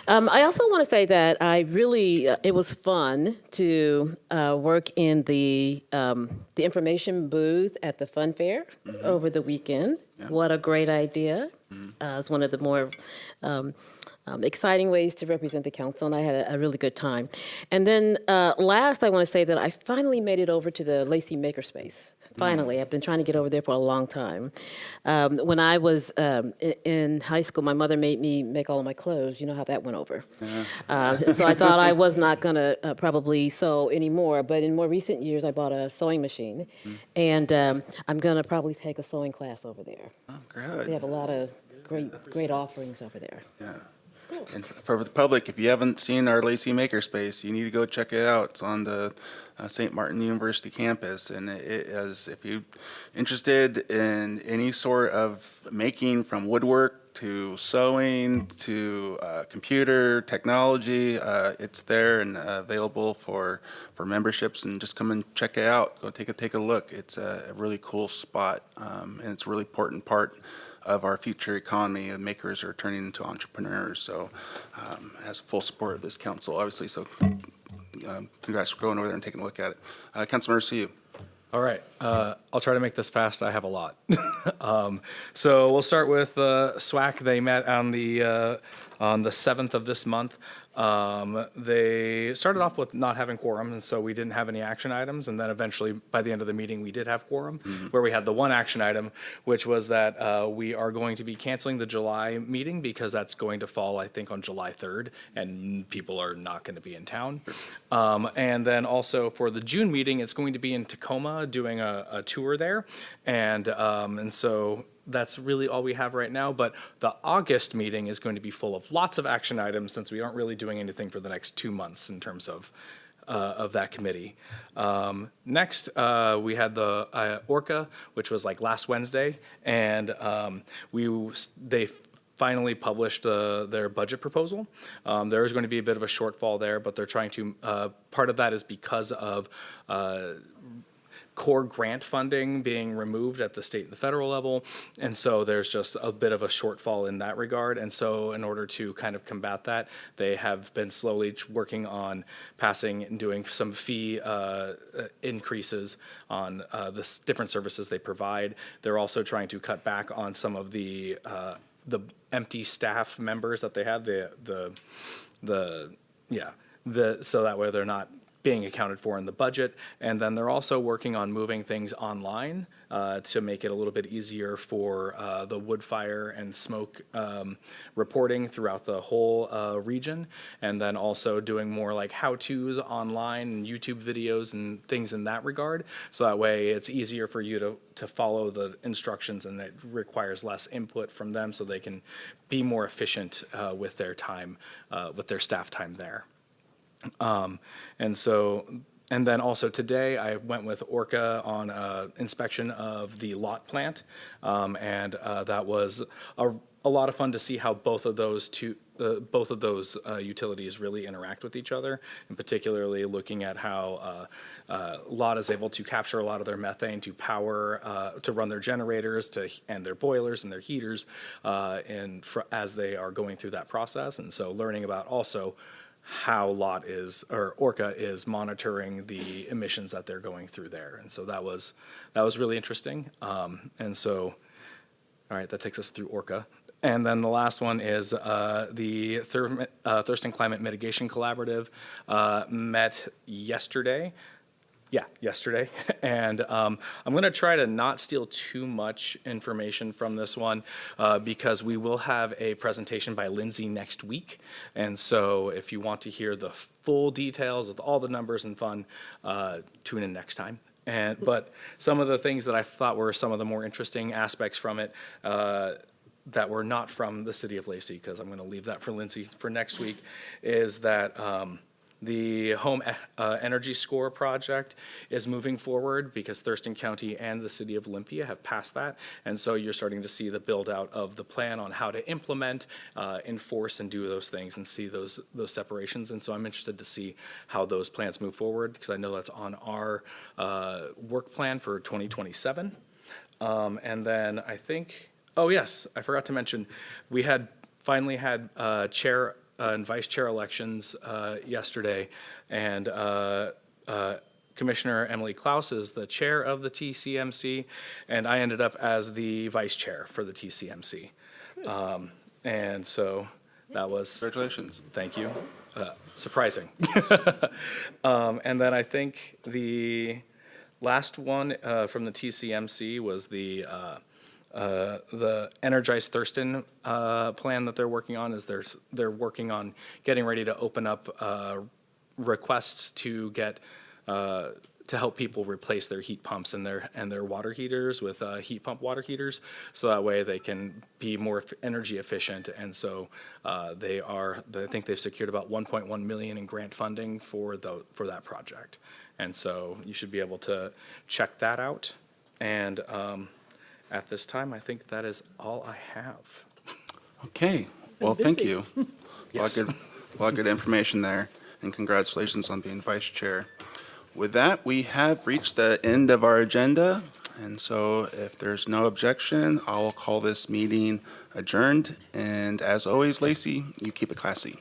I also want to say that I really, it was fun to work in the information booth at the fun fair over the weekend. Yeah. What a great idea. It's one of the more exciting ways to represent the council, and I had a really good time. And then last, I want to say that I finally made it over to the Lacey Makerspace. Finally, I've been trying to get over there for a long time. When I was in high school, my mother made me make all of my clothes. You know how that went over. So I thought I was not going to probably sew anymore, but in more recent years, I bought a sewing machine, and I'm going to probably take a sewing class over there. Oh, good. They have a lot of great offerings over there. Yeah. And for the public, if you haven't seen our Lacey Makerspace, you need to go check it out. It's on the St. Martin University campus, and it is, if you're interested in any sort of making, from woodwork to sewing to computer technology, it's there and available for memberships, and just come and check it out. Go take a look. It's a really cool spot, and it's a really important part of our future economy. Makers are turning into entrepreneurs, so has full support of this council, obviously. So congrats for going over there and taking a look at it. Councilmember Siu. All right, I'll try to make this fast. I have a lot. So we'll start with SWAC. They met on the 7th of this month. They started off with not having quorum, and so we didn't have any action items. And then eventually, by the end of the meeting, we did have quorum, where we had the one action item, which was that we are going to be canceling the July meeting because that's going to fall, I think, on July 3rd, and people are not going to be in town. And then also for the June meeting, it's going to be in Tacoma, doing a tour there, and so that's really all we have right now, but the August meeting is going to be full of lots of action items since we aren't really doing anything for the next 2 months in terms of that committee. Next, we had the Orca, which was like last Wednesday, and they finally published their budget proposal. There is going to be a bit of a shortfall there, but they're trying to, part of that is because of core grant funding being removed at the state and the federal level. And so there's just a bit of a shortfall in that regard. And so in order to kind of combat that, they have been slowly working on passing and doing some fee increases on the different services they provide. They're also trying to cut back on some of the empty staff members that they have, so that way they're not being accounted for in the budget. And then they're also working on moving things online to make it a little bit easier for the wood fire and smoke reporting throughout the whole region. And then also doing more like how-tos online and YouTube videos and things in that regard. So that way it's easier for you to follow the instructions, and it requires less input from them so they can be more efficient with their time, with their staff time there. And then also today, I went with Orca on inspection of the lot plant, and that was a lot of fun to see how both of those utilities really interact with each other, and particularly looking at how lot is able to capture a lot of their methane to power, to run their generators and their boilers and their heaters, as they are going through that process. And so learning about also how Orca is monitoring the emissions that they're going through there. And so that was really interesting. And so, all right, that takes us through Orca. And then the last one is the Thirst and Climate Mitigation Collaborative met yesterday. Yeah, yesterday. And I'm going to try to not steal too much information from this one because we will have a presentation by Lindsay next week. And so if you want to hear the full details with all the numbers and fun, tune in next time. But some of the things that I thought were some of the more interesting aspects from it that were not from the city of Lacey, because I'm going to leave that for Lindsay for next week, is that The home energy score project is moving forward because Thurston County and the city of Olympia have passed that. And so you're starting to see the build out of the plan on how to implement, enforce, and do those things and see those separations. And so I'm interested to see how those plans move forward because I know that's on our work plan for 2027. And then I think, oh yes, I forgot to mention, we had finally had chair and vice chair elections yesterday, and Commissioner Emily Klaus is the chair of the TCMC, and I ended up as the vice chair for the TCMC. And so that was... Congratulations. Thank you. Surprising. And then I think the last one from the TCMC was the Energize Thurston plan that they're working on. Is they're working on getting ready to open up requests to get to help people replace their heat pumps and their water heaters with heat pump water heaters, so that way they can be more energy efficient. And so I think they've secured about 1.1 million in grant funding for that project. And so you should be able to check that out. And at this time, I think that is all I have. Okay, well, thank you. Yes. A lot of good information there, and congratulations on being vice chair. With that, we have reached the end of our agenda, and so if there's no objection, I'll call this meeting adjourned. And as always, Lacey, you keep it classy.